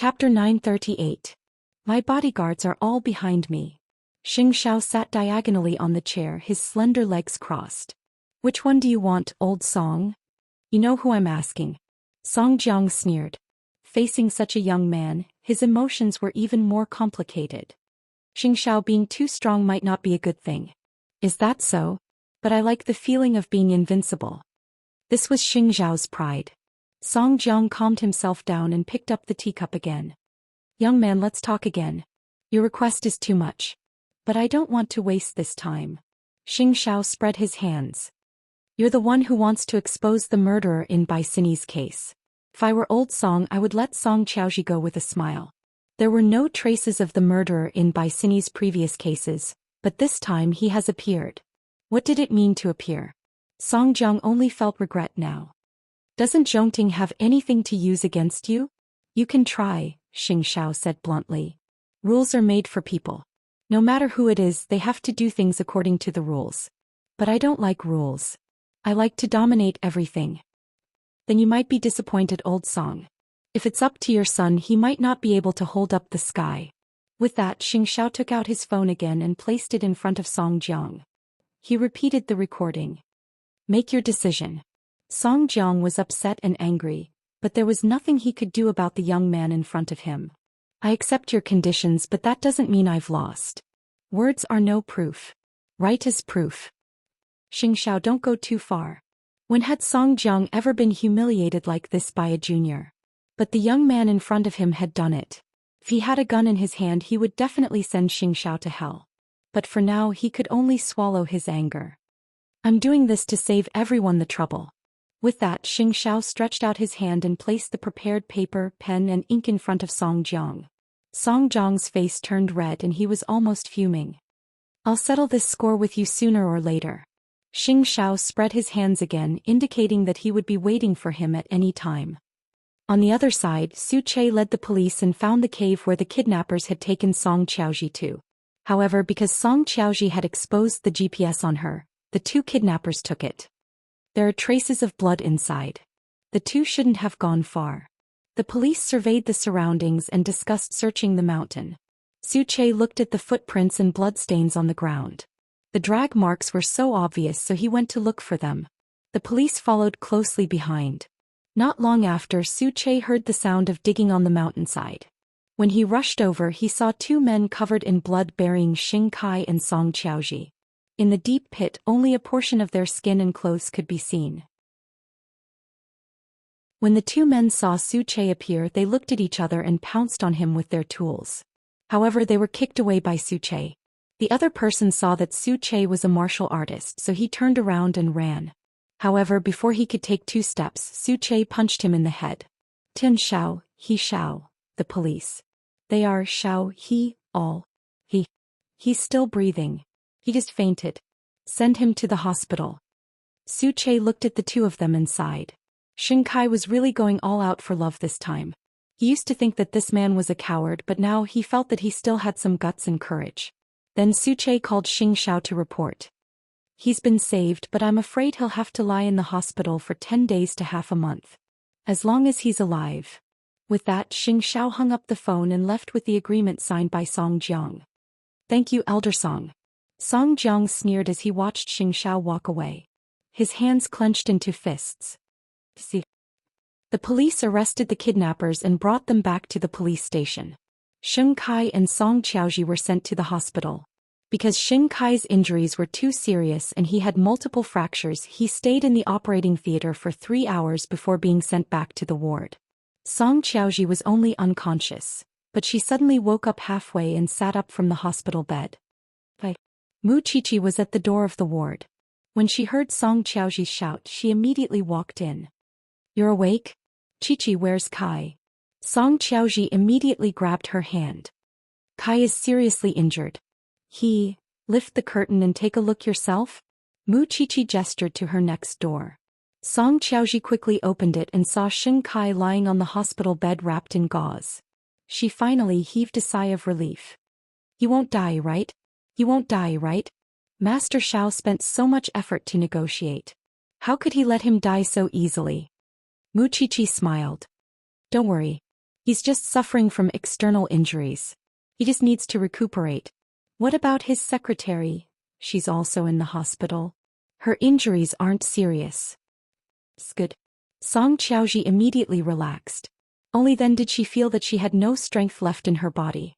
Chapter 938. My bodyguards are all behind me. Xianxia sat diagonally on the chair, his slender legs crossed. Which one do you want, old Song? You know who I'm asking. Song Jiang sneered. Facing such a young man, his emotions were even more complicated. Xianxia being too strong might not be a good thing. Is that so? But I like the feeling of being invincible. This was Xianxiao's pride. Song Jiang calmed himself down and picked up the teacup again. Young man, let's talk again. Your request is too much. But I don't want to waste this time. Xianxia spread his hands. You're the one who wants to expose the murderer in Bai Sini's case. If I were old Song, I would let Song Qiaoji go with a smile. There were no traces of the murderer in Bai Sini's previous cases, but this time he has appeared. What did it mean to appear? Song Jiang only felt regret now. Doesn't Zhongting have anything to use against you? You can try, Xianxia said bluntly. Rules are made for people. No matter who it is, they have to do things according to the rules. But I don't like rules. I like to dominate everything. Then you might be disappointed, old Song. If it's up to your son, he might not be able to hold up the sky. With that, Xianxia took out his phone again and placed it in front of Song Jiang. He repeated the recording. Make your decision. Song Jiang was upset and angry, but there was nothing he could do about the young man in front of him. I accept your conditions, but that doesn't mean I've lost. Words are no proof. Right is proof. Xianxia, don't go too far. When had Song Jiang ever been humiliated like this by a junior? But the young man in front of him had done it. If he had a gun in his hand, he would definitely send Xianxia to hell. But for now, he could only swallow his anger. I'm doing this to save everyone the trouble. With that, Xianxia stretched out his hand and placed the prepared paper, pen and ink in front of Song Jiang. Song Jiang's face turned red and he was almost fuming. I'll settle this score with you sooner or later. Xianxia spread his hands again, indicating that he would be waiting for him at any time. On the other side, Su Che led the police and found the cave where the kidnappers had taken Song Qiaoji to. However, because Song Qiaoji had exposed the GPS on her, the two kidnappers took it. There are traces of blood inside. The two shouldn't have gone far. The police surveyed the surroundings and discussed searching the mountain. Su Che looked at the footprints and bloodstains on the ground. The drag marks were so obvious, so he went to look for them. The police followed closely behind. Not long after, Su Che heard the sound of digging on the mountainside. When he rushed over, he saw two men covered in blood burying Xing Kai and Song Qiaoji. In the deep pit, only a portion of their skin and clothes could be seen. When the two men saw Su Che appear, they looked at each other and pounced on him with their tools. However, they were kicked away by Su Che. The other person saw that Su Che was a martial artist, so he turned around and ran. However, before he could take 2 steps, Su Che punched him in the head. Tin Shao, He Shao, the police. They are Shao, He, all. He's still breathing. He just fainted. Send him to the hospital. Su Che looked at the two of them and sighed. Xing Kai was really going all out for love this time. He used to think that this man was a coward, but now he felt that he still had some guts and courage. Then Su Che called Xianxia to report. He's been saved, but I'm afraid he'll have to lie in the hospital for 10 days to half a month. As long as he's alive. With that, Xianxia hung up the phone and left with the agreement signed by Song Jiang. Thank you, Elder Song. Song Jiang sneered as he watched Xianxia walk away. His hands clenched into fists. See. The police arrested the kidnappers and brought them back to the police station. Xing Kai and Song Qiaoji were sent to the hospital. Because Xing Kai's injuries were too serious and he had multiple fractures, he stayed in the operating theater for 3 hours before being sent back to the ward. Song Qiaoji was only unconscious, but she suddenly woke up halfway and sat up from the hospital bed. Mu Qiqi was at the door of the ward. When she heard Song Qiaoji's shout, she immediately walked in. You're awake? Qiqi, where's Kai? Song Qiaoji immediately grabbed her hand. Kai is seriously injured. Lift the curtain and take a look yourself? Mu Qiqi gestured to her next door. Song Qiaoji quickly opened it and saw Xing Kai lying on the hospital bed wrapped in gauze. She finally heaved a sigh of relief. You won't die, right? You won't die, right? Master Shao spent so much effort to negotiate. How could he let him die so easily? Mu Qiqi smiled. Don't worry. He's just suffering from external injuries. He just needs to recuperate. What about his secretary? She's also in the hospital. Her injuries aren't serious. It's good. Song Xiaoji immediately relaxed. Only then did she feel that she had no strength left in her body.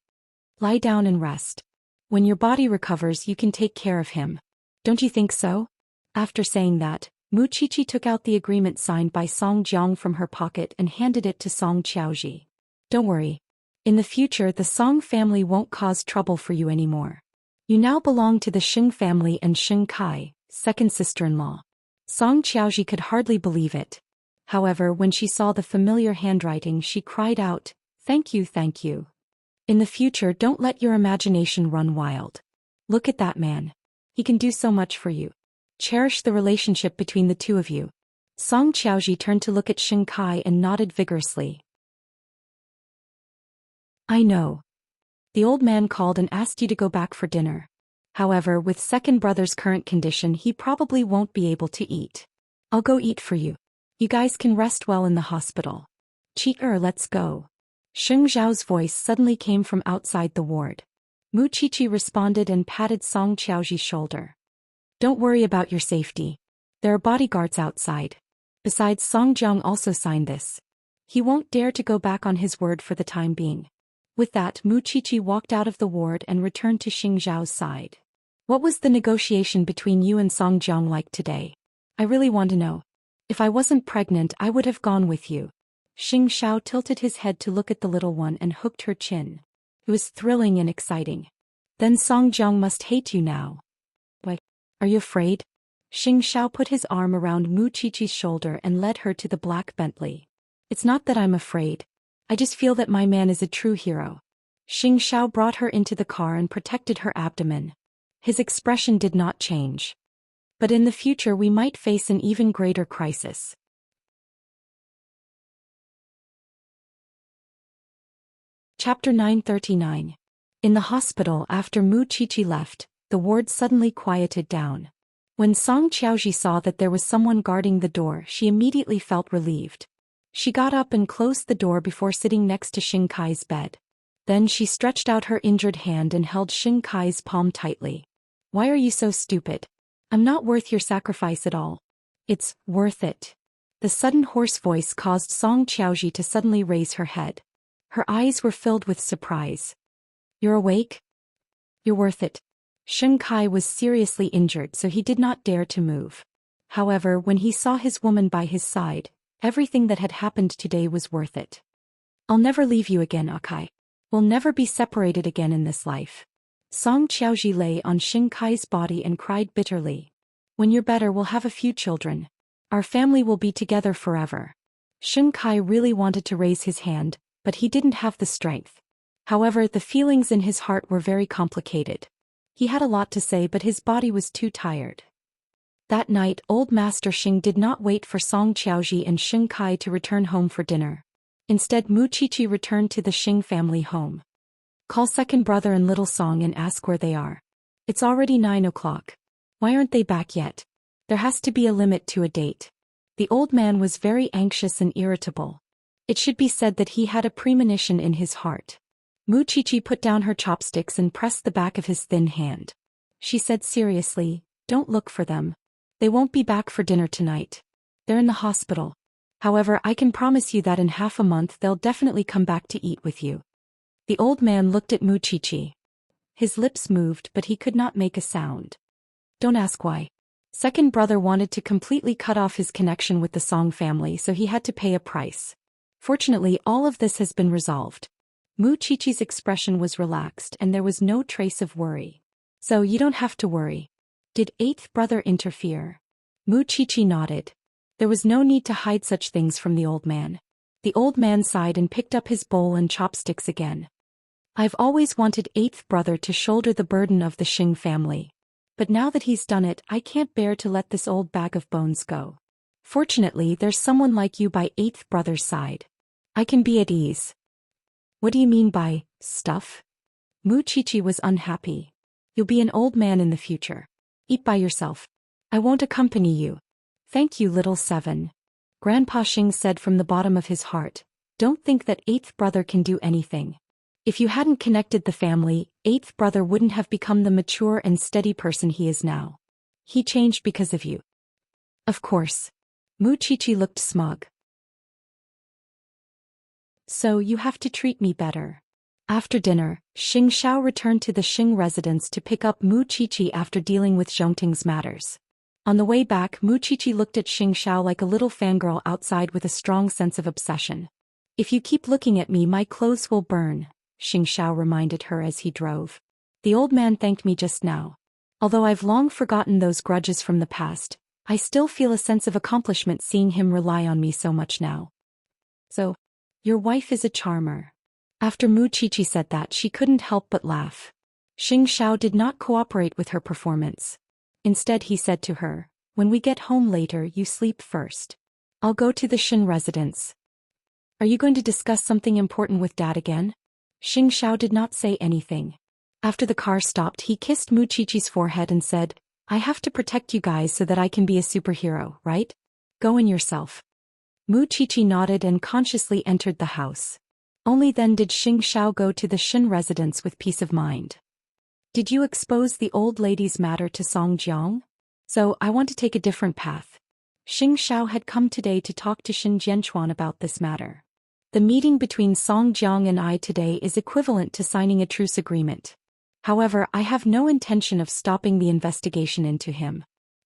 Lie down and rest. When your body recovers, you can take care of him. Don't you think so? After saying that, Mu Qiqi took out the agreement signed by Song Jiang from her pocket and handed it to Song Xiaoji. Don't worry. In the future, the Song family won't cause trouble for you anymore. You now belong to the Xing family and Xing Kai, second sister-in-law. Song Xiaoji could hardly believe it. However, when she saw the familiar handwriting, she cried out, "Thank you, thank you. In the future, don't let your imagination run wild. Look at that man. He can do so much for you. Cherish the relationship between the two of you." Song Xiaoji turned to look at Xing Kai and nodded vigorously. "I know. The old man called and asked you to go back for dinner. However, with second brother's current condition, he probably won't be able to eat. I'll go eat for you. You guys can rest well in the hospital. Let's go." Sheng Zhao's voice suddenly came from outside the ward. Mu Qiqi responded and patted Song Xiaoji's shoulder. "Don't worry about your safety. There are bodyguards outside. Besides, Song Jiang also signed this. He won't dare to go back on his word for the time being." With that, Mu Qiqi walked out of the ward and returned to Xing Zhao's side. "What was the negotiation between you and Song Jiang like today? I really want to know. If I wasn't pregnant, I would have gone with you." Xing Zhao tilted his head to look at the little one and hooked her chin. It was thrilling and exciting. "Then Song Jiang must hate you now." "Why? Are you afraid?" Xing Zhao put his arm around Mu Qiqi's shoulder and led her to the black Bentley. "It's not that I'm afraid. I just feel that my man is a true hero." Xing Zhao brought her into the car and protected her abdomen. His expression did not change. "But in the future we might face an even greater crisis." Chapter 939. In the hospital, after Mu Qiqi left, the ward suddenly quieted down. When Song Xiaoji saw that there was someone guarding the door, she immediately felt relieved. She got up and closed the door before sitting next to Xing Kai's bed. Then she stretched out her injured hand and held Xing Kai's palm tightly. "Why are you so stupid? I'm not worth your sacrifice at all." "It's worth it." The sudden hoarse voice caused Song Xiaoji to suddenly raise her head. Her eyes were filled with surprise. "You're awake? You're worth it." Xing Kai was seriously injured, so he did not dare to move. However, when he saw his woman by his side, everything that had happened today was worth it. "I'll never leave you again, Akai. We'll never be separated again in this life." Song Xiaoji lay on Xing Kai's body and cried bitterly. "When you're better, we'll have a few children. Our family will be together forever." Xing Kai really wanted to raise his hand, but he didn't have the strength. However, the feelings in his heart were very complicated. He had a lot to say, but his body was too tired. That night, old Master Xing did not wait for Song Xiaoji and Xing Kai to return home for dinner. Instead, Mu Qiqi returned to the Xing family home. "Call second brother and little Song and ask where they are. It's already 9 o'clock. Why aren't they back yet? There has to be a limit to a date." The old man was very anxious and irritable. It should be said that he had a premonition in his heart. Mu Qiqi put down her chopsticks and pressed the back of his thin hand. She said seriously, "Don't look for them. They won't be back for dinner tonight. They're in the hospital. However, I can promise you that in half a month they'll definitely come back to eat with you." The old man looked at Mu Qiqi. His lips moved, but he could not make a sound. Don't ask why. Second brother wanted to completely cut off his connection with the Song family, so he had to pay a price. Fortunately, all of this has been resolved. Mu Qiqi's expression was relaxed and there was no trace of worry. "So you don't have to worry." "Did eighth brother interfere?" Mu Qiqi nodded. There was no need to hide such things from the old man. The old man sighed and picked up his bowl and chopsticks again. "I've always wanted eighth brother to shoulder the burden of the Xing family. But now that he's done it, I can't bear to let this old bag of bones go. Fortunately, there's someone like you by eighth brother's side. I can be at ease." "What do you mean by stuff?" Mu Qiqi was unhappy. "You'll be an old man in the future. Eat by yourself. I won't accompany you." "Thank you, little seven." Grandpa Xing said from the bottom of his heart, Don't think that eighth brother can do anything. If you hadn't connected the family, eighth brother wouldn't have become the mature and steady person he is now. He changed because of you. Of course. Mu Qiqi looked smug. So you have to treat me better. After dinner, Xianxia returned to the Xing residence to pick up Mu Qiqi after dealing with Zhongting's matters. On the way back, Mu Qiqi looked at Xianxia like a little fangirl outside with a strong sense of obsession. If you keep looking at me, my clothes will burn, Xianxia reminded her as he drove. The old man thanked me just now. Although I've long forgotten those grudges from the past, I still feel a sense of accomplishment seeing him rely on me so much now. So, your wife is a charmer. After Mu Qiqi said that, she couldn't help but laugh. Xianxia did not cooperate with her performance. Instead, he said to her, when we get home later, you sleep first. I'll go to the Xin residence. Are you going to discuss something important with Dad again? Xianxia did not say anything. After the car stopped, he kissed Mu Qiqi's forehead and said, I have to protect you guys so that I can be a superhero, right? Go in yourself. Mu Qiqi nodded and consciously entered the house. Only then did Xianxia go to the Xin residence with peace of mind. Did you expose the old lady's matter to Song Jiang? So, I want to take a different path. Xianxia had come today to talk to Xin Jianchuan about this matter. The meeting between Song Jiang and I today is equivalent to signing a truce agreement. However, I have no intention of stopping the investigation into him.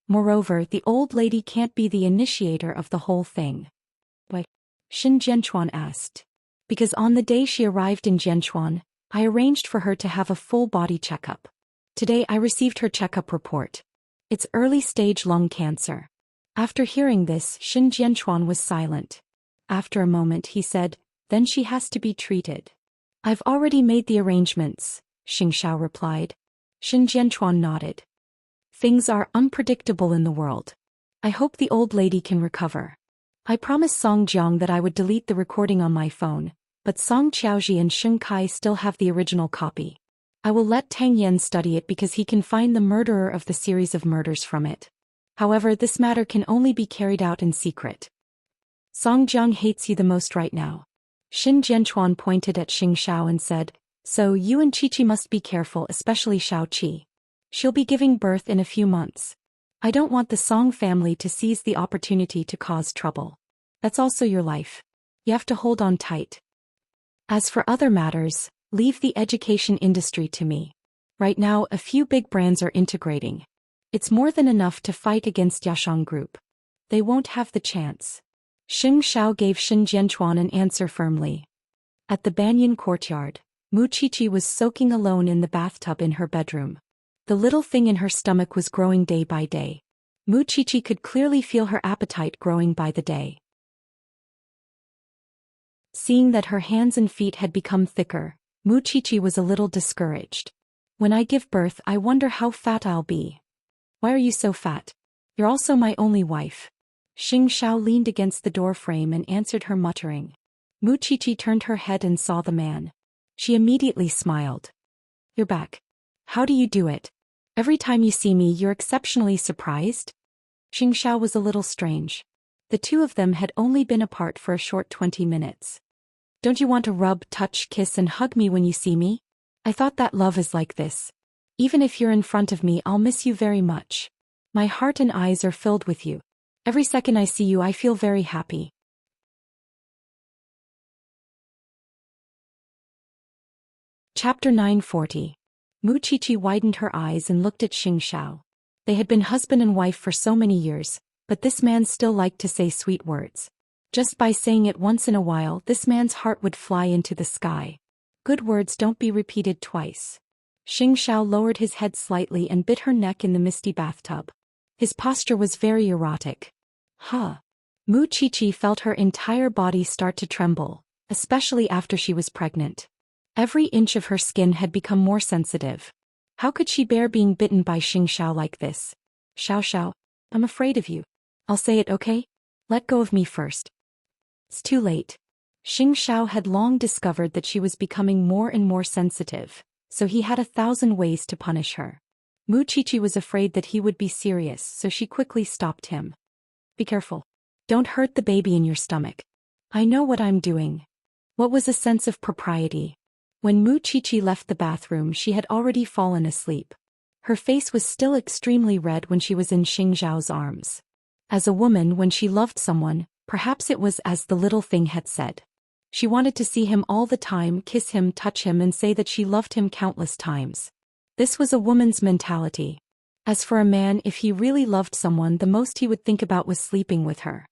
Moreover, the old lady can't be the initiator of the whole thing. Why? Xin Jianchuan asked. Because on the day she arrived in Jianchuan, I arranged for her to have a full body checkup. Today I received her checkup report. It's early-stage lung cancer. After hearing this, Xin Jianchuan was silent. After a moment he said, then she has to be treated. I've already made the arrangements, Xianxia replied. Xin Jianchuan nodded. Things are unpredictable in the world. I hope the old lady can recover. I promised Song Jiang that I would delete the recording on my phone, but Song Qiaoji and Sheng Kai still have the original copy. I will let Tang Yan study it because he can find the murderer of the series of murders from it. However, this matter can only be carried out in secret. Song Jiang hates you the most right now. Xin Jianchuan pointed at Xianxia and said, so you and Qiqi must be careful, especially Xiaoqi. She'll be giving birth in a few months. I don't want the Song family to seize the opportunity to cause trouble. That's also your life. You have to hold on tight. As for other matters, leave the education industry to me. Right now, a few big brands are integrating. It's more than enough to fight against Yashang Group. They won't have the chance. Xing Xiao gave Xin Jianchuan an answer firmly. At the Banyan courtyard, Mu Qiqi was soaking alone in the bathtub in her bedroom. The little thing in her stomach was growing day by day. Mu Qiqi could clearly feel her appetite growing by the day. Seeing that her hands and feet had become thicker, Mu Qiqi was a little discouraged. When I give birth, I wonder how fat I'll be. Why are you so fat? You're also my only wife. Xing Xiao leaned against the door frame and answered her muttering. Mu Qiqi turned her head and saw the man. She immediately smiled. You're back. How do you do it? Every time you see me, you're exceptionally surprised? Xing Xiao was a little strange. The two of them had only been apart for a short 20 minutes. Don't you want to rub, touch, kiss and hug me when you see me? I thought that love is like this. Even if you're in front of me, I'll miss you very much. My heart and eyes are filled with you. Every second I see you, I feel very happy. Chapter 940. Mu Qiqi widened her eyes and looked at Xing Xiao. They had been husband and wife for so many years, but this man still liked to say sweet words. Just by saying it once in a while, this man's heart would fly into the sky. Good words don't be repeated twice. Xing Xiao lowered his head slightly and bit her neck in the misty bathtub. His posture was very erotic. Mu Qiqi felt her entire body start to tremble, especially after she was pregnant. Every inch of her skin had become more sensitive. How could she bear being bitten by Xing Xiao like this? Xiao, I'm afraid of you. I'll say it, okay? Let go of me first. It's too late. Xing Xiao had long discovered that she was becoming more and more sensitive, so he had 1,000 ways to punish her. Mu Qiqi was afraid that he would be serious, so she quickly stopped him. Be careful. Don't hurt the baby in your stomach. I know what I'm doing. What was a sense of propriety? When Mu Chichi left the bathroom, she had already fallen asleep. Her face was still extremely red when she was in Xingzhao's arms. As a woman, when she loved someone, perhaps it was as the little thing had said. She wanted to see him all the time, kiss him, touch him, and say that she loved him countless times. This was a woman's mentality. As for a man, if he really loved someone, the most he would think about was sleeping with her.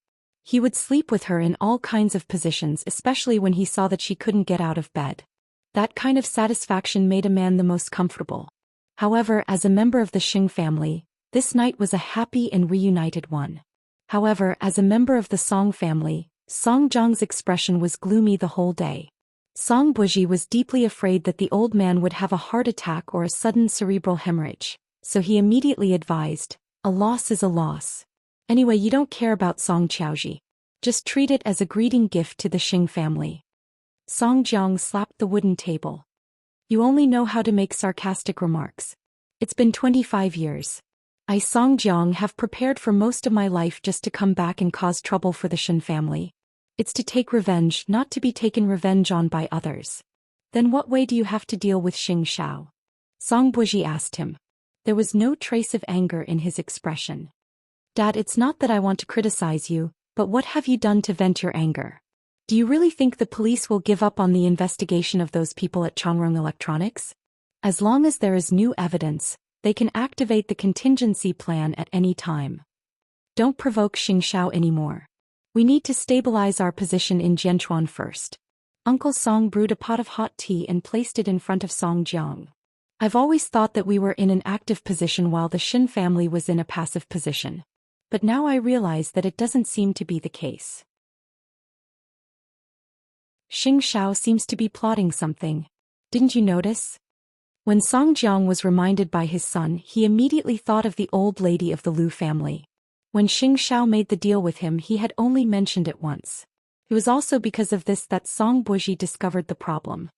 He would sleep with her in all kinds of positions, especially when he saw that she couldn't get out of bed. That kind of satisfaction made a man the most comfortable. However, as a member of the Xing family, this night was a happy and reunited one. However, as a member of the Song family, Song Jiang's expression was gloomy the whole day. Song Buji was deeply afraid that the old man would have a heart attack or a sudden cerebral hemorrhage, so he immediately advised, "A loss is a loss. Anyway, you don't care about Song Qiaoji. Just treat it as a greeting gift to the Xing family." Song Jiang slapped the wooden table. "You only know how to make sarcastic remarks. It's been 25 years. I, Song Jiang, have prepared for most of my life just to come back and cause trouble for the Shen family. It's to take revenge, not to be taken revenge on by others." "Then what way do you have to deal with Xianxia?" Song Buji asked him. There was no trace of anger in his expression. "Dad, it's not that I want to criticize you, but what have you done to vent your anger? Do you really think the police will give up on the investigation of those people at Chongrong Electronics? As long as there is new evidence, they can activate the contingency plan at any time. Don't provoke Xingxiao anymore. We need to stabilize our position in Jianchuan first." Uncle Song brewed a pot of hot tea and placed it in front of Song Jiang. "I've always thought that we were in an active position while the Shin family was in a passive position. But now I realize that it doesn't seem to be the case. Xingxiao seems to be plotting something. Didn't you notice?" When Song Jiang was reminded by his son, he immediately thought of the old lady of the Lu family. When Xingxiao made the deal with him, he had only mentioned it once. It was also because of this that Song Buji discovered the problem.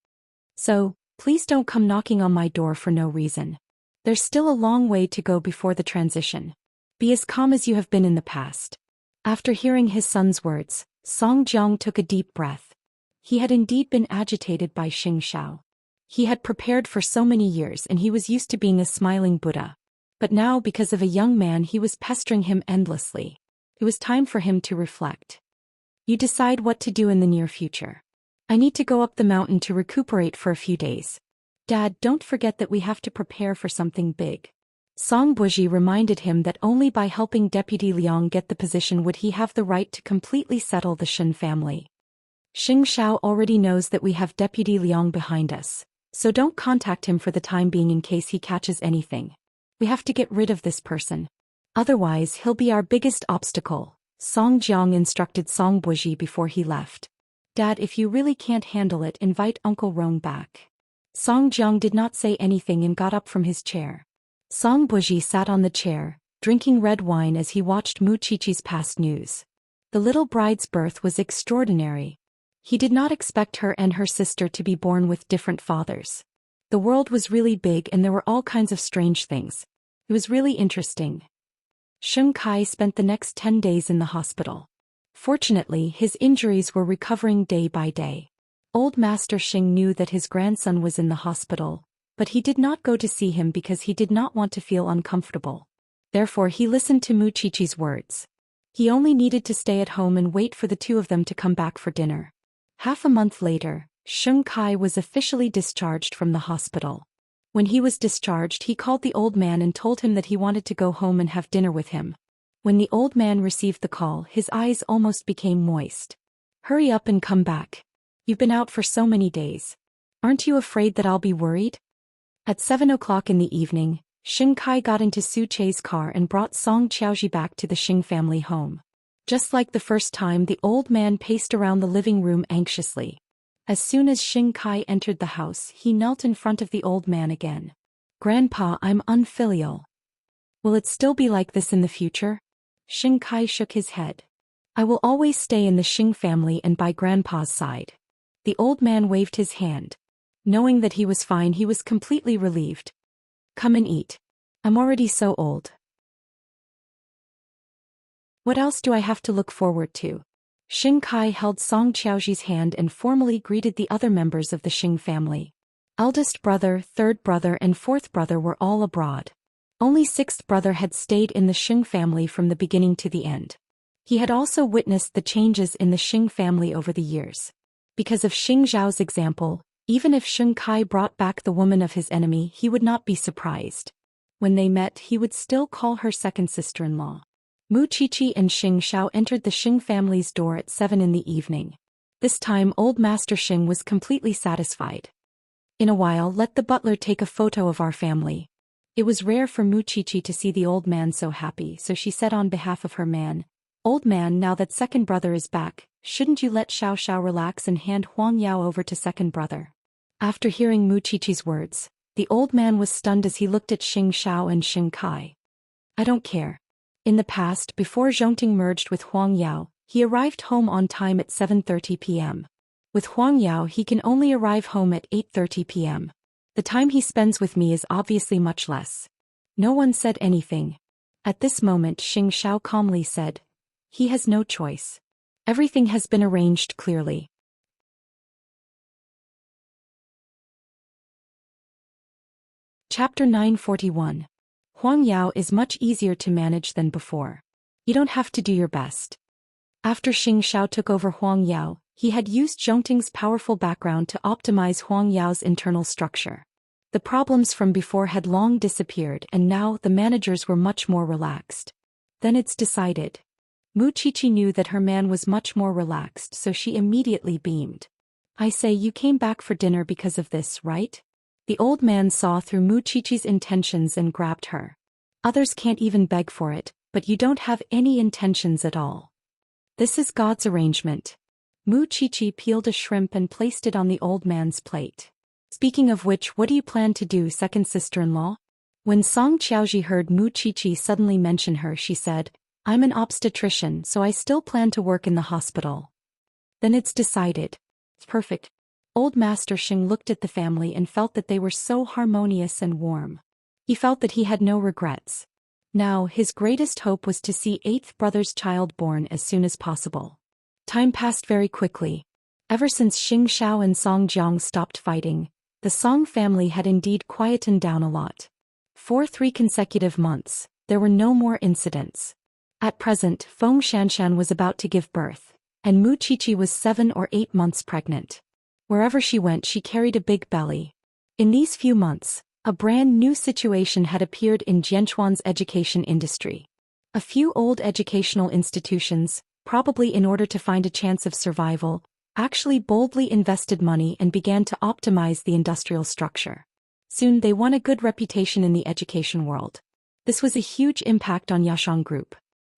"So, please don't come knocking on my door for no reason. There's still a long way to go before the transition. Be as calm as you have been in the past." After hearing his son's words, Song Jiang took a deep breath. He had indeed been agitated by Xingxiao. He had prepared for so many years and he was used to being a smiling Buddha. But now, because of a young man, he was pestering him endlessly. It was time for him to reflect. "You decide what to do in the near future. I need to go up the mountain to recuperate for a few days. Dad, don't forget that we have to prepare for something big." Song Buji reminded him that only by helping Deputy Liang get the position would he have the right to completely settle the Shen family. "Xingxiao already knows that we have Deputy Liang behind us, so don't contact him for the time being in case he catches anything. We have to get rid of this person. Otherwise, he'll be our biggest obstacle," Song Jiang instructed Song Buji before he left. "Dad, if you really can't handle it, invite Uncle Rong back." Song Jiang did not say anything and got up from his chair. Song Buji sat on the chair, drinking red wine as he watched Mu Chichi's past news. The little bride's birth was extraordinary. He did not expect her and her sister to be born with different fathers. The world was really big and there were all kinds of strange things. It was really interesting. Sheng Kai spent the next 10 days in the hospital. Fortunately, his injuries were recovering day by day. Old Master Xing knew that his grandson was in the hospital, but he did not go to see him because he did not want to feel uncomfortable. Therefore, he listened to Mu Chichi's words. He only needed to stay at home and wait for the two of them to come back for dinner. Half a month later, Sheng Kai was officially discharged from the hospital. When he was discharged, he called the old man and told him that he wanted to go home and have dinner with him. When the old man received the call, his eyes almost became moist. "Hurry up and come back. You've been out for so many days. Aren't you afraid that I'll be worried?" At 7 o'clock in the evening, Sheng Kai got into Su Che's car and brought Song Qiaoji back to the Xing family home. Just like the first time, the old man paced around the living room anxiously. As soon as Sheng Kai entered the house, he knelt in front of the old man again. "Grandpa, I'm unfilial. Will it still be like this in the future?" Sheng Kai shook his head. "I will always stay in the Xing family and by Grandpa's side." The old man waved his hand. Knowing that he was fine, he was completely relieved. "Come and eat. I'm already so old. What else do I have to look forward to?" Xing Kai held Song Qiaoji's hand and formally greeted the other members of the Xing family. Eldest brother, third brother and fourth brother were all abroad. Only sixth brother had stayed in the Xing family from the beginning to the end. He had also witnessed the changes in the Xing family over the years. Because of Xing Zhao's example, even if Xing Kai brought back the woman of his enemy, he would not be surprised. When they met, he would still call her second sister-in-law. Mu Qiqi and Xing Xiao entered the Xing family's door at 7 in the evening. This time old Master Xing was completely satisfied. In a while, let the butler take a photo of our family. It was rare for Mu Qiqi to see the old man so happy, so she said on behalf of her man, "Old man, now that second brother is back, shouldn't you let Xiao Xiao relax and hand Huang Yao over to second brother?" After hearing Mu Qiqi's words, the old man was stunned as he looked at Xing Xiao and Xing Kai. "I don't care." In the past, before Zhongting merged with Huang Yao, he arrived home on time at 7:30 p.m. With Huang Yao, he can only arrive home at 8:30 p.m. The time he spends with me is obviously much less. No one said anything. At this moment, Xing Xiao calmly said, "He has no choice. Everything has been arranged clearly." Chapter 941. Huang Yao is much easier to manage than before. You don't have to do your best. After Xing Xiao took over Huang Yao, he had used Zhongting's powerful background to optimize Huang Yao's internal structure. The problems from before had long disappeared and now the managers were much more relaxed. Then it's decided. Mu Qiqi knew that her man was much more relaxed, so she immediately beamed. "I say, you came back for dinner because of this, right?" The old man saw through Mu Qiqi's intentions and grabbed her. "Others can't even beg for it, but you don't have any intentions at all. This is God's arrangement." Mu Qiqi peeled a shrimp and placed it on the old man's plate. "Speaking of which, what do you plan to do, second sister-in-law?" When Song Qiaoji heard Mu Qiqi suddenly mention her, she said, "I'm an obstetrician, so I still plan to work in the hospital." "Then it's decided." "Perfect." Old Master Xing looked at the family and felt that they were so harmonious and warm. He felt that he had no regrets. Now, his greatest hope was to see eighth brother's child born as soon as possible. Time passed very quickly. Ever since Xing Xiao and Song Jiang stopped fighting, the Song family had indeed quietened down a lot. For 3 consecutive months, there were no more incidents. At present, Feng Xianxian was about to give birth, and Mu Qiqi was 7 or 8 months pregnant. Wherever she went, she carried a big belly. In these few months, a brand new situation had appeared in Jianchuan's education industry. A few old educational institutions, probably in order to find a chance of survival, actually boldly invested money and began to optimize the industrial structure. Soon they won a good reputation in the education world. This was a huge impact on Yashang Group.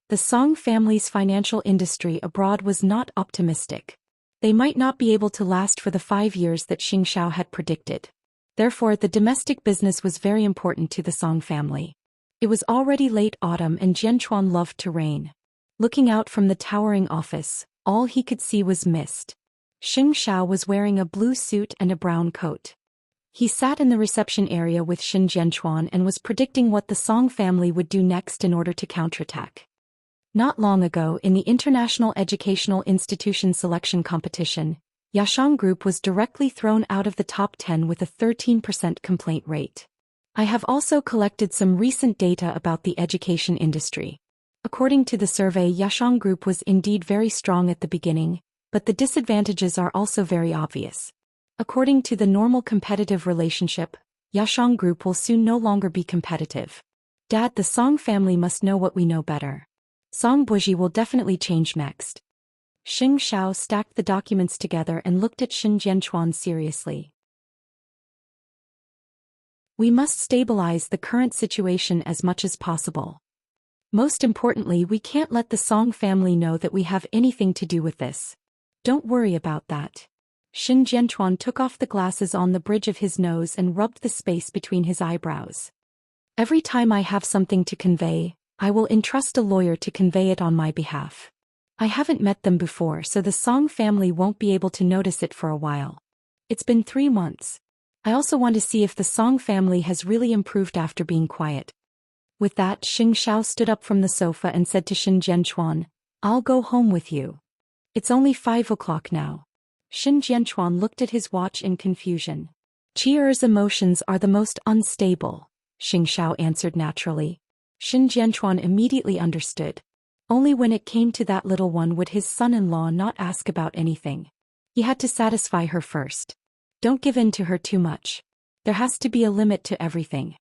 The Song family's financial industry abroad was not optimistic. They might not be able to last for the 5 years that Xing Xiao had predicted. Therefore, the domestic business was very important to the Song family. It was already late autumn and Jianchuan loved to rain. Looking out from the towering office, all he could see was mist. Xing Xiao was wearing a blue suit and a brown coat. He sat in the reception area with Xin Jianchuan and was predicting what the Song family would do next in order to counterattack. Not long ago, in the International Educational Institution Selection Competition, Yashang Group was directly thrown out of the top 10 with a 13% complaint rate. I have also collected some recent data about the education industry. According to the survey, Yashang Group was indeed very strong at the beginning, but the disadvantages are also very obvious. According to the normal competitive relationship, Yashang Group will soon no longer be competitive. Dad, the Song family must know what we know better. Song Buji will definitely change next. Xing Xiao stacked the documents together and looked at Xin Jianchuan seriously. We must stabilize the current situation as much as possible. Most importantly, we can't let the Song family know that we have anything to do with this. Don't worry about that. Xin Jianchuan took off the glasses on the bridge of his nose and rubbed the space between his eyebrows. Every time I have something to convey, I will entrust a lawyer to convey it on my behalf. I haven't met them before, so the Song family won't be able to notice it for a while. It's been 3 months. I also want to see if the Song family has really improved after being quiet. With that, Xing Xiao stood up from the sofa and said to Xin Jianchuan, "I'll go home with you." It's only 5 o'clock now. Xin Jianchuan looked at his watch in confusion. Qi emotions are the most unstable, Xing Xiao answered naturally. Xin Jianchuan immediately understood. Only when it came to that little one would his son-in-law not ask about anything. He had to satisfy her first. Don't give in to her too much. There has to be a limit to everything.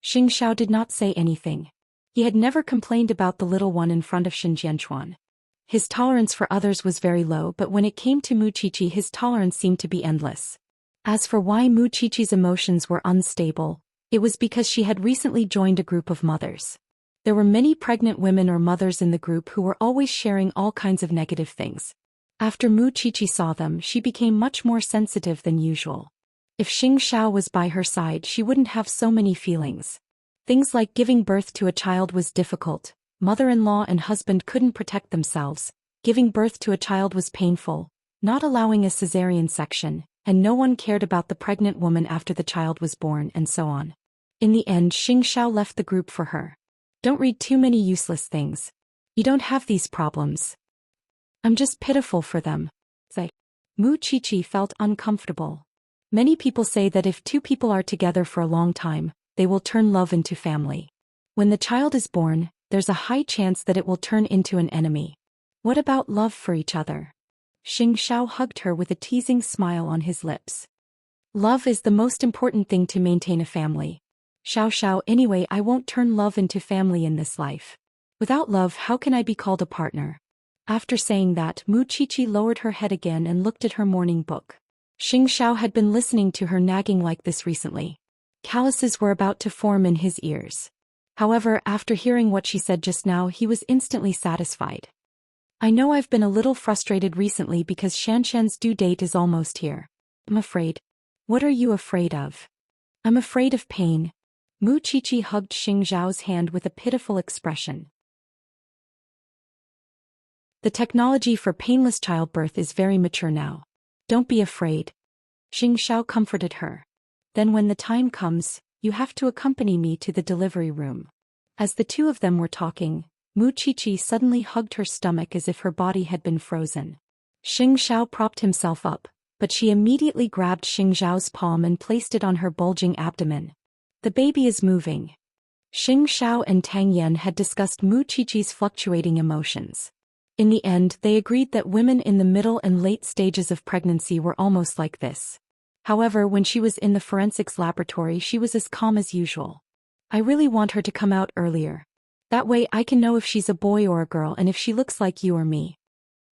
Xing Xiao did not say anything. He had never complained about the little one in front of Xin Jianchuan. His tolerance for others was very low, but when it came to Mu Qiqi his tolerance seemed to be endless. As for why Mu Qiqi's emotions were unstable, it was because she had recently joined a group of mothers. There were many pregnant women or mothers in the group who were always sharing all kinds of negative things. After Mu Qiqi saw them, she became much more sensitive than usual. If Xing Xiao was by her side, she wouldn't have so many feelings. Things like giving birth to a child was difficult. Mother-in-law and husband couldn't protect themselves. Giving birth to a child was painful, not allowing a cesarean section, and no one cared about the pregnant woman after the child was born, and so on. In the end, Xing Xiao left the group for her. Don't read too many useless things. You don't have these problems. I'm just pitiful for them. Mu Qiqi felt uncomfortable. Many people say that if two people are together for a long time, they will turn love into family. When the child is born, there's a high chance that it will turn into an enemy. What about love for each other? Xing Xiao hugged her with a teasing smile on his lips. Love is the most important thing to maintain a family. Xiao, anyway, I won't turn love into family in this life. Without love, how can I be called a partner? After saying that, Mu Qiqi lowered her head again and looked at her morning book. Xing Xiao had been listening to her nagging like this recently. Calluses were about to form in his ears. However, after hearing what she said just now, he was instantly satisfied. I know I've been a little frustrated recently because Xianxian's due date is almost here. I'm afraid. What are you afraid of? I'm afraid of pain. Mu Qiqi hugged Xing Xiao's hand with a pitiful expression. The technology for painless childbirth is very mature now. Don't be afraid. Xing Xiao comforted her. Then when the time comes, you have to accompany me to the delivery room. As the two of them were talking, Mu Qiqi suddenly hugged her stomach as if her body had been frozen. Xing Xiao propped himself up, but she immediately grabbed Xing Xiao's palm and placed it on her bulging abdomen. The baby is moving. Xing Xiao and Tang Yan had discussed Mu Qiqi's fluctuating emotions. In the end, they agreed that women in the middle and late stages of pregnancy were almost like this. However, when she was in the forensics laboratory, she was as calm as usual. I really want her to come out earlier. That way I can know if she's a boy or a girl and if she looks like you or me.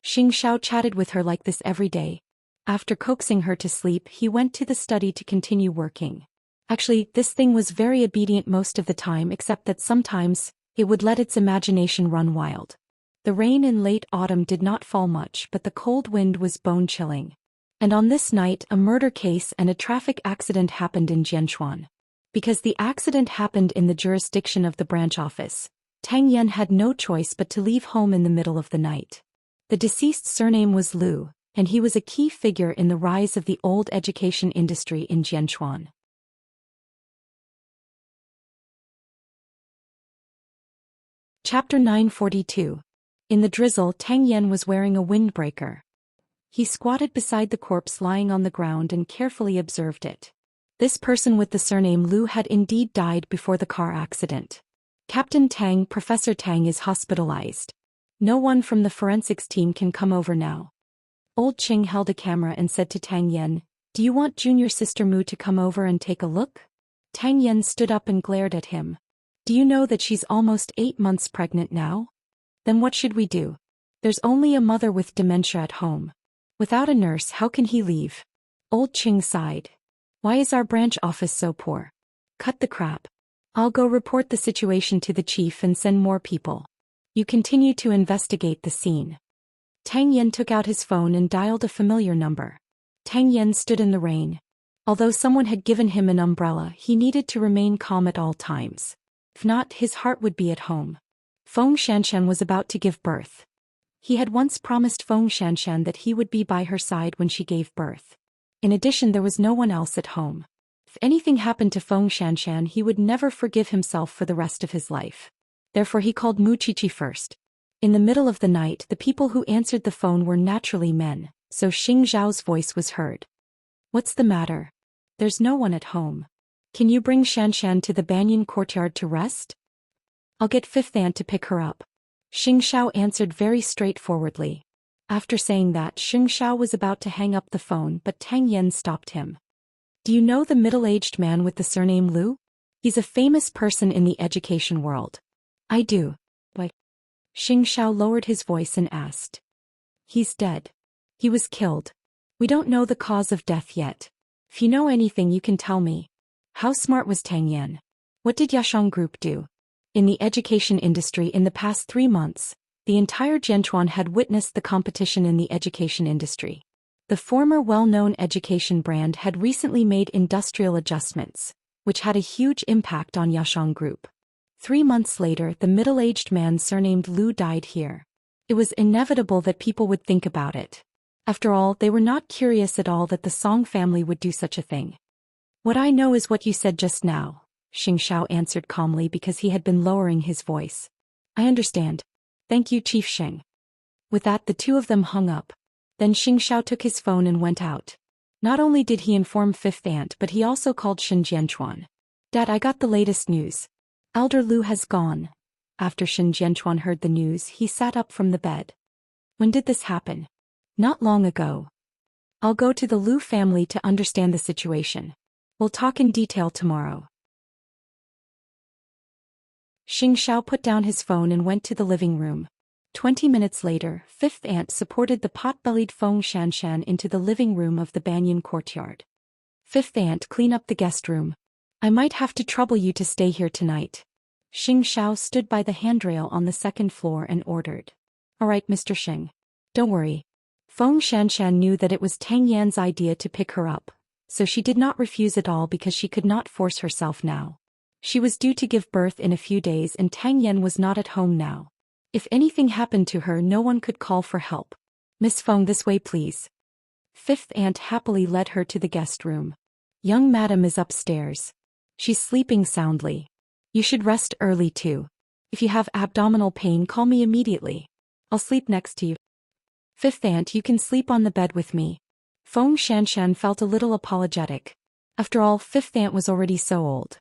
Xing Xiao chatted with her like this every day. After coaxing her to sleep, he went to the study to continue working. Actually, this thing was very obedient most of the time, except that sometimes it would let its imagination run wild. The rain in late autumn did not fall much, but the cold wind was bone-chilling. And on this night, a murder case and a traffic accident happened in Jianchuan. Because the accident happened in the jurisdiction of the branch office, Tang Yan had no choice but to leave home in the middle of the night. The deceased's surname was Liu, and he was a key figure in the rise of the old education industry in Jianchuan. Chapter 942. In the drizzle, Tang Yan was wearing a windbreaker. He squatted beside the corpse lying on the ground and carefully observed it. This person with the surname Liu had indeed died before the car accident. Captain Tang, Professor Tang is hospitalized. No one from the forensics team can come over now. Old Qing held a camera and said to Tang Yan, "Do you want junior sister Mu to come over and take a look?" Tang Yan stood up and glared at him. "Do you know that she's almost 8 months pregnant now? Then what should we do? There's only a mother with dementia at home. Without a nurse, how can he leave?" Old Qing sighed. "Why is our branch office so poor? Cut the crap. I'll go report the situation to the chief and send more people. You continue to investigate the scene." Tang Yan took out his phone and dialed a familiar number. Tang Yan stood in the rain. Although someone had given him an umbrella, he needed to remain calm at all times. If not, his heart would be at home. Feng Xianxian was about to give birth. He had once promised Feng Xianxian that he would be by her side when she gave birth. In addition, there was no one else at home. If anything happened to Feng Xianxian, he would never forgive himself for the rest of his life. Therefore he called Mu Qiqi first. In the middle of the night, the people who answered the phone were naturally men, so Xing Zhao's voice was heard. What's the matter? There's no one at home. Can you bring Xianxia to the banyan courtyard to rest? I'll get Fifth Aunt to pick her up. Xianxia answered very straightforwardly. After saying that, Xianxia was about to hang up the phone, but Tang Yan stopped him. Do you know the middle-aged man with the surname Lu? He's a famous person in the education world. I do. Why? Xianxia lowered his voice and asked. He's dead. He was killed. We don't know the cause of death yet. If you know anything, you can tell me. How smart was Tang Yan? What did Yashang Group do? In the education industry in the past 3 months, the entire Jianchuan had witnessed the competition in the education industry. The former well-known education brand had recently made industrial adjustments, which had a huge impact on Yashang Group. 3 months later, the middle-aged man surnamed Lu died here. It was inevitable that people would think about it. After all, they were not curious at all that the Song family would do such a thing. What I know is what you said just now, Xianxia answered calmly because he had been lowering his voice. I understand. Thank you, Chief Xing. With that, the two of them hung up. Then Xianxia took his phone and went out. Not only did he inform Fifth Aunt, but he also called Shen Jianchuan. Dad, I got the latest news. Elder Lu has gone. After Shen Jianchuan heard the news, he sat up from the bed. When did this happen? Not long ago. I'll go to the Lu family to understand the situation. We'll talk in detail tomorrow. Xianxia put down his phone and went to the living room. 20 minutes later, Fifth Aunt supported the pot-bellied Feng Xianxian into the living room of the banyan courtyard. Fifth Aunt, clean up the guest room. I might have to trouble you to stay here tonight. Xianxia stood by the handrail on the second floor and ordered. All right, Mr. Xing. Don't worry. Feng Xianxian knew that it was Tang Yan's idea to pick her up, so she did not refuse at all because she could not force herself now. She was due to give birth in a few days and Tang Yan was not at home now. If anything happened to her, no one could call for help. Miss Feng, this way please. Fifth Aunt happily led her to the guest room. Young madam is upstairs. She's sleeping soundly. You should rest early too. If you have abdominal pain, call me immediately. I'll sleep next to you. Fifth Aunt, you can sleep on the bed with me. Feng Xianxian felt a little apologetic. After all, Fifth Aunt was already so old.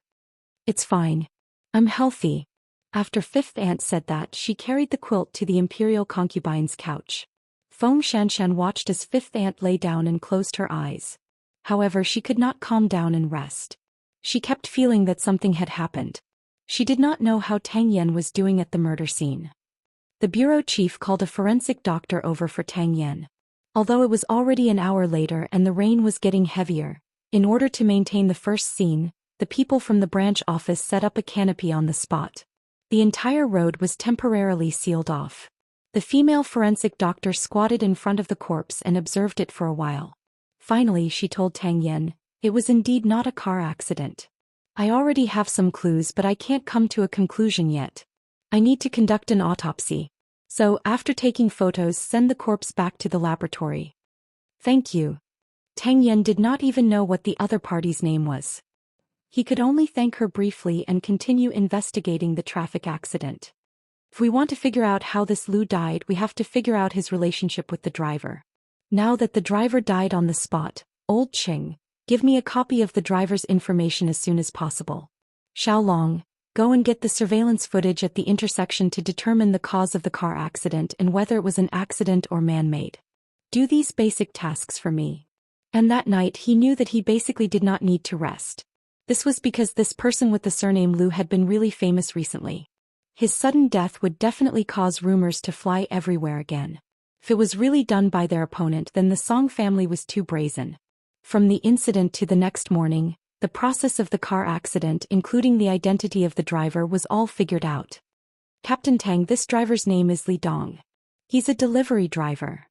It's fine. I'm healthy. After Fifth Aunt said that, she carried the quilt to the imperial concubine's couch. Feng Xianxian watched as Fifth Aunt lay down and closed her eyes. However, she could not calm down and rest. She kept feeling that something had happened. She did not know how Tang Yan was doing at the murder scene. The bureau chief called a forensic doctor over for Tang Yan. Although it was already an hour later and the rain was getting heavier, in order to maintain the first scene, the people from the branch office set up a canopy on the spot. The entire road was temporarily sealed off. The female forensic doctor squatted in front of the corpse and observed it for a while. Finally, she told Tang Yan, it was indeed not a car accident. I already have some clues, but I can't come to a conclusion yet. I need to conduct an autopsy. So, after taking photos, send the corpse back to the laboratory. Thank you. Tang Yan did not even know what the other party's name was. He could only thank her briefly and continue investigating the traffic accident. If we want to figure out how this Lu died, we have to figure out his relationship with the driver. Now that the driver died on the spot, old Qing, give me a copy of the driver's information as soon as possible. Xiaolong, go and get the surveillance footage at the intersection to determine the cause of the car accident and whether it was an accident or man-made. Do these basic tasks for me. And that night he knew that he basically did not need to rest. This was because this person with the surname Lu had been really famous recently. His sudden death would definitely cause rumors to fly everywhere again. If it was really done by their opponent, then the Song family was too brazen. From the incident to the next morning, the process of the car accident, including the identity of the driver, was all figured out. Captain Tang, this driver's name is Li Dong. He's a delivery driver.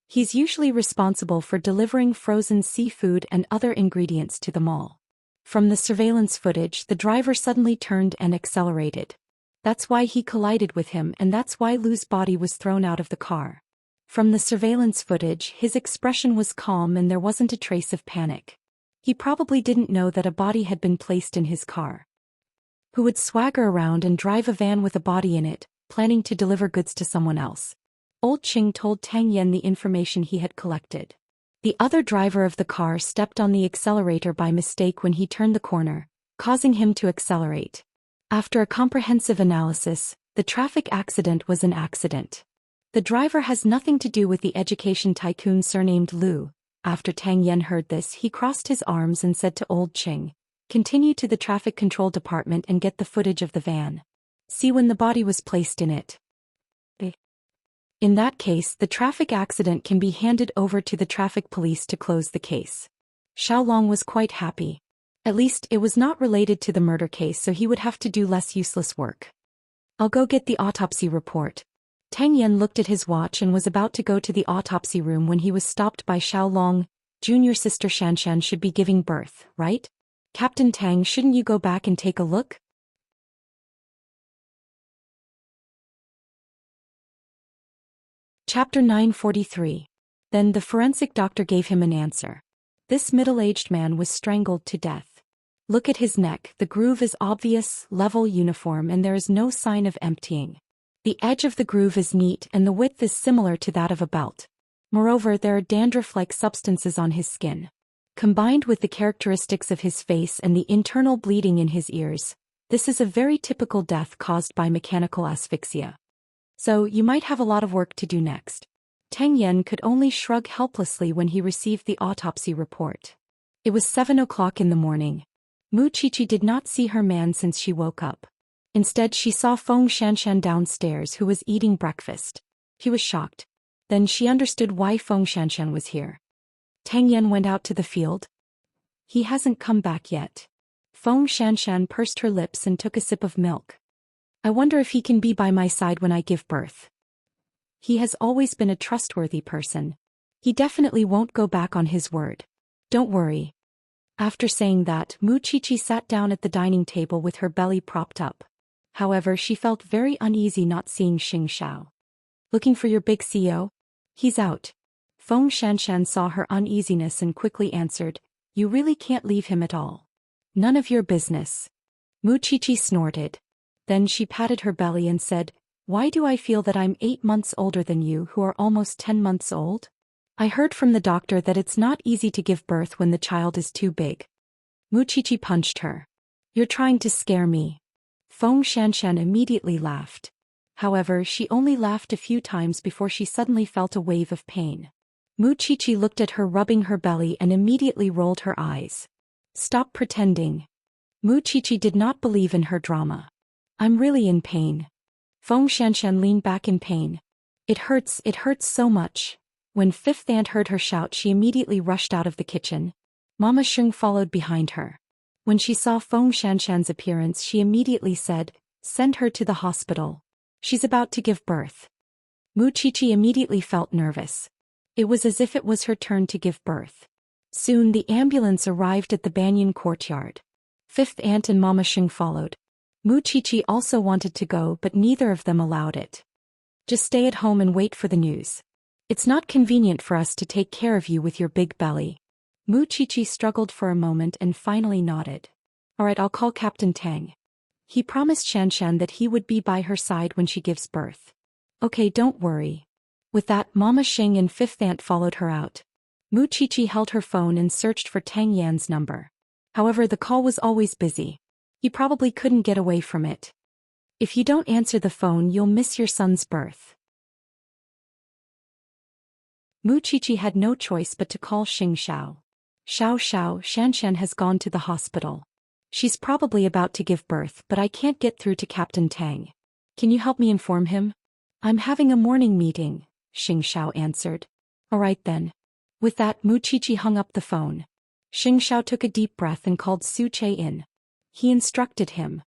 He's usually responsible for delivering frozen seafood and other ingredients to the mall. From the surveillance footage, the driver suddenly turned and accelerated. That's why he collided with him, and that's why Lu's body was thrown out of the car. From the surveillance footage, his expression was calm and there wasn't a trace of panic. He probably didn't know that a body had been placed in his car. who would swagger around and drive a van with a body in it, planning to deliver goods to someone else. Old Qing told Tang Yan the information he had collected. The other driver of the car stepped on the accelerator by mistake when he turned the corner, causing him to accelerate. After a comprehensive analysis, the traffic accident was an accident. The driver has nothing to do with the education tycoon surnamed Lu. After Tang Yan heard this, he crossed his arms and said to Old Qing, "Continue to the traffic control department and get the footage of the van. See when the body was placed in it. In that case, the traffic accident can be handed over to the traffic police to close the case." Xiaolong was quite happy. At least it was not related to the murder case, so he would have to do less useless work. "I'll go get the autopsy report." Tang Yan looked at his watch and was about to go to the autopsy room when he was stopped by Xiaolong. "Junior sister Xianxia should be giving birth, right? Captain Tang, shouldn't you go back and take a look?" Chapter 943. Then the forensic doctor gave him an answer. This middle-aged man was strangled to death. Look at his neck, the groove is obvious, level, uniform, and there is no sign of emptying. The edge of the groove is neat and the width is similar to that of a belt. Moreover, there are dandruff-like substances on his skin. Combined with the characteristics of his face and the internal bleeding in his ears, this is a very typical death caused by mechanical asphyxia. So, you might have a lot of work to do next. Tang Yan could only shrug helplessly when he received the autopsy report. It was 7 o'clock in the morning. Mu Qiqi did not see her man since she woke up. Instead, she saw Feng Xianxian downstairs, who was eating breakfast. She was shocked. Then she understood why Feng Xianxian was here. Tang Yan went out to the field. He hasn't come back yet. Feng Xianxian pursed her lips and took a sip of milk. I wonder if he can be by my side when I give birth. He has always been a trustworthy person. He definitely won't go back on his word. Don't worry. After saying that, Mu Qiqi sat down at the dining table with her belly propped up. However, she felt very uneasy not seeing Xing Xiao. Looking for your big CEO? He's out. Feng Xianxian saw her uneasiness and quickly answered, You really can't leave him at all. None of your business. Mu Qiqi snorted. Then she patted her belly and said, Why do I feel that I'm 8 months older than you who are almost 10 months old? I heard from the doctor that it's not easy to give birth when the child is too big. Mu Qiqi punched her. You're trying to scare me. Feng Xianxian immediately laughed. However, she only laughed a few times before she suddenly felt a wave of pain. Mu Qiqi looked at her rubbing her belly and immediately rolled her eyes. Stop pretending. Mu Qiqi did not believe in her drama. I'm really in pain. Feng Xianxian leaned back in pain. It hurts so much. When fifth aunt heard her shout, she immediately rushed out of the kitchen. Mama Xing followed behind her. When she saw Feng Xianxian's appearance, she immediately said, Send her to the hospital. She's about to give birth. Mu Qiqi immediately felt nervous. It was as if it was her turn to give birth. Soon the ambulance arrived at the banyan courtyard. Fifth aunt and Mama Xing followed. Mu Qiqi also wanted to go, but neither of them allowed it. Just stay at home and wait for the news. It's not convenient for us to take care of you with your big belly. Mu Qiqi struggled for a moment and finally nodded. All right, I'll call Captain Tang. He promised Xianxian that he would be by her side when she gives birth. Okay, don't worry. With that, Mama Xing and fifth aunt followed her out. Mu Qiqi held her phone and searched for Tang Yan's number. However, the call was always busy. He probably couldn't get away from it. If you don't answer the phone, you'll miss your son's birth. Mu Qiqi had no choice but to call Xing Xiao. Xiao, Xianxian has gone to the hospital. She's probably about to give birth, but I can't get through to Captain Tang. Can you help me inform him? I'm having a morning meeting, Xing Xiao answered. All right then. With that, Mu Qiqi hung up the phone. Xing Xiao took a deep breath and called Su Che in. He instructed him.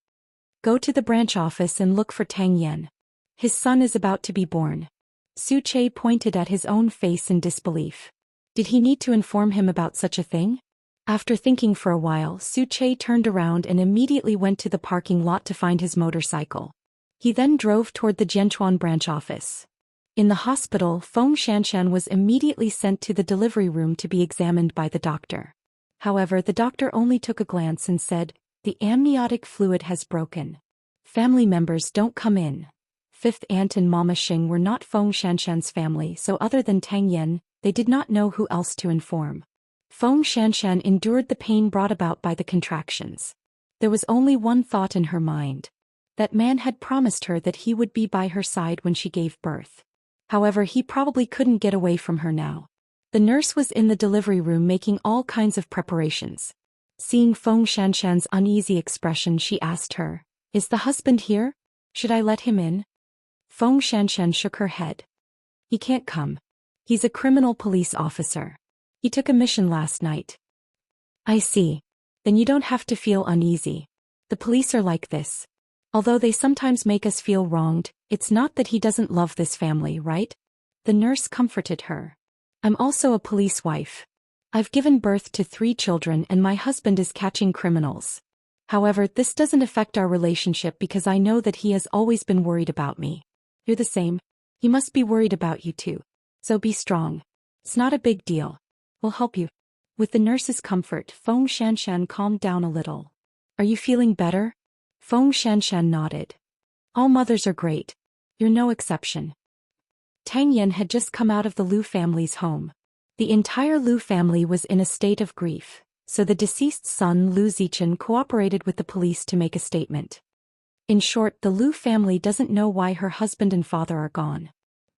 Go to the branch office and look for Tang Yan. His son is about to be born. Su Che pointed at his own face in disbelief. Did he need to inform him about such a thing? After thinking for a while, Su Che turned around and immediately went to the parking lot to find his motorcycle. He then drove toward the Jianchuan branch office. In the hospital, Feng Xianxian was immediately sent to the delivery room to be examined by the doctor. However, the doctor only took a glance and said, The amniotic fluid has broken. Family members don't come in. Fifth aunt and Mama Xing were not Feng Xianxian's family, so other than Tang Yan, they did not know who else to inform. Feng Xianxian endured the pain brought about by the contractions. There was only one thought in her mind. That man had promised her that he would be by her side when she gave birth. However, he probably couldn't get away from her now. The nurse was in the delivery room making all kinds of preparations. Seeing Feng Xianxian's uneasy expression, she asked her, "Is the husband here? Should I let him in?" Feng Xianxian shook her head. "He can't come. He's a criminal police officer. He took a mission last night." "I see. Then you don't have to feel uneasy. The police are like this. Although they sometimes make us feel wronged, it's not that he doesn't love this family, right?" The nurse comforted her. "I'm also a police wife. I've given birth to 3 children and my husband is catching criminals. However, this doesn't affect our relationship because I know that he has always been worried about me. You're the same. He must be worried about you too. So be strong. It's not a big deal. We'll help you." With the nurse's comfort, Feng Xianxian calmed down a little. "Are you feeling better?" Feng Xianxian nodded. "All mothers are great. You're no exception." Tang Yan had just come out of the Lu family's home. The entire Lu family was in a state of grief, so the deceased son Lu Zichen cooperated with the police to make a statement. In short, the Lu family doesn't know why her husband and father are gone.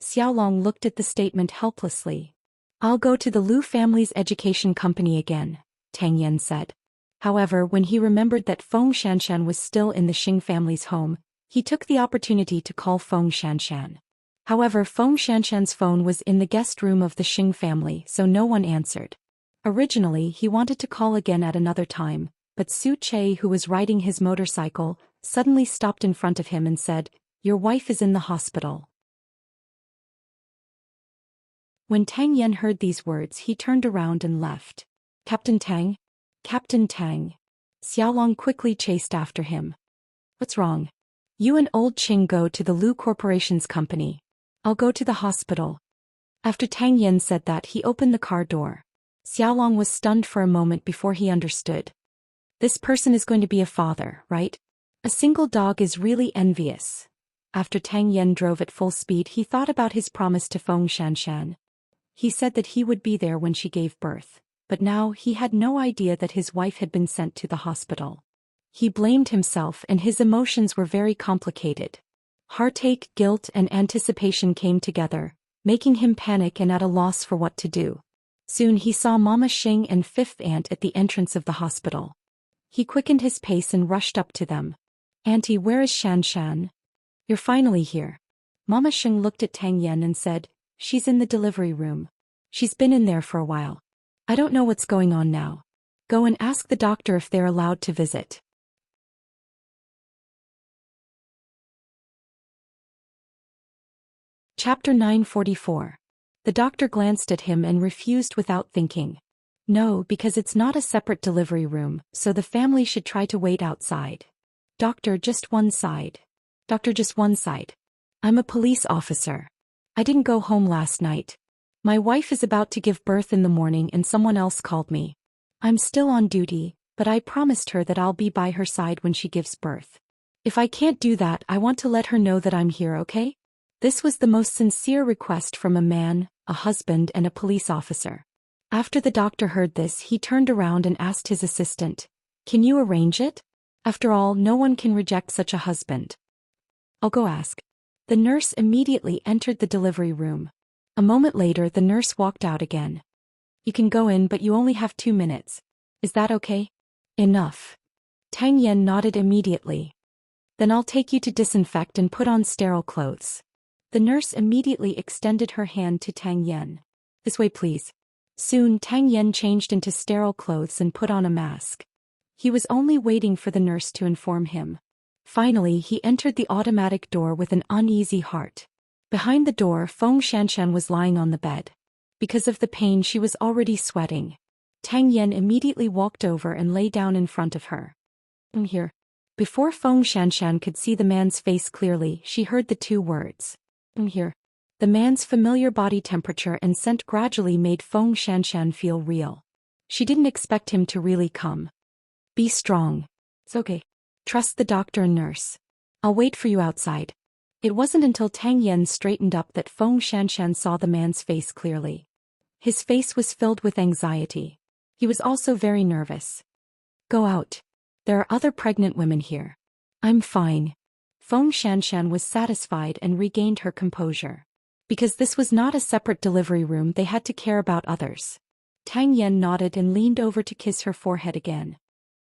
Xiaolong looked at the statement helplessly. "I'll go to the Lu family's education company again," Tang Yan said. However, when he remembered that Feng Xianxian was still in the Xing family's home, he took the opportunity to call Feng Xianxian. However, Feng Xianxian's phone was in the guest room of the Xing family, so no one answered. Originally, he wanted to call again at another time, but Su Che, who was riding his motorcycle, suddenly stopped in front of him and said, "Your wife is in the hospital." When Tang Yan heard these words, he turned around and left. "Captain Tang? Captain Tang." Xiaolong quickly chased after him. "What's wrong?" "You and old Qing go to the Lu Corporation's company. I'll go to the hospital." After Tang Yan said that, he opened the car door. Xiaolong was stunned for a moment before he understood. This person is going to be a father, right? A single dog is really envious. After Tang Yan drove at full speed, he thought about his promise to Feng Xianxian. He said that he would be there when she gave birth, but now he had no idea that his wife had been sent to the hospital. He blamed himself and his emotions were very complicated. Heartache, guilt, and anticipation came together, making him panic and at a loss for what to do. Soon he saw Mama Xing and fifth aunt at the entrance of the hospital. He quickened his pace and rushed up to them. "Auntie, where is Xianxian? You're finally here." Mama Xing looked at Tang Yan and said, "She's in the delivery room. She's been in there for a while. I don't know what's going on now. Go and ask the doctor if they're allowed to visit." Chapter 944. The doctor glanced at him and refused without thinking. "No, because it's not a separate delivery room, so the family should try to wait outside." "Doctor, just one side. Doctor, just one side. I'm a police officer. I didn't go home last night. My wife is about to give birth in the morning and someone else called me. I'm still on duty, but I promised her that I'll be by her side when she gives birth. If I can't do that, I want to let her know that I'm here, okay?" This was the most sincere request from a man, a husband, and a police officer. After the doctor heard this, he turned around and asked his assistant, "Can you arrange it? After all, no one can reject such a husband." "I'll go ask." The nurse immediately entered the delivery room. A moment later, the nurse walked out again. "You can go in, but you only have 2 minutes. Is that okay?" "Enough." Tang Yan nodded immediately. "Then I'll take you to disinfect and put on sterile clothes." The nurse immediately extended her hand to Tang Yan. "This way, please." Soon Tang Yan changed into sterile clothes and put on a mask. He was only waiting for the nurse to inform him. Finally, he entered the automatic door with an uneasy heart. Behind the door, Feng Xianxian was lying on the bed. Because of the pain, she was already sweating. Tang Yan immediately walked over and lay down in front of her. "I'm here." Before Feng Xianxian could see the man's face clearly, she heard the 2 words. "I'm here." The man's familiar body temperature and scent gradually made Feng Xianxian feel real. She didn't expect him to really come. "Be strong. It's okay. Trust the doctor and nurse. I'll wait for you outside. It wasn't until Tang Yen straightened up that Feng Xianxian saw the man's face clearly. His face was filled with anxiety. He was also very nervous. Go out. There are other pregnant women here. I'm fine. Feng Xianxian was satisfied and regained her composure. Because this was not a separate delivery room, they had to care about others. Tang Yen nodded and leaned over to kiss her forehead again.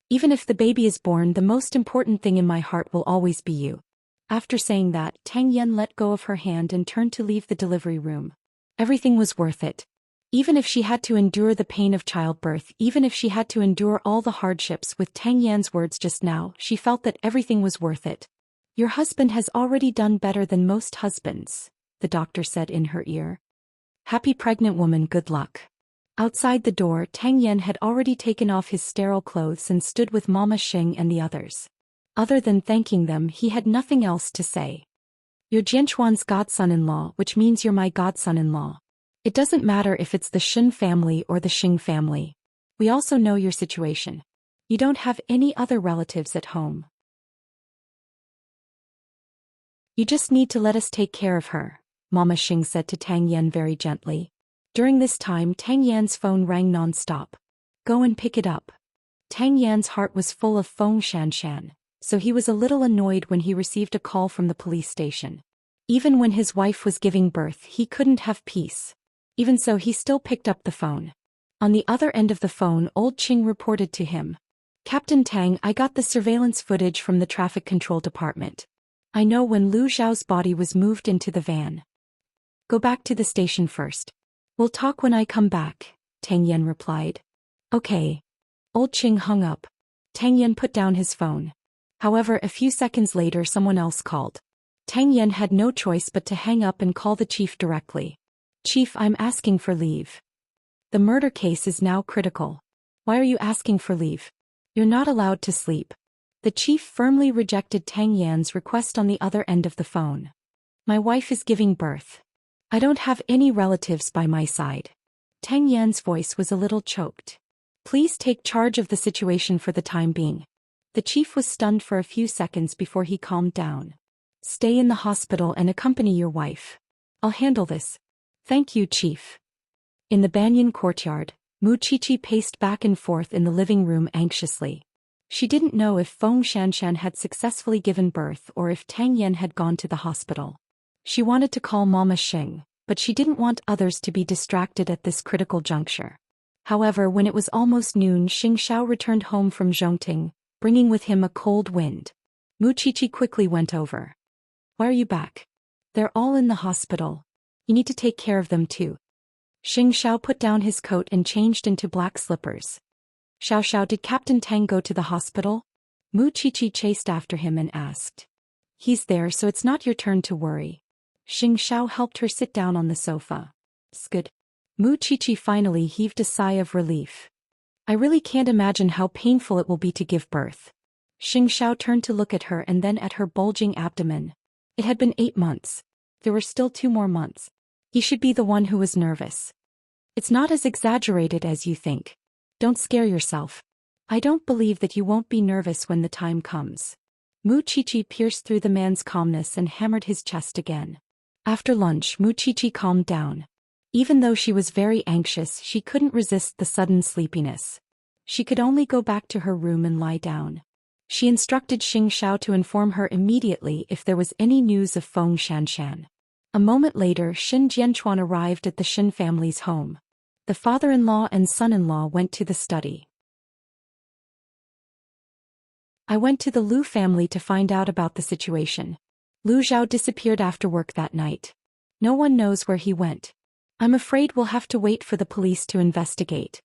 Even if the baby is born, the most important thing in my heart will always be you. After saying that, Tang Yen let go of her hand and turned to leave the delivery room. Everything was worth it. Even if she had to endure the pain of childbirth, even if she had to endure all the hardships, with Tang Yan's words just now, she felt that everything was worth it. Your husband has already done better than most husbands, the doctor said in her ear. Happy pregnant woman, good luck. Outside the door, Tang Yen had already taken off his sterile clothes and stood with Mama Xing and the others. Other than thanking them, he had nothing else to say. You're Jianchuan's godson-in-law, which means you're my godson-in-law. It doesn't matter if it's the Shen family or the Xing family. We also know your situation. You don't have any other relatives at home. You just need to let us take care of her, Mama Xing said to Tang Yen very gently. During this time, Tang Yan's phone rang non-stop. Go and pick it up. Tang Yan's heart was full of Feng Xianxian, so he was a little annoyed when he received a call from the police station. Even when his wife was giving birth, he couldn't have peace. Even so, he still picked up the phone. On the other end of the phone, old Qing reported to him. Captain Tang, I got the surveillance footage from the traffic control department. I know when Lu Zhao's body was moved into the van. Go back to the station first. We'll talk when I come back, Tang Yen replied. Okay. Old Qing hung up. Tang Yen put down his phone. However, a few seconds later someone else called. Tang Yen had no choice but to hang up and call the chief directly. Chief, I'm asking for leave. The murder case is now critical. Why are you asking for leave? You're not allowed to sleep. The chief firmly rejected Tang Yan's request on the other end of the phone. My wife is giving birth. I don't have any relatives by my side. Tang Yan's voice was a little choked. Please take charge of the situation for the time being. The chief was stunned for a few seconds before he calmed down. Stay in the hospital and accompany your wife. I'll handle this. Thank you, chief. In the banyan courtyard, Mu Qiqi paced back and forth in the living room anxiously. She didn't know if Feng Xianxian had successfully given birth or if Tang Yen had gone to the hospital. She wanted to call Mama Xing, but she didn't want others to be distracted at this critical juncture. However, when it was almost noon, Xianxia returned home from Zhongting, bringing with him a cold wind. Mu Qiqi quickly went over. Why are you back? They're all in the hospital. You need to take care of them too. Xianxia put down his coat and changed into black slippers. Xiao, did Captain Tang go to the hospital? Mu Qiqi chased after him and asked. He's there, so it's not your turn to worry. Xiao helped her sit down on the sofa. Good. Mu Qiqi finally heaved a sigh of relief. I really can't imagine how painful it will be to give birth. Xiao turned to look at her and then at her bulging abdomen. It had been 8 months. There were still 2 more months. He should be the one who was nervous. It's not as exaggerated as you think. Don't scare yourself. I don't believe that you won't be nervous when the time comes. Mu Qiqi pierced through the man's calmness and hammered his chest again. After lunch, Mu Qiqi calmed down. Even though she was very anxious, she couldn't resist the sudden sleepiness. She could only go back to her room and lie down. She instructed Xiao to inform her immediately if there was any news of Feng Xianxian. A moment later, Shen Jianchuan arrived at the Shen family's home. The father-in-law and son-in-law went to the study. I went to the Lu family to find out about the situation. Lu Zhao disappeared after work that night. No one knows where he went. I'm afraid we'll have to wait for the police to investigate.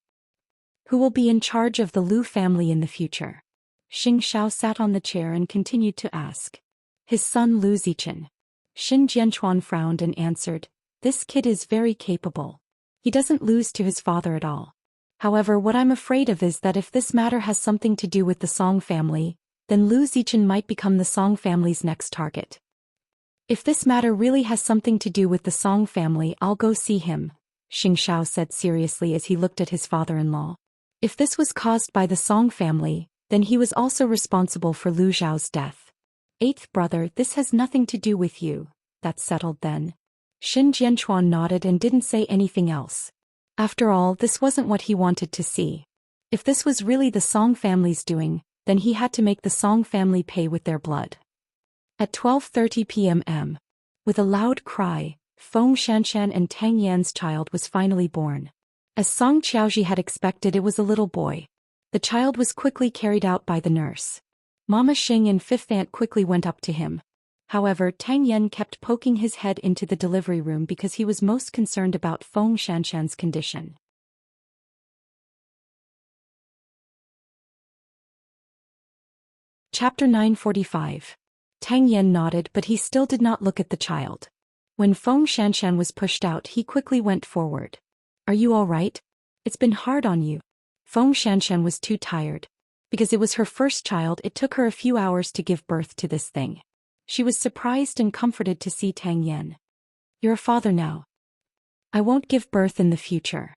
Who will be in charge of the Lu family in the future? Xiao sat on the chair and continued to ask. His son Lu Zichen. Shen Jianchuan frowned and answered, this kid is very capable. He doesn't lose to his father at all. However, what I'm afraid of is that if this matter has something to do with the Song family, then Lu Zichen might become the Song family's next target. If this matter really has something to do with the Song family, I'll go see him, Xiao said seriously as he looked at his father-in-law. If this was caused by the Song family, Then he was also responsible for Lu Zhao's death. Eighth brother, this has nothing to do with you. That's settled then. Xin Jianchuan nodded and didn't say anything else. After all, this wasn't what he wanted to see. If this was really the Song family's doing, then he had to make the Song family pay with their blood. At 12:30 p.m. With a loud cry, Feng Xianxian and Tang Yan's child was finally born. As Song Qiaoji had expected, it was a little boy. The child was quickly carried out by the nurse. Mama Xing and fifth aunt quickly went up to him. However, Tang Yan kept poking his head into the delivery room because he was most concerned about Feng Xianxian's condition. Chapter 945. Tang Yan nodded, but he still did not look at the child. When Feng Xianxian was pushed out, he quickly went forward. Are you all right? It's been hard on you. Feng Xianxian was too tired. Because it was her first child, it took her a few hours to give birth to this thing. She was surprised and comforted to see Tang Yan. You're a father now. I won't give birth in the future.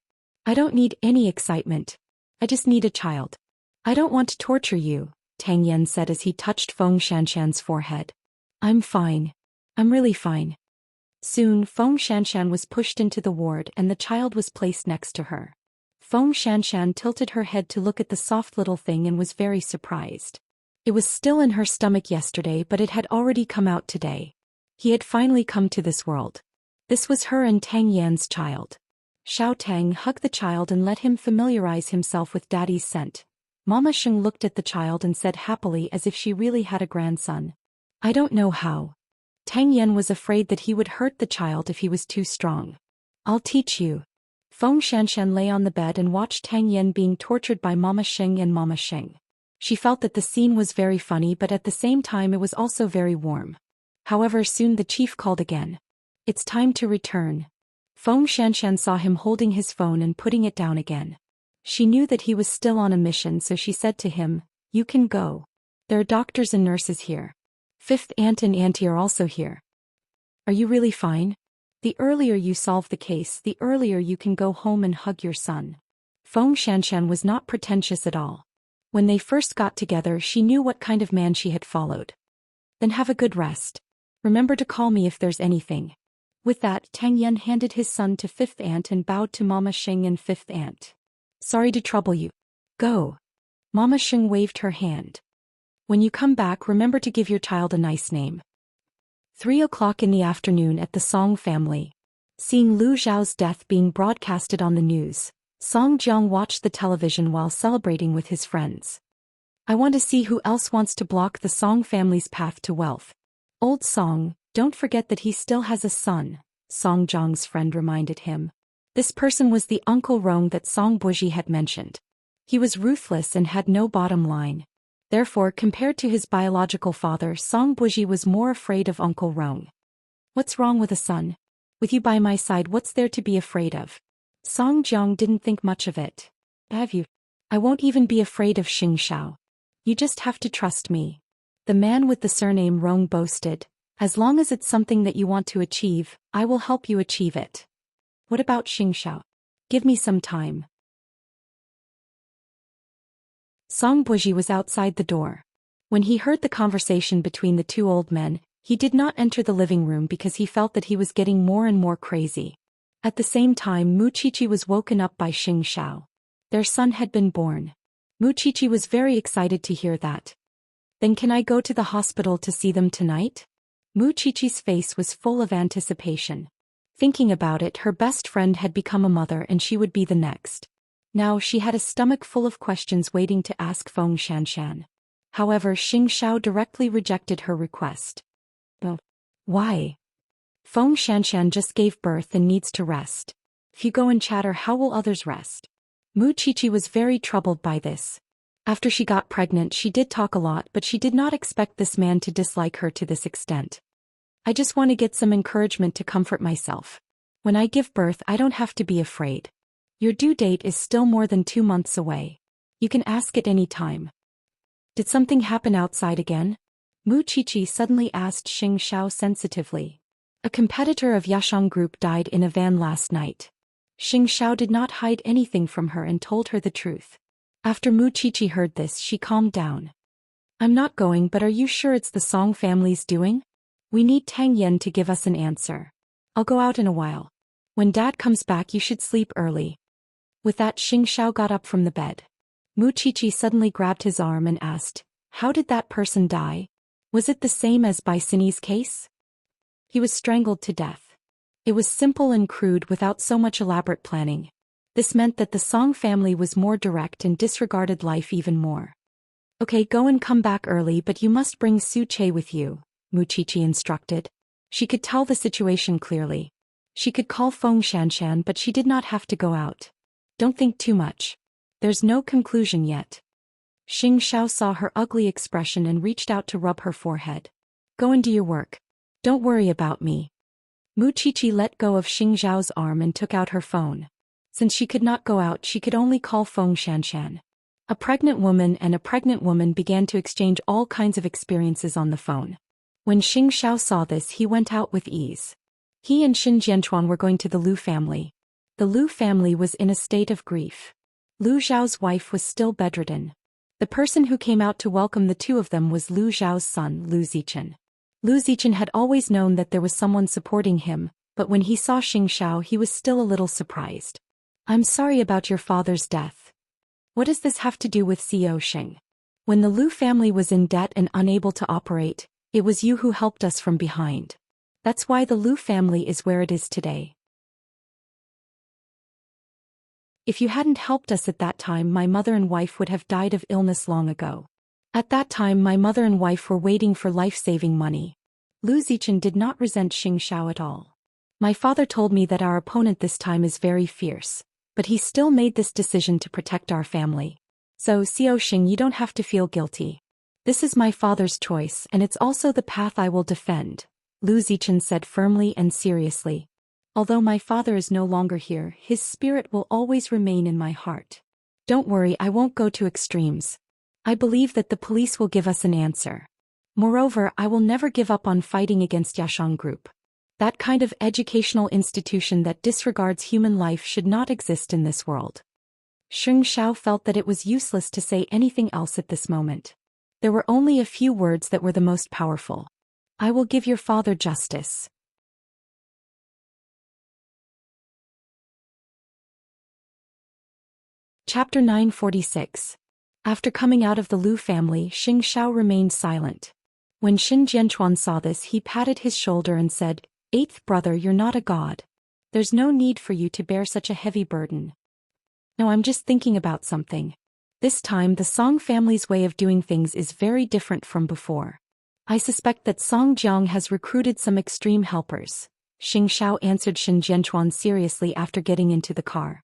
I don't need any excitement. I just need a child. I don't want to torture you, Tang Yan said as he touched Feng Xianxian's forehead. I'm fine. I'm really fine. Soon, Feng Xianxian was pushed into the ward and the child was placed next to her. Feng Xianxian tilted her head to look at the soft little thing and was very surprised. It was still in her stomach yesterday, but it had already come out today. He had finally come to this world. This was her and Tang Yan's child. Xiao Tang hugged the child and let him familiarize himself with daddy's scent. Mama Xing looked at the child and said happily as if she really had a grandson. I don't know how. Tang Yan was afraid that he would hurt the child if he was too strong. I'll teach you. Feng Xianxian lay on the bed and watched Tang Yan being tortured by Mama Xing and Mama Xing. She felt that the scene was very funny, but at the same time it was also very warm. However, soon the chief called again. It's time to return. Feng Xianxian saw him holding his phone and putting it down again. She knew that he was still on a mission, so she said to him, You can go. There are doctors and nurses here. Fifth aunt and auntie are also here. Are you really fine? The earlier you solve the case, the earlier you can go home and hug your son. Feng Xianxian was not pretentious at all. When they first got together, she knew what kind of man she had followed. Then have a good rest. Remember to call me if there's anything. With that, Tang Yan handed his son to fifth aunt and bowed to Mama Xing and fifth aunt. Sorry to trouble you. Go. Mama Xing waved her hand. When you come back, remember to give your child a nice name. 3:00 in the afternoon at the Song family. Seeing Lu Zhao's death being broadcasted on the news, Song Jiang watched the television while celebrating with his friends. I want to see who else wants to block the Song family's path to wealth. Old Song, don't forget that he still has a son, Song Jiang's friend reminded him. This person was the Uncle Rong that Song Buji had mentioned. He was ruthless and had no bottom line. Therefore, compared to his biological father, Song Buji was more afraid of Uncle Rong. What's wrong with a son? With you by my side, what's there to be afraid of? Song Jiang didn't think much of it. Have you? I won't even be afraid of Xianxia. You just have to trust me. The man with the surname Rong boasted. As long as it's something that you want to achieve, I will help you achieve it. What about Xianxia? Give me some time. Song Buji was outside the door. When he heard the conversation between the two old men, he did not enter the living room because he felt that he was getting more and more crazy. At the same time, Muqiqi was woken up by Xianxia. Their son had been born. Muqiqi was very excited to hear that. Then can I go to the hospital to see them tonight? Muqiqi's face was full of anticipation. Thinking about it, her best friend had become a mother and she would be the next. Now she had a stomach full of questions waiting to ask Feng Xianxian. However, Xianxia directly rejected her request. But why? Feng Xianxian just gave birth and needs to rest. If you go and chatter, how will others rest? Muqiqi was very troubled by this. After she got pregnant, she did talk a lot, but she did not expect this man to dislike her to this extent. I just want to get some encouragement to comfort myself. When I give birth, I don't have to be afraid. Your due date is still more than 2 months away. You can ask at any time. Did something happen outside again? Muqiqi suddenly asked Xianxia sensitively. A competitor of Yashang Group died in a van last night. Xianxia did not hide anything from her and told her the truth. After Mu Qiqi heard this, she calmed down. I'm not going, but are you sure it's the Song family's doing? We need Tang Yan to give us an answer. I'll go out in a while. When Dad comes back, you should sleep early. With that, Xianxia got up from the bed. Mu Qiqi suddenly grabbed his arm and asked, how did that person die? Was it the same as Bai Sini's case? He was strangled to death. It was simple and crude without so much elaborate planning. This meant that the Song family was more direct and disregarded life even more. Okay, go and come back early, but you must bring Su Che with you, Mu Qiqi instructed. She could tell the situation clearly. She could call Feng Shanshan, but she did not have to go out. Don't think too much. There's no conclusion yet. Xianxia saw her ugly expression and reached out to rub her forehead. Go and do your work. Don't worry about me. Mu Qiqi let go of Xianxiao's arm and took out her phone. Since she could not go out, she could only call Feng Shanshan. A pregnant woman and a pregnant woman began to exchange all kinds of experiences on the phone. When Xianxia saw this, he went out with ease. He and Xin Jianchuan were going to the Lu family. The Lu family was in a state of grief. Lu Zhao's wife was still bedridden. The person who came out to welcome the two of them was Lu Zhao's son, Lu Zichen. Lu Zichen had always known that there was someone supporting him, but when he saw Xianxia, he was still a little surprised. I'm sorry about your father's death. What does this have to do with Zhou Xian? When the Lu family was in debt and unable to operate, it was you who helped us from behind. That's why the Lu family is where it is today. If you hadn't helped us at that time, my mother and wife would have died of illness long ago. At that time, my mother and wife were waiting for life-saving money. Lu Zichen did not resent Xianxia at all. My father told me that our opponent this time is very fierce, but he still made this decision to protect our family. So, Zhou Xian, you don't have to feel guilty. This is my father's choice, and it's also the path I will defend, Lu Zichen said firmly and seriously. Although my father is no longer here, his spirit will always remain in my heart. Don't worry, I won't go to extremes. I believe that the police will give us an answer. Moreover, I will never give up on fighting against Yashang Group. That kind of educational institution that disregards human life should not exist in this world. Xianxia felt that it was useless to say anything else at this moment. There were only a few words that were the most powerful. I will give your father justice. Chapter 946. After coming out of the Lu family, Xianxia remained silent. When Xin Jianchuan saw this, he patted his shoulder and said, "Eighth brother, you're not a god. There's no need for you to bear such a heavy burden." No, I'm just thinking about something. This time the Song family's way of doing things is very different from before. I suspect that Song Jiang has recruited some extreme helpers. Xianxia answered Xin Jianchuan seriously after getting into the car.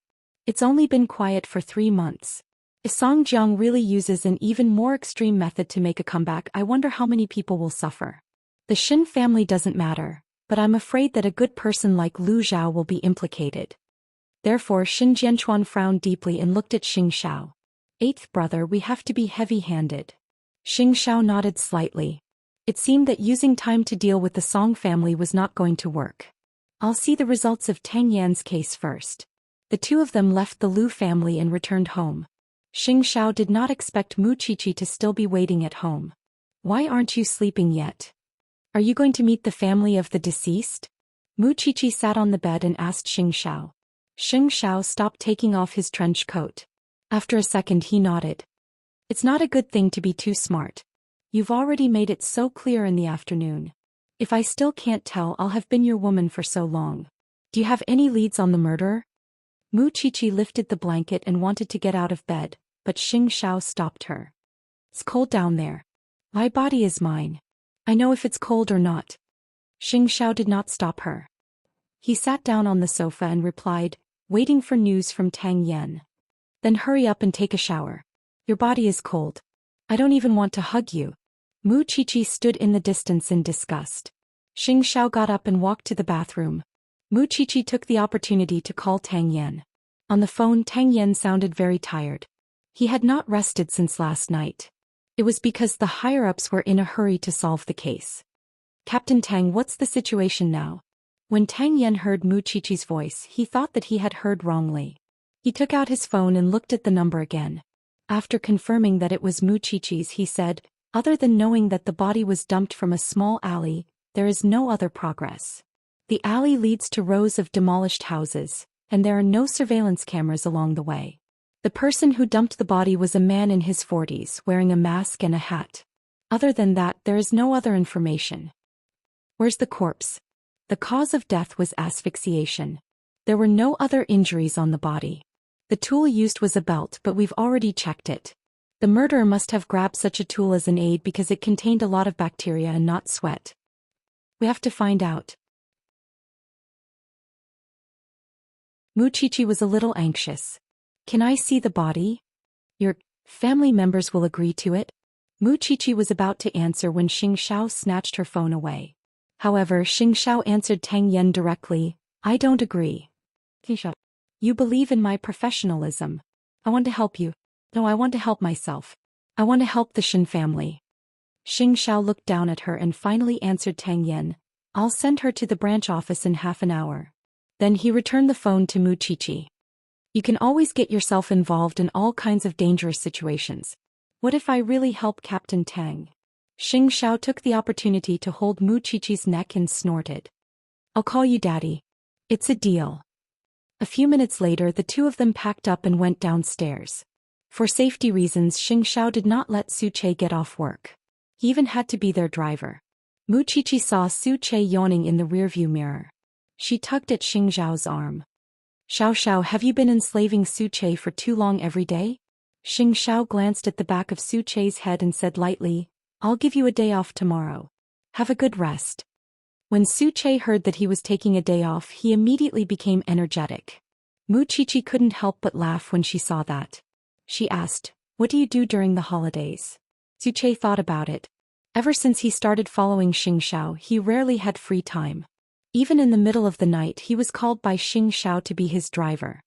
It's only been quiet for 3 months. If Song Jiang really uses an even more extreme method to make a comeback, I wonder how many people will suffer. The Xin family doesn't matter, but I'm afraid that a good person like Lu Zhao will be implicated. Therefore, Xin Jianchuan frowned deeply and looked at Xianxia. Eighth brother, we have to be heavy-handed. Xianxia nodded slightly. It seemed that using time to deal with the Song family was not going to work. I'll see the results of Tang Yan's case first. The two of them left the Lu family and returned home. Xianxia did not expect Mu Qiqi to still be waiting at home. Why aren't you sleeping yet? Are you going to meet the family of the deceased? Mu Qiqi sat on the bed and asked Xianxia. Xianxia stopped taking off his trench coat. After a second he nodded. It's not a good thing to be too smart. You've already made it so clear in the afternoon. If I still can't tell, I'll have been your woman for so long. Do you have any leads on the murderer? Mu Qiqi lifted the blanket and wanted to get out of bed, but Xianxia stopped her. It's cold down there. My body is mine. I know if it's cold or not. Xianxia did not stop her. He sat down on the sofa and replied, waiting for news from Tang Yan. Then hurry up and take a shower. Your body is cold. I don't even want to hug you. Mu Qiqi stood in the distance in disgust. Xianxia got up and walked to the bathroom. Mu Qiqi took the opportunity to call Tang Yan. On the phone, Tang Yan sounded very tired. He had not rested since last night. It was because the higher-ups were in a hurry to solve the case. Captain Tang, what's the situation now? When Tang Yan heard Mu Qiqi's voice, he thought that he had heard wrongly. He took out his phone and looked at the number again. After confirming that it was Muchichi's, he said, "Other than knowing that the body was dumped from a small alley, there is no other progress. The alley leads to rows of demolished houses, and there are no surveillance cameras along the way. The person who dumped the body was a man in his 40s wearing a mask and a hat. Other than that, there is no other information." "Where's the corpse?" "The cause of death was asphyxiation. There were no other injuries on the body. The tool used was a belt, but we've already checked it. The murderer must have grabbed such a tool as an aid because it contained a lot of bacteria and not sweat. We have to find out." Muchichi was a little anxious. "Can I see the body? Your family members will agree to it?" Muchichi was about to answer when Xianxia snatched her phone away. However, Xianxia answered Tang Yan directly, "I don't agree. You believe in my professionalism. I want to help you. No, I want to help myself. I want to help the Shin family." Xianxia looked down at her and finally answered Tang Yan, "I'll send her to the branch office in half an hour." Then he returned the phone to Muchichi. "You can always get yourself involved in all kinds of dangerous situations. What if I really help Captain Tang?" Xianxia took the opportunity to hold Muchichi's neck and snorted. "I'll call you Daddy. It's a deal." A few minutes later, the two of them packed up and went downstairs. For safety reasons, Xianxia did not let Su Che get off work. He even had to be their driver. Muchichi saw Su Che yawning in the rearview mirror. She tugged at Xianxiao's arm. Xiao, have you been enslaving Su Che for too long every day?" Xianxia glanced at the back of Su Che's head and said lightly, "I'll give you a day off tomorrow. Have a good rest." When Su Che heard that he was taking a day off, he immediately became energetic. Muchichi couldn't help but laugh when she saw that. She asked, "What do you do during the holidays?" Su Che thought about it. Ever since he started following Xianxia, he rarely had free time. Even in the middle of the night, he was called by Xianxia to be his driver.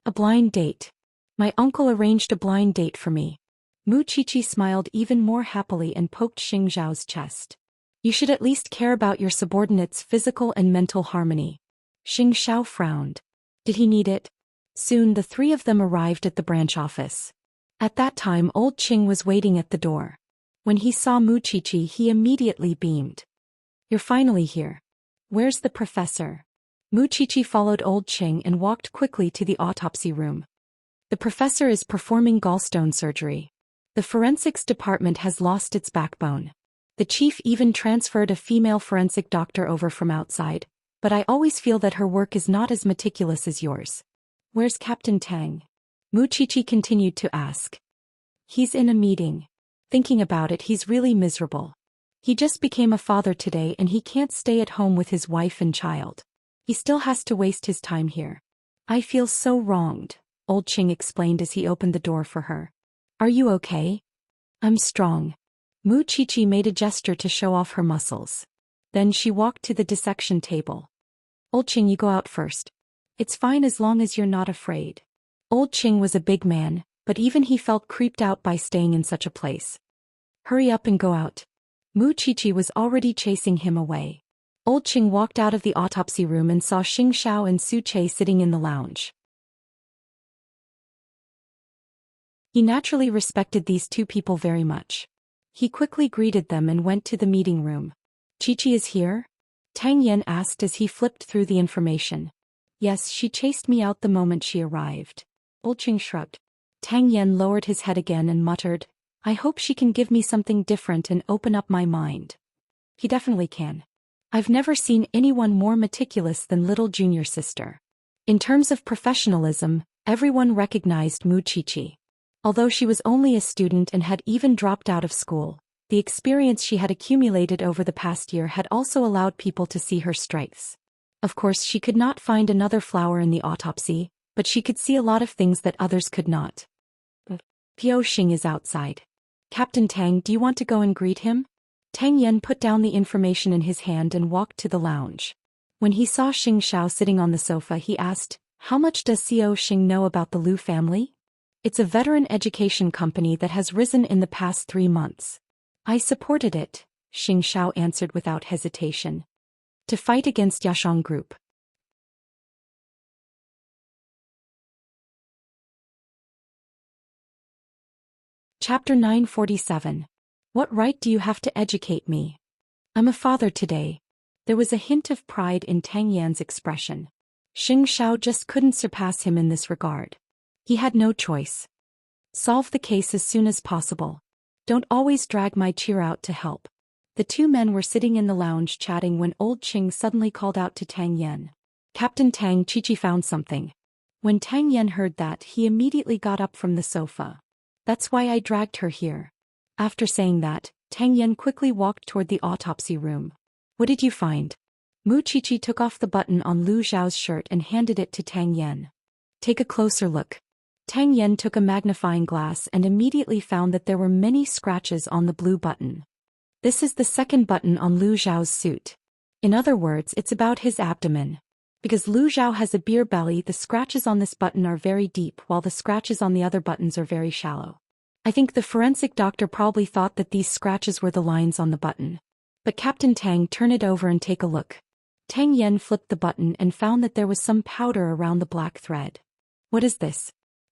"A blind date. My uncle arranged a blind date for me." Muchichi smiled even more happily and poked Xianxiao's chest. "You should at least care about your subordinates' physical and mental harmony." Xianxia frowned. Did he need it? Soon the three of them arrived at the branch office. At that time, old Qing was waiting at the door. When he saw Muchichi, he immediately beamed. "You're finally here. Where's the professor?" Muchichi followed old Qing and walked quickly to the autopsy room. "The professor is performing gallstone surgery. The forensics department has lost its backbone. The chief even transferred a female forensic doctor over from outside, but I always feel that her work is not as meticulous as yours." "Where's Captain Tang?" Muchichi continued to ask. "He's in a meeting. Thinking about it, he's really miserable. He just became a father today and he can't stay at home with his wife and child. He still has to waste his time here. I feel so wronged," old Qing explained as he opened the door for her. "Are you okay?" "I'm strong." Muchichi made a gesture to show off her muscles. Then she walked to the dissection table. "Old Qing, you go out first. It's fine as long as you're not afraid." Old Qing was a big man, but even he felt creeped out by staying in such a place. "Hurry up and go out." Muchichi was already chasing him away. Old Qing walked out of the autopsy room and saw Xianxia and Su Che sitting in the lounge. He naturally respected these two people very much. He quickly greeted them and went to the meeting room. "Chi-Chi is here?" Tang Yan asked as he flipped through the information. "Yes, she chased me out the moment she arrived." Old Qing shrugged. Tang Yan lowered his head again and muttered, "I hope she can give me something different and open up my mind." He definitely can. I've never seen anyone more meticulous than little junior sister. In terms of professionalism, everyone recognized Muchichi. Although she was only a student and had even dropped out of school, the experience she had accumulated over the past year had also allowed people to see her strengths. Of course, she could not find another flower in the autopsy, but she could see a lot of things that others could not. Piao Xing is outside. "Captain Tang, do you want to go and greet him?" Tang Yan put down the information in his hand and walked to the lounge. When he saw Xianxia sitting on the sofa, he asked, "How much does Xiao Xing know about the Liu family?" "It's a veteran education company that has risen in the past 3 months. I supported it," Xianxia answered without hesitation. "To fight against Yashang Group." Chapter 947. What right do you have to educate me? I'm a father today. There was a hint of pride in Tang Yan's expression. Xianxia just couldn't surpass him in this regard. He had no choice. Solve the case as soon as possible. Don't always drag my cheer out to help. The two men were sitting in the lounge chatting when old Qing suddenly called out to Tang Yan. Captain Tang, Chi found something. When Tang Yan heard that, he immediately got up from the sofa. That's why I dragged her here. After saying that, Tang Yan quickly walked toward the autopsy room. What did you find? Mu Qiqi took off the button on Lu Zhao's shirt and handed it to Tang Yan. Take a closer look. Tang Yan took a magnifying glass and immediately found that there were many scratches on the blue button. This is the second button on Lu Zhao's suit. In other words, it's about his abdomen. Because Lu Zhao has a beer belly, the scratches on this button are very deep while the scratches on the other buttons are very shallow. I think the forensic doctor probably thought that these scratches were the lines on the button. But Captain Tang, turn it over and take a look. Tang Yan flipped the button and found that there was some powder around the black thread. What is this?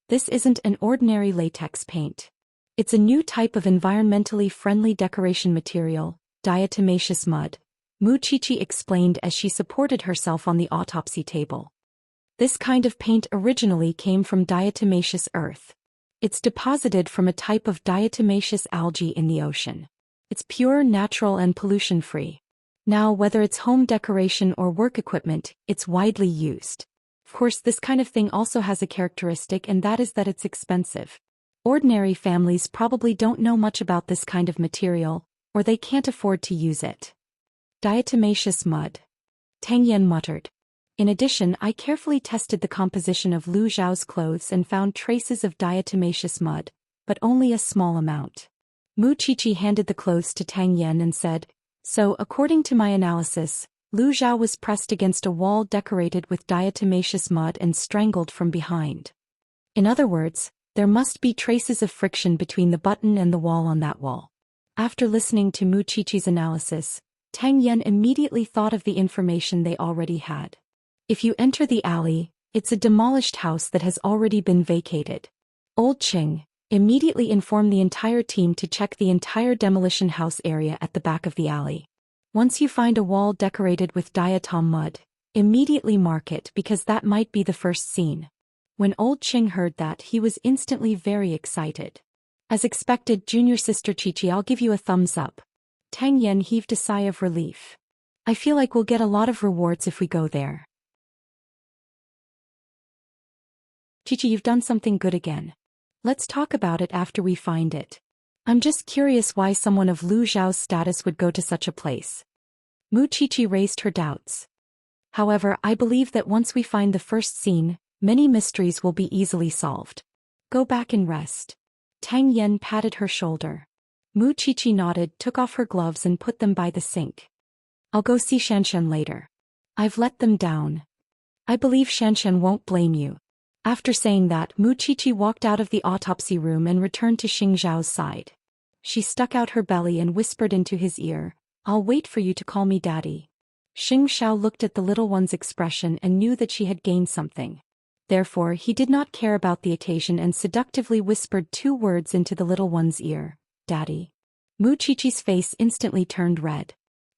This isn't an ordinary latex paint. It's a new type of environmentally friendly decoration material, diatomaceous mud, Mu Qiqi explained as she supported herself on the autopsy table. This kind of paint originally came from diatomaceous earth. It's deposited from a type of diatomaceous algae in the ocean. It's pure, natural and pollution-free. Now, whether it's home decoration or work equipment, it's widely used. Of course, this kind of thing also has a characteristic, and that is that it's expensive. Ordinary families probably don't know much about this kind of material, or they can't afford to use it. Diatomaceous mud. Tang Yan muttered. In addition, I carefully tested the composition of Lu Zhao's clothes and found traces of diatomaceous mud, but only a small amount. Mu Qiqi handed the clothes to Tang Yan and said, so, according to my analysis, Lu Zhao was pressed against a wall decorated with diatomaceous mud and strangled from behind. In other words, there must be traces of friction between the button and the wall on that wall. After listening to Mu Qiqi's analysis, Tang Yan immediately thought of the information they already had. If you enter the alley, it's a demolished house that has already been vacated. Old Qing immediately informed the entire team to check the entire demolition house area at the back of the alley. Once you find a wall decorated with diatom mud, immediately mark it because that might be the first scene. When old Qing heard that, he was instantly very excited. As expected, junior sister Qiqi, I'll give you a thumbs up. Tang Yan heaved a sigh of relief. I feel like we'll get a lot of rewards if we go there. Qiqi, you've done something good again. Let's talk about it after we find it. I'm just curious why someone of Lu Zhao's status would go to such a place. Mu Qiqi raised her doubts. However, I believe that once we find the first scene, many mysteries will be easily solved. Go back and rest. Tang Yan patted her shoulder. Mu Qiqi nodded, took off her gloves and put them by the sink. I'll go see Xianxia later. I've let them down. I believe Xianxia won't blame you. After saying that, Mu Qiqi walked out of the autopsy room and returned to Xing Zhao's side. She stuck out her belly and whispered into his ear, I'll wait for you to call me daddy. Xing Zhao looked at the little one's expression and knew that she had gained something. Therefore, he did not care about the occasion and seductively whispered 2 words into the little one's ear. Daddy. Mu Qiqi's face instantly turned red.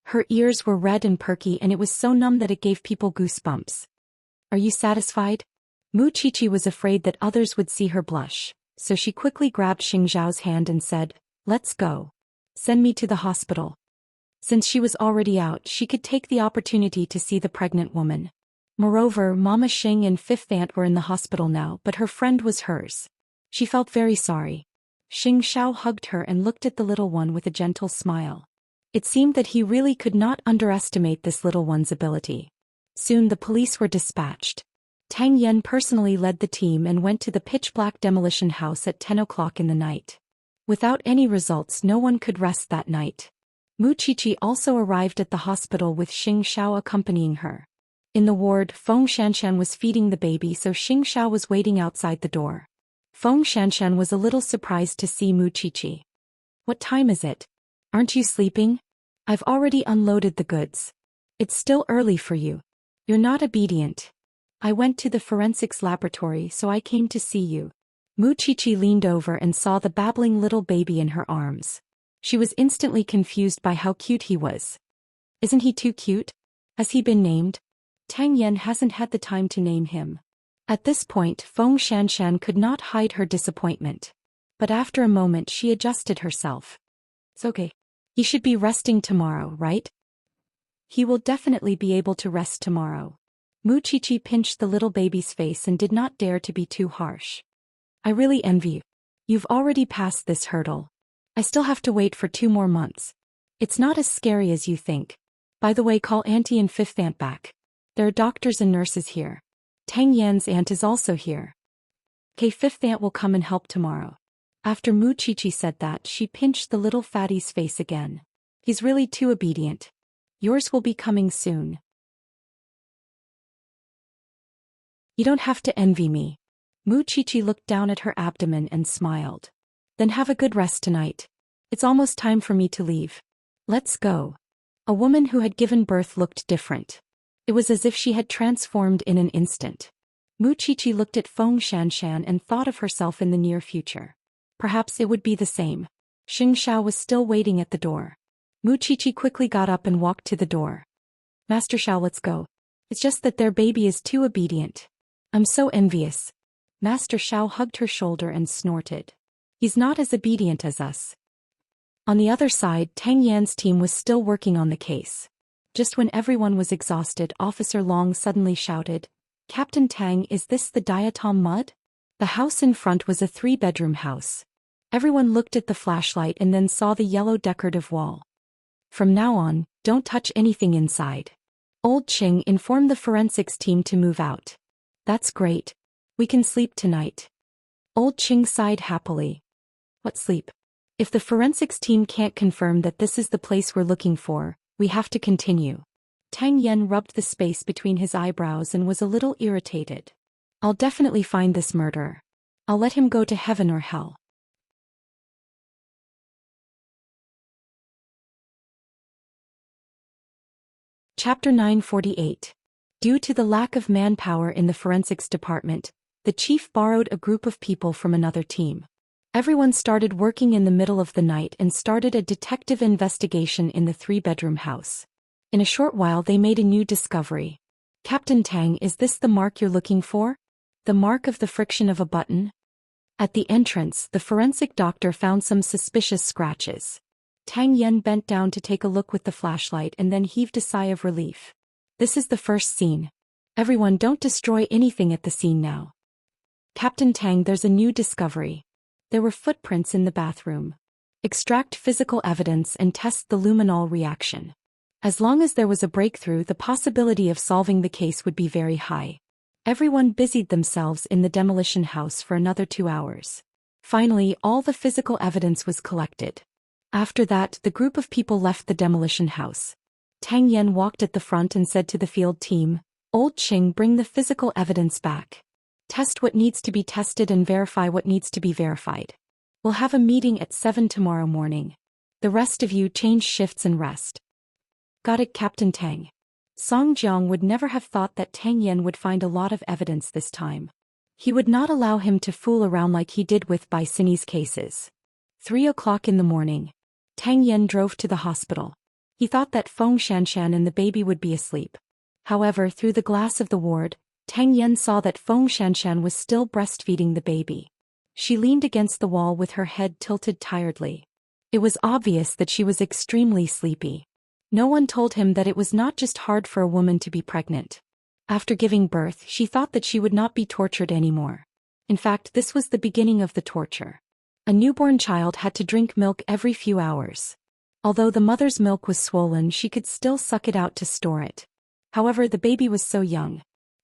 Her ears were red and perky and it was so numb that it gave people goosebumps. Are you satisfied? Mu Qiqi was afraid that others would see her blush, so she quickly grabbed Xing Zhao's hand and said, let's go. Send me to the hospital. Since she was already out, she could take the opportunity to see the pregnant woman. Moreover, Mama Xing and fifth aunt were in the hospital now, but her friend was hers. She felt very sorry. Xianxia hugged her and looked at the little one with a gentle smile. It seemed that he really could not underestimate this little one's ability. Soon the police were dispatched. Tang Yan personally led the team and went to the pitch-black demolition house at 10 o'clock in the night. Without any results, no one could rest that night. Mu Qiqi also arrived at the hospital with Xianxia accompanying her. In the ward, Feng Xianxian was feeding the baby, so Xianxia was waiting outside the door. Feng Xianxian was a little surprised to see Mu Qiqi. What time is it? Aren't you sleeping? I've already unloaded the goods. It's still early for you. You're not obedient. I went to the forensics laboratory, so I came to see you. Muqiqi leaned over and saw the babbling little baby in her arms. She was instantly confused by how cute he was. Isn't he too cute? Has he been named? Tang Yan hasn't had the time to name him. At this point, Xianxia could not hide her disappointment. But after a moment she adjusted herself. It's okay. He should be resting tomorrow, right? He will definitely be able to rest tomorrow. Muqiqi pinched the little baby's face and did not dare to be too harsh. I really envy you. You've already passed this hurdle. I still have to wait for 2 more months. It's not as scary as you think. By the way, call Auntie and Fifth Aunt back. There are doctors and nurses here. Tang Yan's aunt is also here. Okay, Fifth Aunt will come and help tomorrow. After Muqiqi said that, she pinched the little fatty's face again. He's really too obedient. Yours will be coming soon. You don't have to envy me. Muqiqi looked down at her abdomen and smiled. Then have a good rest tonight. It's almost time for me to leave. Let's go. A woman who had given birth looked different. It was as if she had transformed in an instant. Muqiqi looked at Xianxia and thought of herself in the near future. Perhaps it would be the same. Xianxia was still waiting at the door. Muqiqi quickly got up and walked to the door. Master Xiao, let's go. It's just that their baby is too obedient. I'm so envious. Master Xiao hugged her shoulder and snorted. He's not as obedient as us. On the other side, Tang Yan's team was still working on the case. Just when everyone was exhausted, Officer Long suddenly shouted, Captain Tang, is this the diatom mud? The house in front was a 3-bedroom house. Everyone looked at the flashlight and then saw the yellow decorative wall. From now on, don't touch anything inside. Old Qing informed the forensics team to move out. That's great. We can sleep tonight. Old Qing sighed happily. What sleep? If the forensics team can't confirm that this is the place we're looking for, we have to continue. Tang Yan rubbed the space between his eyebrows and was a little irritated. I'll definitely find this murderer. I'll let him go to heaven or hell. Chapter 948. Due to the lack of manpower in the forensics department, the chief borrowed a group of people from another team. Everyone started working in the middle of the night and started a detective investigation in the 3-bedroom house. In a short while they made a new discovery. Captain Tang, is this the mark you're looking for? The mark of the friction of a button? At the entrance, the forensic doctor found some suspicious scratches. Tang Yan bent down to take a look with the flashlight and then heaved a sigh of relief. This is the first scene. Everyone, don't destroy anything at the scene now. Captain Tang, there's a new discovery. There were footprints in the bathroom. Extract physical evidence and test the luminol reaction. As long as there was a breakthrough, the possibility of solving the case would be very high. Everyone busied themselves in the demolition house for another 2 hours. Finally, all the physical evidence was collected. After that, the group of people left the demolition house. Tang Yan walked at the front and said to the field team, Old Qing, bring the physical evidence back. Test what needs to be tested and verify what needs to be verified. We'll have a meeting at 7 tomorrow morning. The rest of you change shifts and rest. Got it, Captain Tang. Song Jiang would never have thought that Tang Yan would find a lot of evidence this time. He would not allow him to fool around like he did with Bai Sini's cases. 3 o'clock in the morning. Tang Yan drove to the hospital. He thought that Xianxia and the baby would be asleep. However, through the glass of the ward, Tang Yan saw that Xianxia was still breastfeeding the baby. She leaned against the wall with her head tilted tiredly. It was obvious that she was extremely sleepy. No one told him that it was not just hard for a woman to be pregnant. After giving birth, she thought that she would not be tortured anymore. In fact, this was the beginning of the torture. A newborn child had to drink milk every few hours. Although the mother's milk was swollen, she could still suck it out to store it. However, the baby was so young.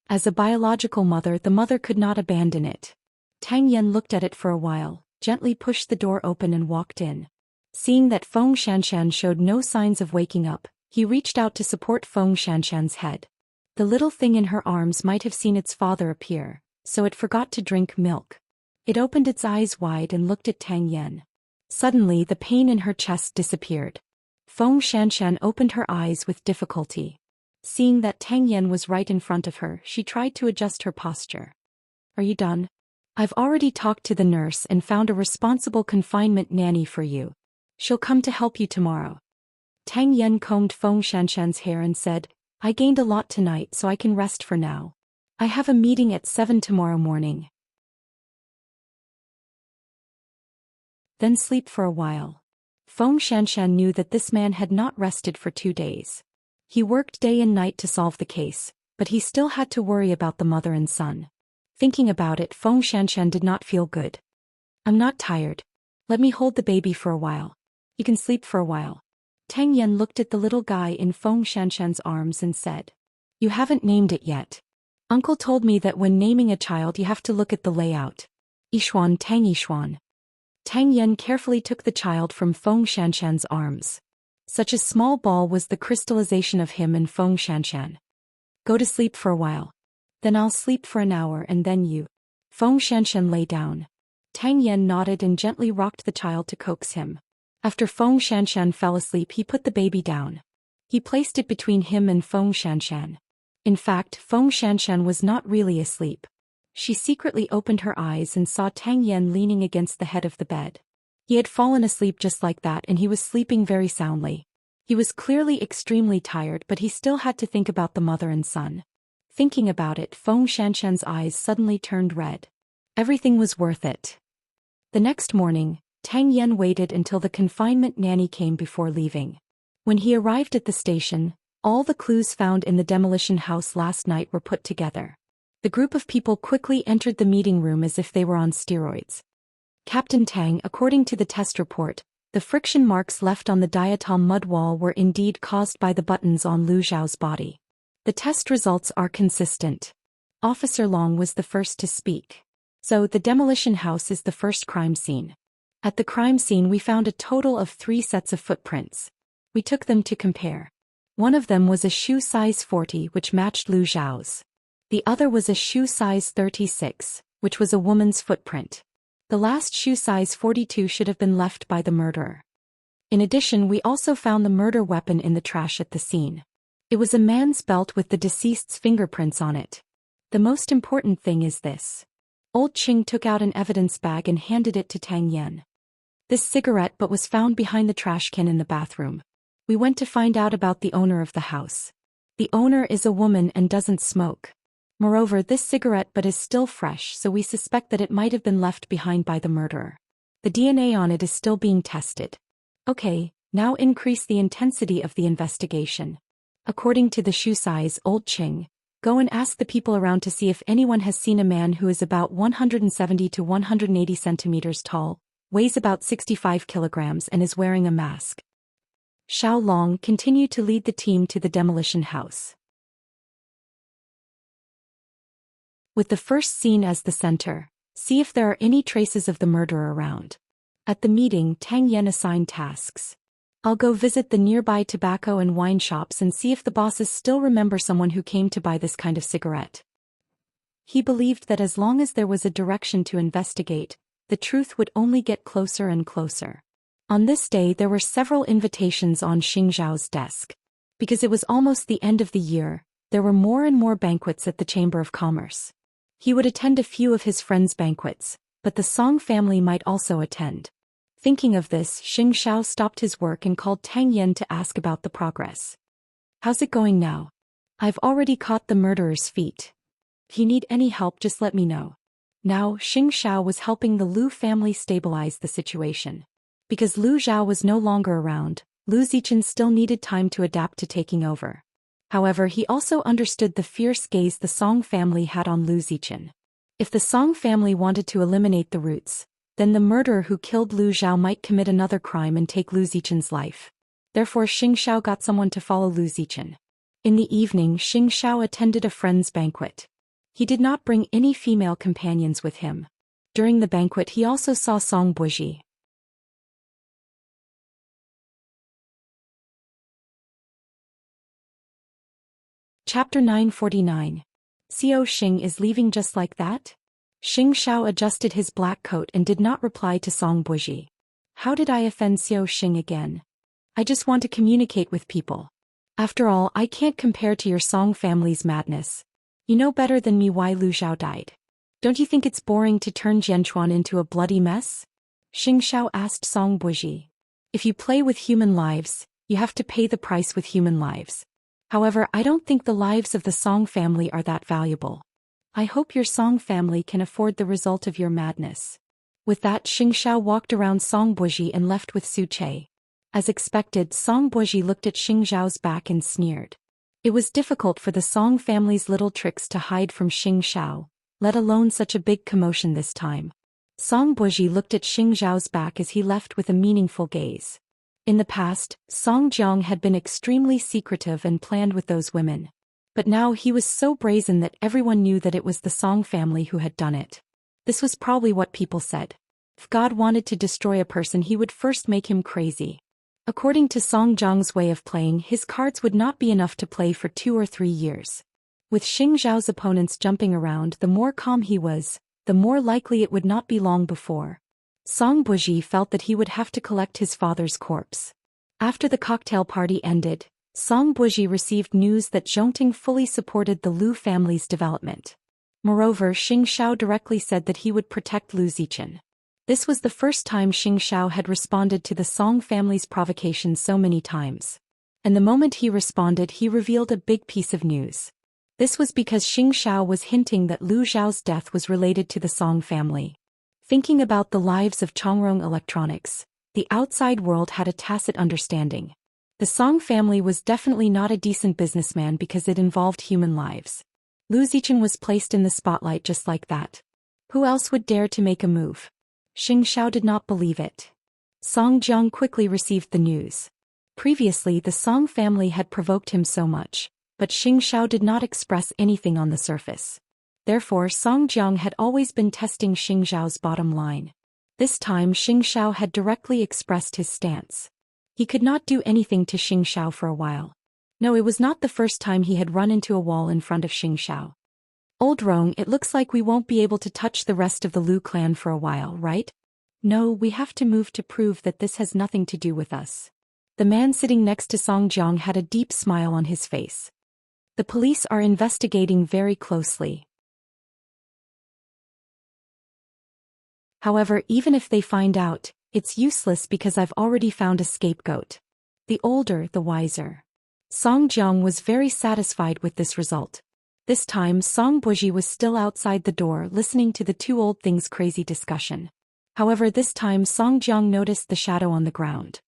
As a biological mother, the mother could not abandon it. Tang Yan looked at it for a while, gently pushed the door open and walked in. Seeing that Xianxia showed no signs of waking up, he reached out to support Xianxia's head. The little thing in her arms might have seen its father appear, so it forgot to drink milk. It opened its eyes wide and looked at Tang Yan. Suddenly, the pain in her chest disappeared. Xianxia opened her eyes with difficulty. Seeing that Tang Yan was right in front of her, she tried to adjust her posture. Are you done? I've already talked to the nurse and found a responsible confinement nanny for you. She'll come to help you tomorrow. Tang Yen combed Feng Shanshan's hair and said, I gained a lot tonight so I can rest for now. I have a meeting at 7 tomorrow morning. Then sleep for a while. Feng Shanshan knew that this man had not rested for 2 days. He worked day and night to solve the case, but he still had to worry about the mother and son. Thinking about it, Feng Shanshan did not feel good. I'm not tired. Let me hold the baby for a while. You can sleep for a while. Tang Yen looked at the little guy in Feng Shanshan's arms and said, You haven't named it yet. Uncle told me that when naming a child you have to look at the layout. Yixuan Tang Yixuan. Tang Yen carefully took the child from Feng Shanshan's arms. Such a small ball was the crystallization of him and Feng Shanshan. Go to sleep for a while. Then I'll sleep for an hour and then you. Feng Shanshan lay down. Tang Yen nodded and gently rocked the child to coax him. After Feng Shanshan fell asleep, he put the baby down. He placed it between him and Feng Shanshan. In fact, Feng Shanshan was not really asleep. She secretly opened her eyes and saw Tang Yen leaning against the head of the bed. He had fallen asleep just like that and he was sleeping very soundly. He was clearly extremely tired, but he still had to think about the mother and son. Thinking about it, Feng Shanshan's eyes suddenly turned red. Everything was worth it. The next morning, Tang Yen waited until the confinement nanny came before leaving. When he arrived at the station, all the clues found in the demolition house last night were put together. The group of people quickly entered the meeting room as if they were on steroids. Captain Tang, according to the test report, the friction marks left on the diatom mud wall were indeed caused by the buttons on Lu Zhao's body. The test results are consistent. Officer Long was the first to speak. So, the demolition house is the first crime scene. At the crime scene we found a total of 3 sets of footprints. We took them to compare. One of them was a shoe size 40 which matched Lu Zhao's. The other was a shoe size 36, which was a woman's footprint. The last shoe size 42 should have been left by the murderer. In addition, we also found the murder weapon in the trash at the scene. It was a man's belt with the deceased's fingerprints on it. The most important thing is this. Old Qing took out an evidence bag and handed it to Tang Yen. This cigarette butt was found behind the trash can in the bathroom. We went to find out about the owner of the house. The owner is a woman and doesn't smoke. Moreover, this cigarette butt is still fresh, so we suspect that it might have been left behind by the murderer. The DNA on it is still being tested. Okay, now increase the intensity of the investigation. According to the shoe size Old Qing, go and ask the people around to see if anyone has seen a man who is about 170 to 180 centimeters tall, weighs about 65 kilograms and is wearing a mask. Xiao Long continued to lead the team to the demolition house. With the first scene as the center, see if there are any traces of the murderer around. At the meeting, Tang Yen assigned tasks. I'll go visit the nearby tobacco and wine shops and see if the bosses still remember someone who came to buy this kind of cigarette. He believed that as long as there was a direction to investigate, the truth would only get closer and closer. On this day there were several invitations on Xing Zhao's desk. Because it was almost the end of the year, there were more and more banquets at the Chamber of Commerce. He would attend a few of his friends' banquets, but the Song family might also attend. Thinking of this, Xing Xiao stopped his work and called Tang Yen to ask about the progress. How's it going now? I've already caught the murderer's feet. If you need any help, just let me know. Now, Xing Xiao was helping the Lu family stabilize the situation. Because Lu Zhao was no longer around, Lu Zichen still needed time to adapt to taking over. However, he also understood the fierce gaze the Song family had on Lu Zichen. If the Song family wanted to eliminate the roots, then the murderer who killed Lu Zhao might commit another crime and take Lu Zichen's life. Therefore Xing Xiao got someone to follow Lu Zichen. In the evening, Xing Xiao attended a friend's banquet. He did not bring any female companions with him. During the banquet he also saw Song Buji. Chapter 949. Xiao Xing is leaving just like that? Xing Xiao adjusted his black coat and did not reply to Song Buji. How did I offend Xiao Xing again? I just want to communicate with people. After all, I can't compare to your Song family's madness. You know better than me why Lu Zhao died. Don't you think it's boring to turn Jianchuan into a bloody mess? Xianxia asked Song Buji. If you play with human lives, you have to pay the price with human lives. However, I don't think the lives of the Song family are that valuable. I hope your Song family can afford the result of your madness. With that, Xianxia walked around Song Buji and left with Su Che. As expected, Song Buji looked at Xingxiao's back and sneered. It was difficult for the Song family's little tricks to hide from Xingxiao, let alone such a big commotion this time. Song Buji looked at Xingxiao's back as he left with a meaningful gaze. In the past, Song Jiang had been extremely secretive and planned with those women. But now he was so brazen that everyone knew that it was the Song family who had done it. This was probably what people said. If God wanted to destroy a person, he would first make him crazy. According to Song Jiang's way of playing, his cards would not be enough to play for 2 or 3 years. With Xingxiao's opponents jumping around, the more calm he was, the more likely it would not be long before Song Buji felt that he would have to collect his father's corpse. After the cocktail party ended, Song Buji received news that Zhongting fully supported the Lu family's development. Moreover, Xingxiao directly said that he would protect Lu Zichen. This was the first time Xingxiao had responded to the Song family's provocation so many times. And the moment he responded, he revealed a big piece of news. This was because Xingxiao was hinting that Lu Zhao's death was related to the Song family. Thinking about the lives of Chongrong Electronics, the outside world had a tacit understanding. The Song family was definitely not a decent businessman because it involved human lives. Lu Zichen was placed in the spotlight just like that. Who else would dare to make a move? Xingxiao did not believe it. Song Jiang quickly received the news. Previously, the Song family had provoked him so much, but Xingxiao did not express anything on the surface. Therefore, Song Jiang had always been testing Xingxiao's bottom line. This time, Xingxiao had directly expressed his stance. He could not do anything to Xingxiao for a while. No, it was not the first time he had run into a wall in front of Xingxiao. Old Rong, it looks like we won't be able to touch the rest of the Lu clan for a while, right? No, we have to move to prove that this has nothing to do with us. The man sitting next to Song Jiang had a deep smile on his face. The police are investigating very closely. However, even if they find out, it's useless because I've already found a scapegoat. The older, the wiser. Song Jiang was very satisfied with this result. This time, Song Buji was still outside the door listening to the two old things' crazy discussion. However, this time Song Jiang noticed the shadow on the ground.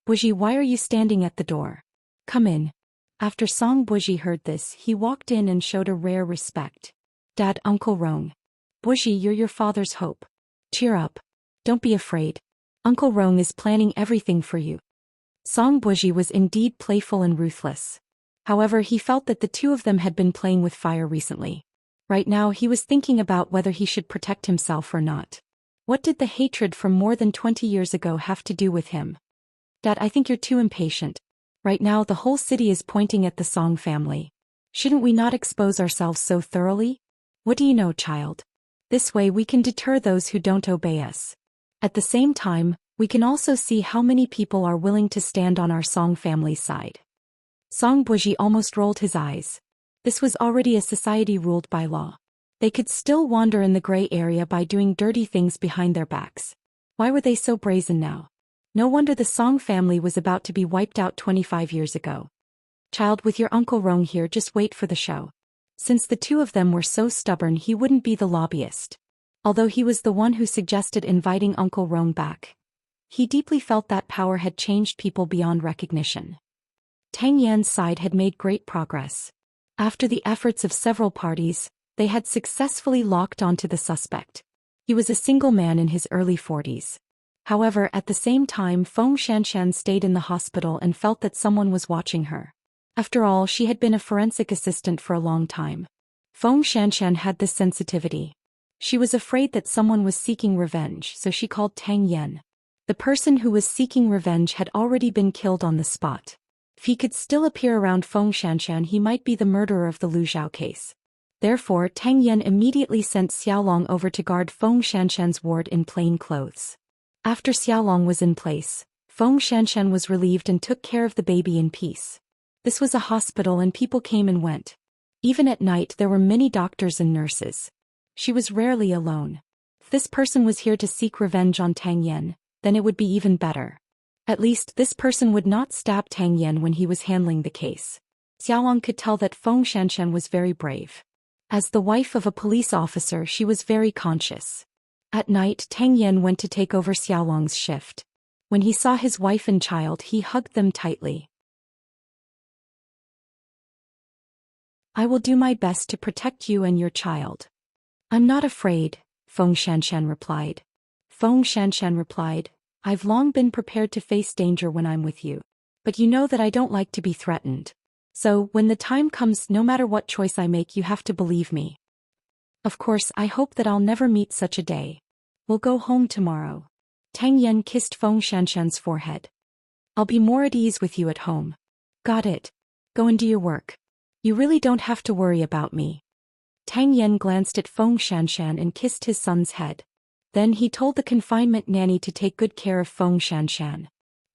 Buji, why are you standing at the door? Come in. After Song Buji heard this, he walked in and showed a rare respect. Dad, Uncle Rong. Buji, you're your father's hope. Cheer up. Don't be afraid. Uncle Rong is planning everything for you. Song Buji was indeed playful and ruthless. However, he felt that the two of them had been playing with fire recently. Right now he was thinking about whether he should protect himself or not. What did the hatred from more than 20 years ago have to do with him? Dad, I think you're too impatient. Right now the whole city is pointing at the Song family. Shouldn't we not expose ourselves so thoroughly? What do you know, child? This way we can deter those who don't obey us. At the same time, we can also see how many people are willing to stand on our Song family's side. Song Buji almost rolled his eyes. This was already a society ruled by law. They could still wander in the gray area by doing dirty things behind their backs. Why were they so brazen now? No wonder the Song family was about to be wiped out 25 years ago. Child, with your Uncle Rong here, just wait for the show. Since the two of them were so stubborn, he wouldn't be the lobbyist. Although he was the one who suggested inviting Uncle Rong back, he deeply felt that power had changed people beyond recognition. Tang Yan's side had made great progress. After the efforts of several parties, they had successfully locked onto the suspect. He was a single man in his early 40s. However, at the same time, Feng Xianxian stayed in the hospital and felt that someone was watching her. After all, she had been a forensic assistant for a long time. Feng Xianxian had this sensitivity. She was afraid that someone was seeking revenge, so she called Tang Yan. The person who was seeking revenge had already been killed on the spot. If he could still appear around Feng Xianxian, he might be the murderer of the Lu Zhao case. Therefore, Tang Yan immediately sent Xiaolong over to guard Feng Xianxian's ward in plain clothes. After Xiaolong was in place, Feng Xianxian was relieved and took care of the baby in peace. This was a hospital and people came and went. Even at night there were many doctors and nurses. She was rarely alone. If this person was here to seek revenge on Tang Yan, then it would be even better. At least this person would not stab Tang Yan when he was handling the case. Xiaolong could tell that Feng Xianxian was very brave. As the wife of a police officer, she was very conscious. At night, Tang Yan went to take over Xiaolong's shift. When he saw his wife and child, he hugged them tightly. I will do my best to protect you and your child. I'm not afraid, Feng Xianxian replied. Feng Xianxian replied, I've long been prepared to face danger when I'm with you. But you know that I don't like to be threatened. So, when the time comes, no matter what choice I make, you have to believe me. Of course, I hope that I'll never meet such a day. We'll go home tomorrow. Tang Yan kissed Feng Xianxian's forehead. I'll be more at ease with you at home. Got it. Go and do your work. You really don't have to worry about me. Tang Yan glanced at Feng Xianxian and kissed his son's head. Then he told the confinement nanny to take good care of Feng Xianxian.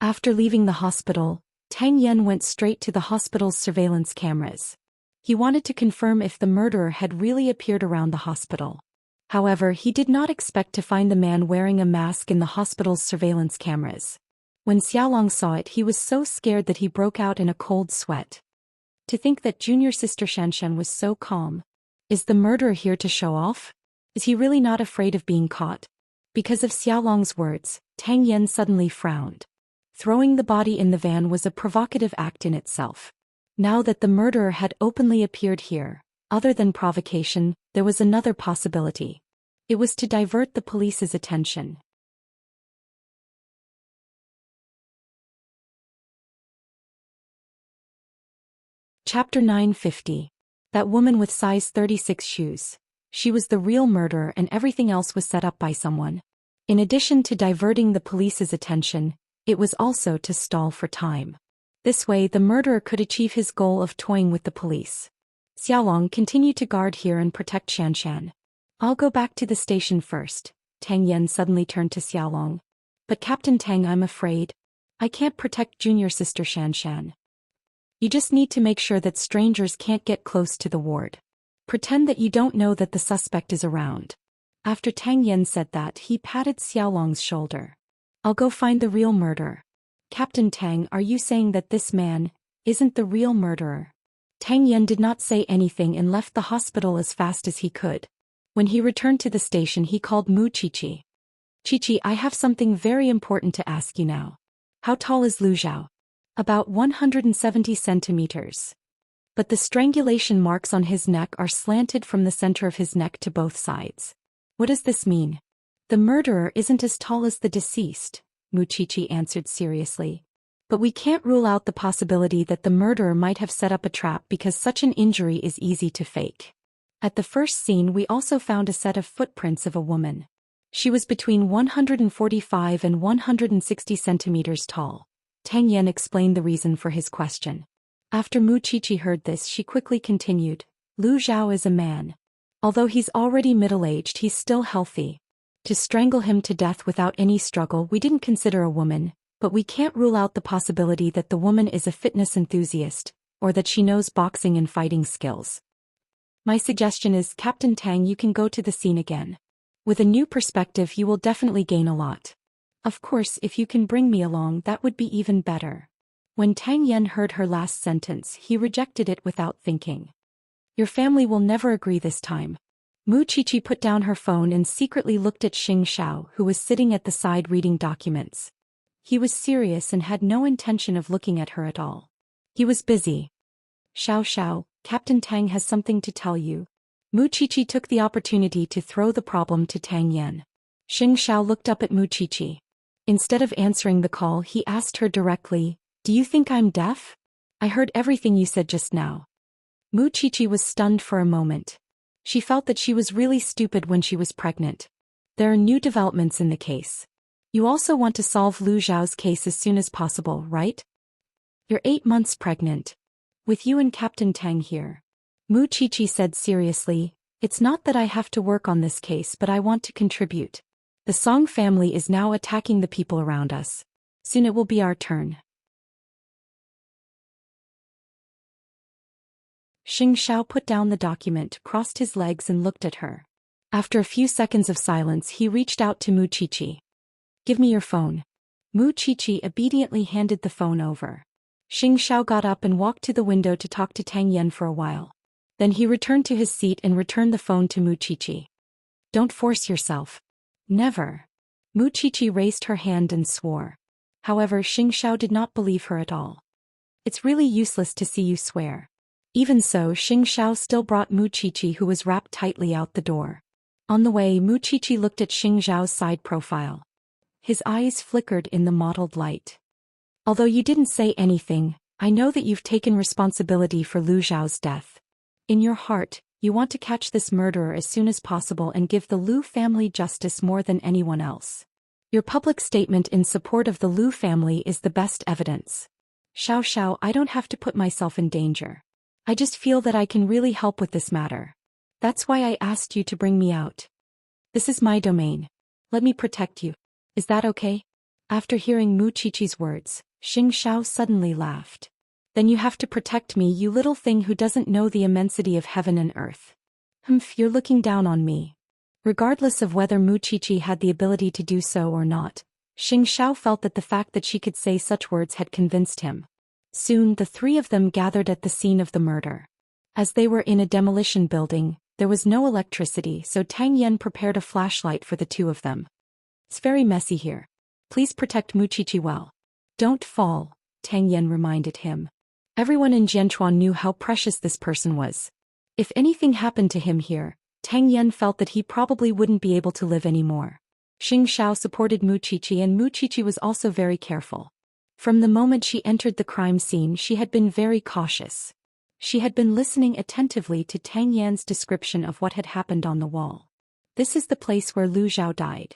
After leaving the hospital, Tang Yan went straight to the hospital's surveillance cameras. He wanted to confirm if the murderer had really appeared around the hospital. However, he did not expect to find the man wearing a mask in the hospital's surveillance cameras. When Xiaolong saw it, he was so scared that he broke out in a cold sweat. To think that junior sister Xianxian was so calm. Is the murderer here to show off? Is he really not afraid of being caught? Because of Xiaolong's words, Tang Yan suddenly frowned. Throwing the body in the van was a provocative act in itself. Now that the murderer had openly appeared here, other than provocation, there was another possibility. It was to divert the police's attention. Chapter 950. That woman with size 36 shoes. She was the real murderer and everything else was set up by someone. In addition to diverting the police's attention, it was also to stall for time. This way the murderer could achieve his goal of toying with the police. Xiaolong continued to guard here and protect Xianxian. I'll go back to the station first. Tang Yan suddenly turned to Xiaolong. But Captain Tang, I'm afraid. I can't protect junior sister Xianxian. You just need to make sure that strangers can't get close to the ward. Pretend that you don't know that the suspect is around. After Tang Yan said that, he patted Xiaolong's shoulder. I'll go find the real murderer. Captain Tang, are you saying that this man isn't the real murderer? Tang Yan did not say anything and left the hospital as fast as he could. When he returned to the station, he called Mu Qiqi. Qiqi, I have something very important to ask you now. How tall is Lu Zhao? About 170 centimeters. But the strangulation marks on his neck are slanted from the center of his neck to both sides. What does this mean? The murderer isn't as tall as the deceased, Mu Qiqi answered seriously. But we can't rule out the possibility that the murderer might have set up a trap because such an injury is easy to fake. At the first scene, we also found a set of footprints of a woman. She was between 145 and 160 centimeters tall. Tang Yan explained the reason for his question. After Mu Qiqi heard this, she quickly continued, Lu Zhao is a man. Although he's already middle-aged, he's still healthy. To strangle him to death without any struggle, we didn't consider a woman, but we can't rule out the possibility that the woman is a fitness enthusiast, or that she knows boxing and fighting skills. My suggestion is, Captain Tang, you can go to the scene again. With a new perspective, you will definitely gain a lot. Of course, if you can bring me along, that would be even better. When Tang Yan heard her last sentence, he rejected it without thinking. Your family will never agree this time. Mu Qiqi put down her phone and secretly looked at Xiao, who was sitting at the side reading documents. He was serious and had no intention of looking at her at all. He was busy. Xiao, Captain Tang has something to tell you. Mu Qiqi took the opportunity to throw the problem to Tang Yan. Xiao looked up at Mu Qiqi. Instead of answering the call, he asked her directly, Do you think I'm deaf? I heard everything you said just now. Mu Qiqi was stunned for a moment. She felt that she was really stupid when she was pregnant. There are new developments in the case. You also want to solve Lu Zhao's case as soon as possible, right? You're 8 months pregnant. With you and Captain Tang here. Mu Qiqi said seriously, It's not that I have to work on this case, but I want to contribute. The Song family is now attacking the people around us. Soon it will be our turn. Xiao put down the document, crossed his legs and looked at her. After a few seconds of silence, he reached out to Mu Qiqi. Give me your phone. Mu Qiqi obediently handed the phone over. Xianxia got up and walked to the window to talk to Tang Yan for a while. Then he returned to his seat and returned the phone to Mu Qiqi. Don't force yourself. Never. Mu Qiqi raised her hand and swore. However, Xianxia did not believe her at all. It's really useless to see you swear. Even so, Xianxia still brought Mu Qiqi, who was wrapped tightly, out the door. On the way, Mu Qiqi looked at Xianxiao's side profile. His eyes flickered in the mottled light. Although you didn't say anything, I know that you've taken responsibility for Lu Zhao's death. In your heart, you want to catch this murderer as soon as possible and give the Lu family justice more than anyone else. Your public statement in support of the Lu family is the best evidence. Xiao, I don't have to put myself in danger. I just feel that I can really help with this matter. That's why I asked you to bring me out. This is my domain. Let me protect you. Is that okay? After hearing Mu Qiqi's words, Xianxia suddenly laughed. Then you have to protect me, you little thing who doesn't know the immensity of heaven and earth. You're looking down on me. Regardless of whether Mu Qiqi had the ability to do so or not, Xianxia felt that the fact that she could say such words had convinced him. Soon the three of them gathered at the scene of the murder. As they were in a demolition building, there was no electricity, so Tang Yan prepared a flashlight for the two of them. It's very messy here. Please protect Mu Qiqi well. Don't fall, Tang Yan reminded him. Everyone in Jianchuan knew how precious this person was. If anything happened to him here, Tang Yan felt that he probably wouldn't be able to live anymore. Xianxia supported Mu Qiqi, and Mu Qiqi was also very careful. From the moment she entered the crime scene, she had been very cautious. She had been listening attentively to Tang Yan's description of what had happened on the wall. This is the place where Lu Zhao died.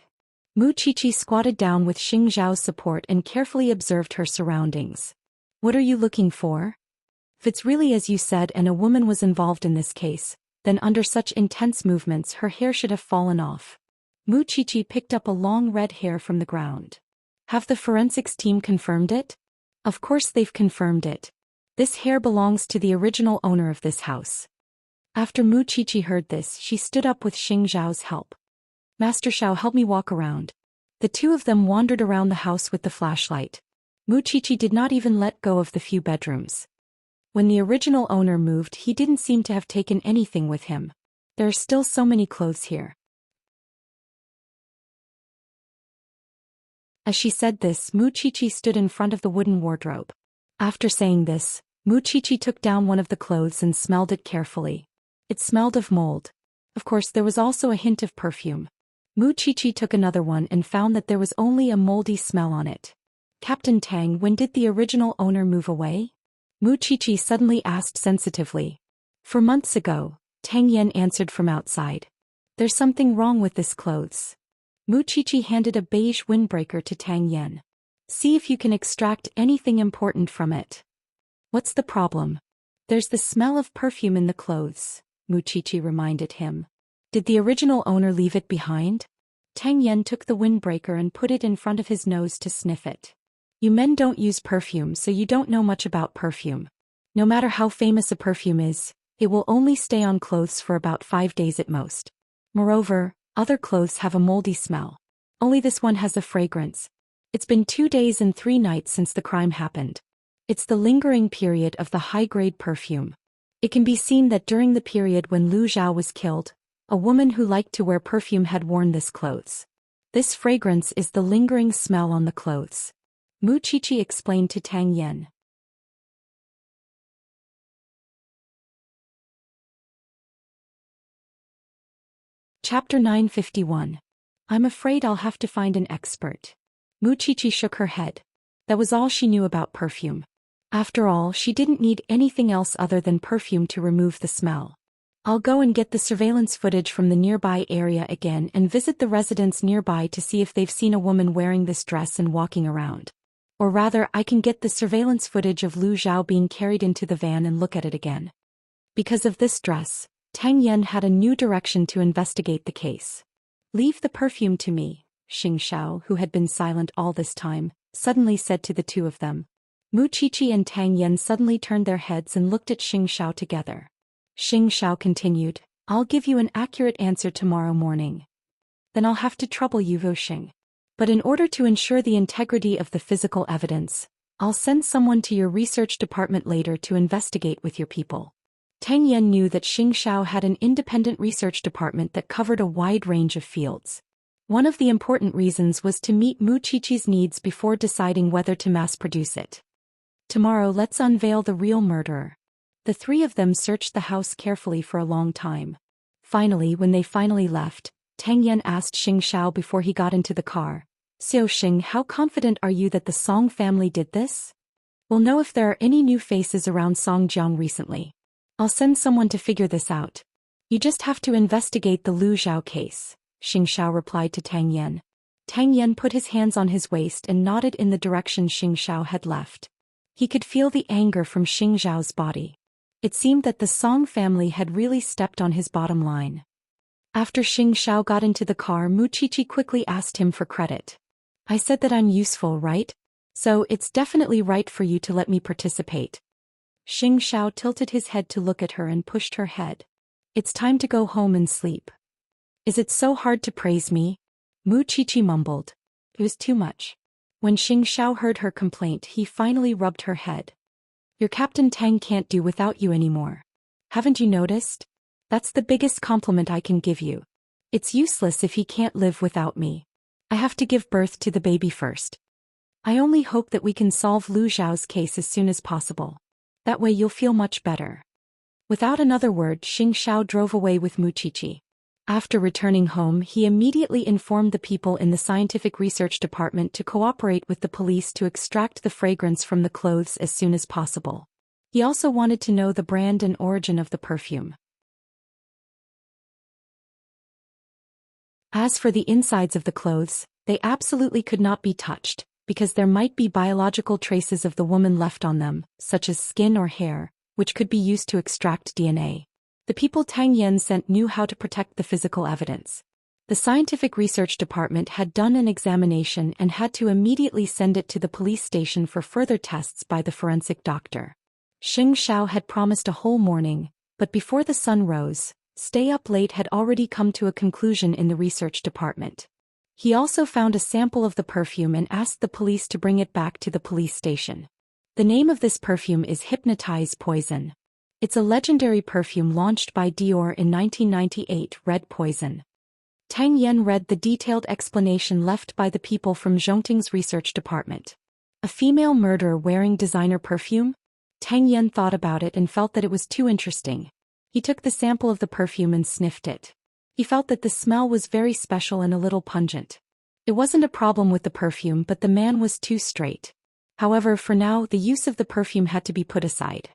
Mu Qiqi squatted down with Xianxiao's support and carefully observed her surroundings. What are you looking for? If it's really as you said and a woman was involved in this case, then under such intense movements her hair should have fallen off. Mu Qiqi picked up a long red hair from the ground. Have the forensics team confirmed it? Of course they've confirmed it. This hair belongs to the original owner of this house. After Mu Qiqi heard this, she stood up with Xianxiao's help. Master Xiao, help me walk around. The two of them wandered around the house with the flashlight. Mu Qiqi did not even let go of the few bedrooms. When the original owner moved, he didn't seem to have taken anything with him. There are still so many clothes here. As she said this, Mu Qiqi stood in front of the wooden wardrobe. After saying this, Mu Qiqi took down one of the clothes and smelled it carefully. It smelled of mold. Of course, there was also a hint of perfume. Mu Qiqi took another one and found that there was only a moldy smell on it. Captain Tang, when did the original owner move away? Mu Qiqi suddenly asked sensitively. 4 months ago, Tang Yan answered from outside. There's something wrong with this clothes. Mu Qiqi handed a beige windbreaker to Tang Yan. See if you can extract anything important from it. What's the problem? There's the smell of perfume in the clothes, Mu Qiqi reminded him. Did the original owner leave it behind? Tang Yan took the windbreaker and put it in front of his nose to sniff it. You men don't use perfume, so you don't know much about perfume. No matter how famous a perfume is, it will only stay on clothes for about 5 days at most. Moreover, other clothes have a moldy smell. Only this one has a fragrance. It's been 2 days and 3 nights since the crime happened. It's the lingering period of the high-grade perfume. It can be seen that during the period when Lu Zhao was killed, a woman who liked to wear perfume had worn this clothes. This fragrance is the lingering smell on the clothes. Mu Qiqi explained to Tang Yan. Chapter 951. I'm afraid I'll have to find an expert. Mu Qiqi shook her head. That was all she knew about perfume. After all, she didn't need anything else other than perfume to remove the smell. I'll go and get the surveillance footage from the nearby area again and visit the residents nearby to see if they've seen a woman wearing this dress and walking around. Or rather, I can get the surveillance footage of Lu Zhao being carried into the van and look at it again. Because of this dress, Tang Yan had a new direction to investigate the case. Leave the perfume to me, Xianxia, who had been silent all this time, suddenly said to the two of them. Mu Qiqi and Tang Yan suddenly turned their heads and looked at Xianxia together. Xianxia continued, I'll give you an accurate answer tomorrow morning. Then I'll have to trouble you, Wuxia. But in order to ensure the integrity of the physical evidence, I'll send someone to your research department later to investigate with your people. Tang Yan knew that Xianxia had an independent research department that covered a wide range of fields. One of the important reasons was to meet Mu Qiqi's needs before deciding whether to mass-produce it. Tomorrow let's unveil the real murderer. The three of them searched the house carefully for a long time. Finally, when they left, Tang Yan asked Xianxia before he got into the car, "So Xing, how confident are you that the Song family did this? We'll know if there are any new faces around Songjiang recently. I'll send someone to figure this out. You just have to investigate the Lu Zhao case," Xianxia replied to Tang Yan. Tang Yan put his hands on his waist and nodded in the direction Xianxia had left. He could feel the anger from Xiao's body. It seemed that the Song family had really stepped on his bottom line. After Xianxia got into the car, Mu Qiqi quickly asked him for credit. "I said that I'm useful, right? So it's definitely right for you to let me participate." Xianxia tilted his head to look at her and pushed her head. "It's time to go home and sleep." "Is it so hard to praise me?" Mu Qiqi mumbled. It was too much. When Xianxia heard her complaint, he finally rubbed her head. "Your Captain Tang can't do without you anymore. Haven't you noticed? That's the biggest compliment I can give you. It's useless if he can't live without me. I have to give birth to the baby first. I only hope that we can solve Lu Zhao's case as soon as possible. That way you'll feel much better." Without another word, Xianxia drove away with Mu Qiqi. After returning home, he immediately informed the people in the scientific research department to cooperate with the police to extract the fragrance from the clothes as soon as possible. He also wanted to know the brand and origin of the perfume. As for the insides of the clothes, they absolutely could not be touched, because there might be biological traces of the woman left on them, such as skin or hair, which could be used to extract DNA. The people Tang Yan sent knew how to protect the physical evidence. The scientific research department had done an examination and had to immediately send it to the police station for further tests by the forensic doctor. Xianxia had promised a whole morning, but before the sun rose, stay up late had already come to a conclusion in the research department. He also found a sample of the perfume and asked the police to bring it back to the police station. The name of this perfume is Hypnotize Poison. It's a legendary perfume launched by Dior in 1998, Red Poison. Tang Yan read the detailed explanation left by the people from Zhongting's research department. A female murderer wearing designer perfume? Tang Yan thought about it and felt that it was too interesting. He took the sample of the perfume and sniffed it. He felt that the smell was very special and a little pungent. It wasn't a problem with the perfume, but the man was too straight. However, for now, the use of the perfume had to be put aside.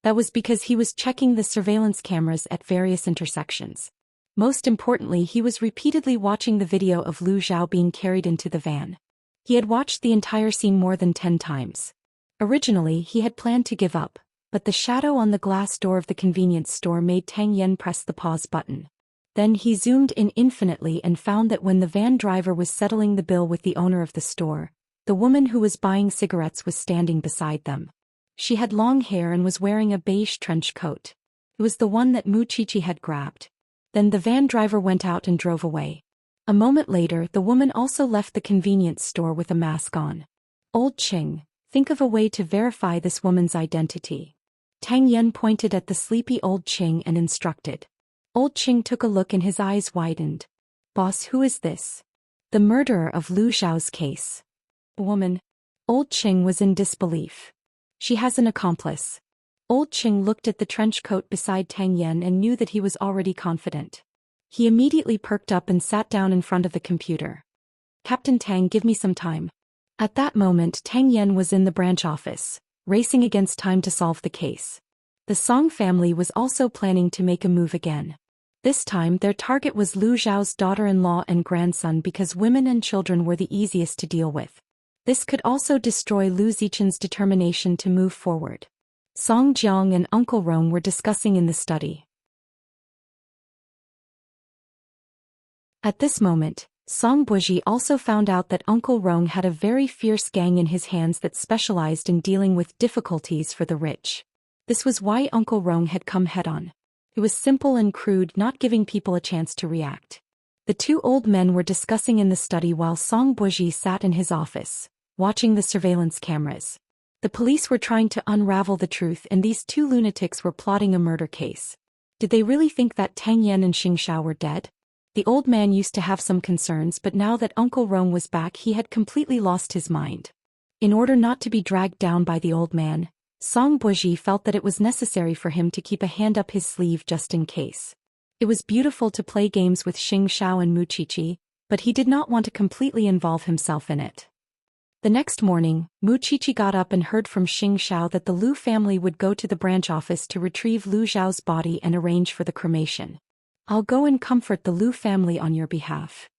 That was because he was checking the surveillance cameras at various intersections. Most importantly, he was repeatedly watching the video of Lu Zhao being carried into the van. He had watched the entire scene more than 10 times. Originally, he had planned to give up, but the shadow on the glass door of the convenience store made Tang Yan press the pause button. Then he zoomed in infinitely and found that when the van driver was settling the bill with the owner of the store, the woman who was buying cigarettes was standing beside them. She had long hair and was wearing a beige trench coat. It was the one that Mu Qiqi had grabbed. Then the van driver went out and drove away. A moment later, the woman also left the convenience store with a mask on. "Old Qing, think of a way to verify this woman's identity." Tang Yan pointed at the sleepy old Qing and instructed. Old Qing took a look and his eyes widened. "Boss, who is this?" "The murderer of Lu Zhao's case." "A woman?" Old Qing was in disbelief. "She has an accomplice." Old Qing looked at the trench coat beside Tang Yan and knew that he was already confident. He immediately perked up and sat down in front of the computer. "Captain Tang, give me some time." At that moment, Tang Yan was in the branch office, racing against time to solve the case. The Song family was also planning to make a move again. This time, their target was Lu Zhao's daughter-in-law and grandson because women and children were the easiest to deal with. This could also destroy Lu Zichen's determination to move forward. Song Jiang and Uncle Rong were discussing in the study. At this moment, Song Buji also found out that Uncle Rong had a very fierce gang in his hands that specialized in dealing with difficulties for the rich. This was why Uncle Rong had come head-on. It was simple and crude, not giving people a chance to react. The two old men were discussing in the study while Song Buji sat in his office, watching the surveillance cameras. The police were trying to unravel the truth, and these two lunatics were plotting a murder case. Did they really think that Tang Yan and Xianxia were dead? The old man used to have some concerns, but now that Uncle Rome was back, he had completely lost his mind. In order not to be dragged down by the old man, Song Buji felt that it was necessary for him to keep a hand up his sleeve just in case. It was beautiful to play games with Xianxia and Muqiqi, but he did not want to completely involve himself in it. The next morning, Muqiqi got up and heard from Xianxia that the Lu family would go to the branch office to retrieve Lu Zhao's body and arrange for the cremation. I'll go and comfort the Lu family on your behalf.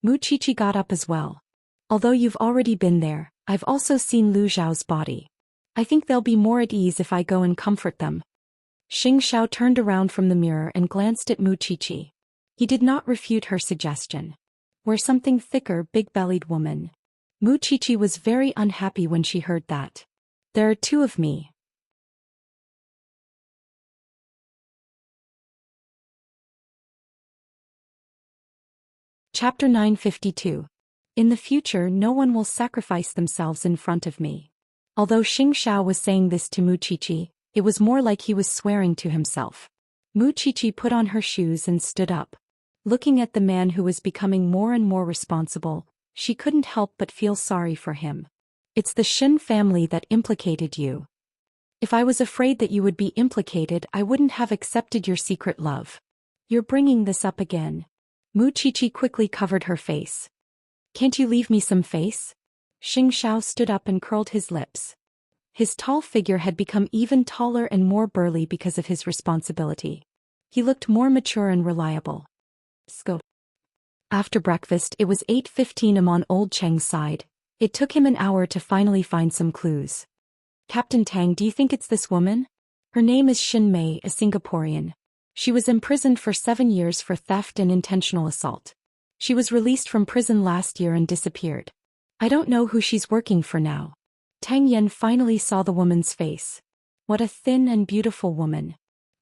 Muqiqi got up as well. Although you've already been there, I've also seen Lu Zhao's body. I think they'll be more at ease if I go and comfort them. Xianxia turned around from the mirror and glanced at Muqiqi. He did not refute her suggestion. Wear something thicker, big-bellied woman. Muqiqi was very unhappy when she heard that. There are two of me. Chapter 952. In the future, no one will sacrifice themselves in front of me. Although Xianxia was saying this to Muqiqi, it was more like he was swearing to himself. Muqiqi put on her shoes and stood up. Looking at the man who was becoming more and more responsible, she couldn't help but feel sorry for him. It's the Xin family that implicated you. If I was afraid that you would be implicated, I wouldn't have accepted your secret love. You're bringing this up again. Muqiqi quickly covered her face. Can't you leave me some face? Xianxia stood up and curled his lips. His tall figure had become even taller and more burly because of his responsibility. He looked more mature and reliable. Sco. After breakfast, it was 8:15 am on Old Cheng's side. It took him an hour to finally find some clues. Captain Tang, do you think it's this woman? Her name is Xin Mei, a Singaporean. She was imprisoned for 7 years for theft and intentional assault. She was released from prison last year and disappeared. I don't know who she's working for now. Tang Yan finally saw the woman's face. What a thin and beautiful woman.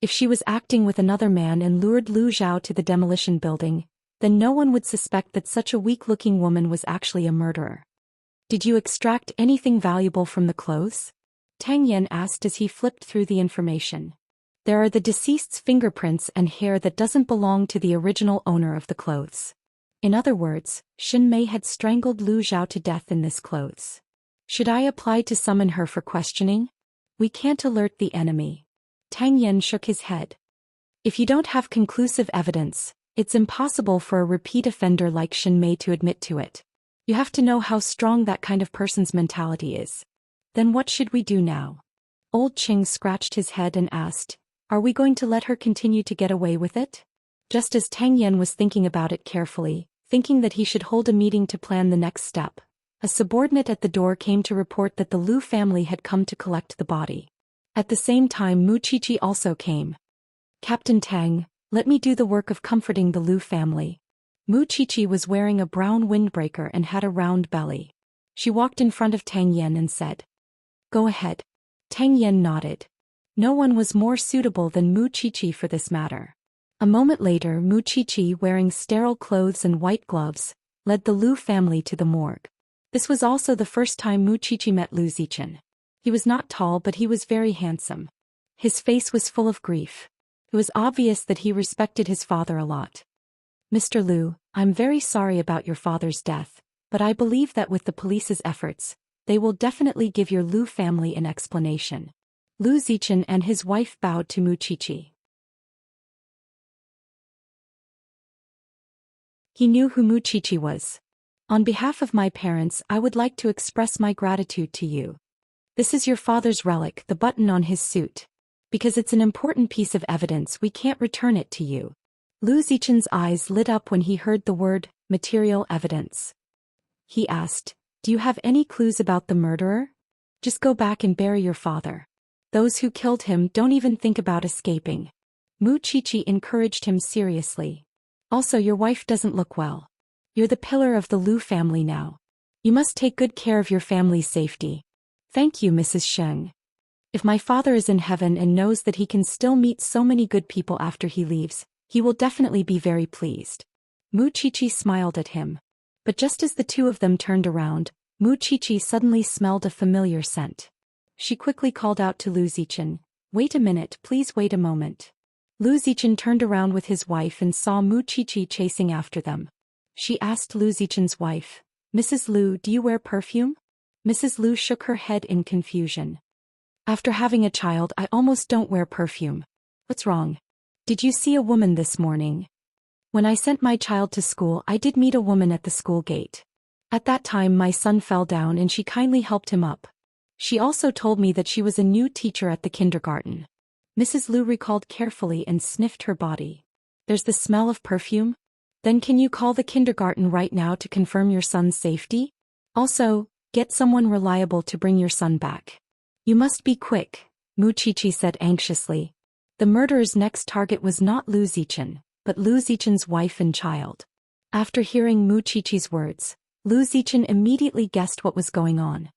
If she was acting with another man and lured Lu Zhao to the demolition building, then no one would suspect that such a weak-looking woman was actually a murderer. Did you extract anything valuable from the clothes? Tang Yan asked as he flipped through the information. There are the deceased's fingerprints and hair that doesn't belong to the original owner of the clothes. In other words, Xin Mei had strangled Lu Zhao to death in this clothes. Should I apply to summon her for questioning? We can't alert the enemy. Tang Yan shook his head. If you don't have conclusive evidence, it's impossible for a repeat offender like Xin Mei to admit to it. You have to know how strong that kind of person's mentality is. Then what should we do now? Old Ching scratched his head and asked, are we going to let her continue to get away with it? Just as Tang Yan was thinking about it carefully, thinking that he should hold a meeting to plan the next step, a subordinate at the door came to report that the Lu family had come to collect the body. At the same time, Muqiqi also came. Captain Tang, let me do the work of comforting the Lu family. Muqiqi was wearing a brown windbreaker and had a round belly. She walked in front of Tang Yan and said, Go ahead. Tang Yan nodded. No one was more suitable than Muqiqi for this matter. A moment later, Muqiqi, wearing sterile clothes and white gloves, led the Lu family to the morgue. This was also the first time Muqiqi met Lu Zichen. He was not tall, but he was very handsome. His face was full of grief. It was obvious that he respected his father a lot. Mr. Lu, I'm very sorry about your father's death, but I believe that with the police's efforts, they will definitely give your Lu family an explanation. Lu Zichen and his wife bowed to Muqiqi. He knew who Muqiqi was. On behalf of my parents, I would like to express my gratitude to you. This is your father's relic, the button on his suit. Because it's an important piece of evidence, we can't return it to you. Lu Zichen's eyes lit up when he heard the word, material evidence. He asked, do you have any clues about the murderer? Just go back and bury your father. Those who killed him don't even think about escaping. Muqiqi encouraged him seriously. Also, your wife doesn't look well. You're the pillar of the Lu family now. You must take good care of your family's safety. Thank you, Mrs. Sheng. If my father is in heaven and knows that he can still meet so many good people after he leaves, he will definitely be very pleased. Mu Qiqi smiled at him. But just as the two of them turned around, Mu Qiqi suddenly smelled a familiar scent. She quickly called out to Lu Zichen, "Wait a minute, please wait a moment." Lu Zichen turned around with his wife and saw Mu Qiqi chasing after them. She asked Lu Zichen's wife, "Mrs. Lu, do you wear perfume?" Mrs. Lu shook her head in confusion. "After having a child, I almost don't wear perfume. What's wrong? Did you see a woman this morning?" "When I sent my child to school, I did meet a woman at the school gate. At that time my son fell down and she kindly helped him up. She also told me that she was a new teacher at the kindergarten." Mrs. Lu recalled carefully and sniffed her body. "There's the smell of perfume? Then can you call the kindergarten right now to confirm your son's safety? Also, get someone reliable to bring your son back. You must be quick," Mu Qiqi said anxiously. The murderer's next target was not Lu Zichen, but Lu Zichen's wife and child. After hearing Mu Qiqi's words, Lu Zichen immediately guessed what was going on.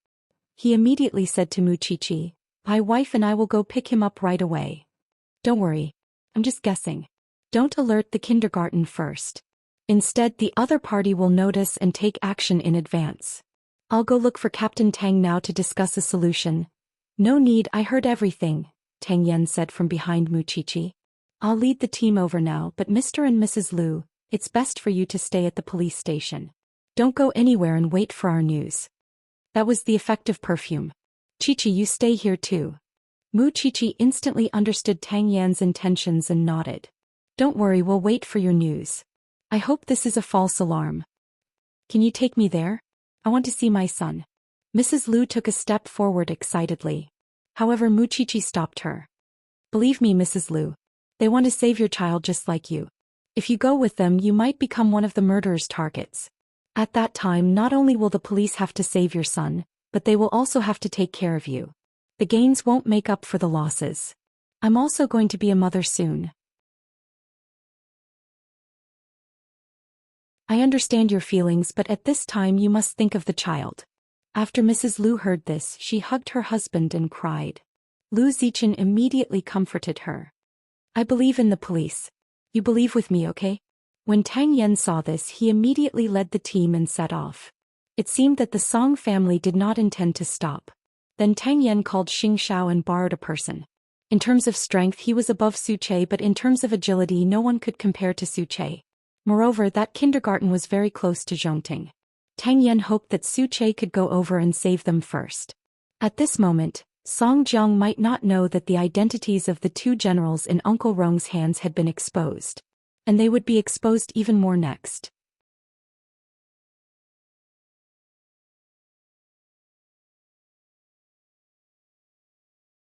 He immediately said to Mu Qiqi, "My wife and I will go pick him up right away. Don't worry. I'm just guessing. Don't alert the kindergarten first. Instead, the other party will notice and take action in advance. I'll go look for Captain Tang now to discuss a solution." "No need, I heard everything," Tang Yan said from behind Mu Qiqi. "I'll lead the team over now, but Mr. and Mrs. Lu, it's best for you to stay at the police station. Don't go anywhere and wait for our news." That was the effective perfume. "Qiqi, you stay here too." Mu Qiqi instantly understood Tang Yan's intentions and nodded. "Don't worry, we'll wait for your news. I hope this is a false alarm. Can you take me there? I want to see my son." Mrs. Lu took a step forward excitedly. However, Mu Qiqi stopped her. "Believe me, Mrs. Lu. They want to save your child just like you. If you go with them, you might become one of the murderer's targets. At that time, not only will the police have to save your son, but they will also have to take care of you. The gains won't make up for the losses. I'm also going to be a mother soon. I understand your feelings, but at this time you must think of the child." After Mrs. Lu heard this, she hugged her husband and cried. Lu Zichen immediately comforted her. "I believe in the police. You believe with me, okay?" When Tang Yan saw this, he immediately led the team and set off. It seemed that the Song family did not intend to stop. Then Tang Yan called Xianxia and borrowed a person. In terms of strength, he was above Su Che, but in terms of agility, no one could compare to Su Che. Moreover, that kindergarten was very close to Zhongting. Tang Yan hoped that Su Che could go over and save them first. At this moment, Song Jiang might not know that the identities of the two generals in Uncle Rong's hands had been exposed. And they would be exposed even more next.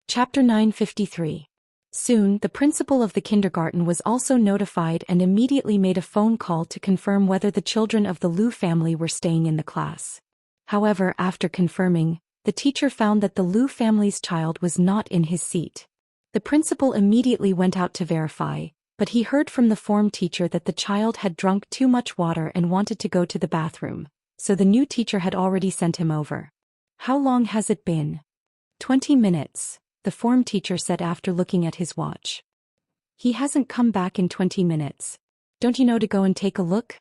Chapter 953. Soon, the principal of the kindergarten was also notified and immediately made a phone call to confirm whether the children of the Lu family were staying in the class. However, after confirming, the teacher found that the Lu family's child was not in his seat. The principal immediately went out to verify, but he heard from the form teacher that the child had drunk too much water and wanted to go to the bathroom, so the new teacher had already sent him over. "How long has it been?" 20 minutes, the form teacher said after looking at his watch. "He hasn't come back in 20 minutes. Don't you know to go and take a look?"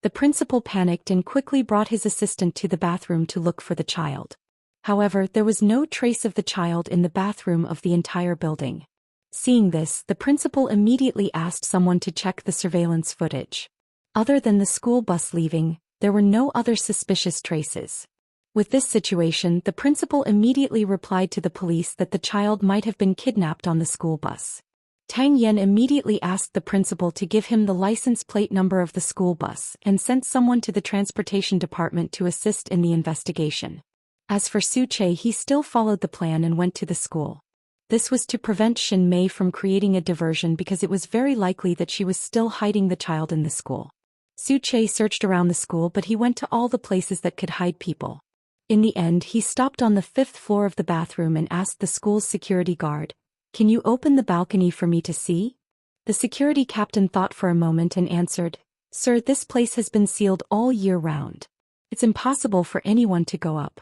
The principal panicked and quickly brought his assistant to the bathroom to look for the child. However, there was no trace of the child in the bathroom of the entire building. Seeing this, the principal immediately asked someone to check the surveillance footage. Other than the school bus leaving, there were no other suspicious traces. With this situation, the principal immediately replied to the police that the child might have been kidnapped on the school bus. Tang Yan immediately asked the principal to give him the license plate number of the school bus and sent someone to the transportation department to assist in the investigation. As for Su Che, he still followed the plan and went to the school. This was to prevent Shin Mei from creating a diversion because it was very likely that she was still hiding the child in the school. Su Che searched around the school, but he went to all the places that could hide people. In the end, he stopped on the 5th floor of the bathroom and asked the school's security guard, "Can you open the balcony for me to see?" The security captain thought for a moment and answered, "Sir, this place has been sealed all year round. It's impossible for anyone to go up.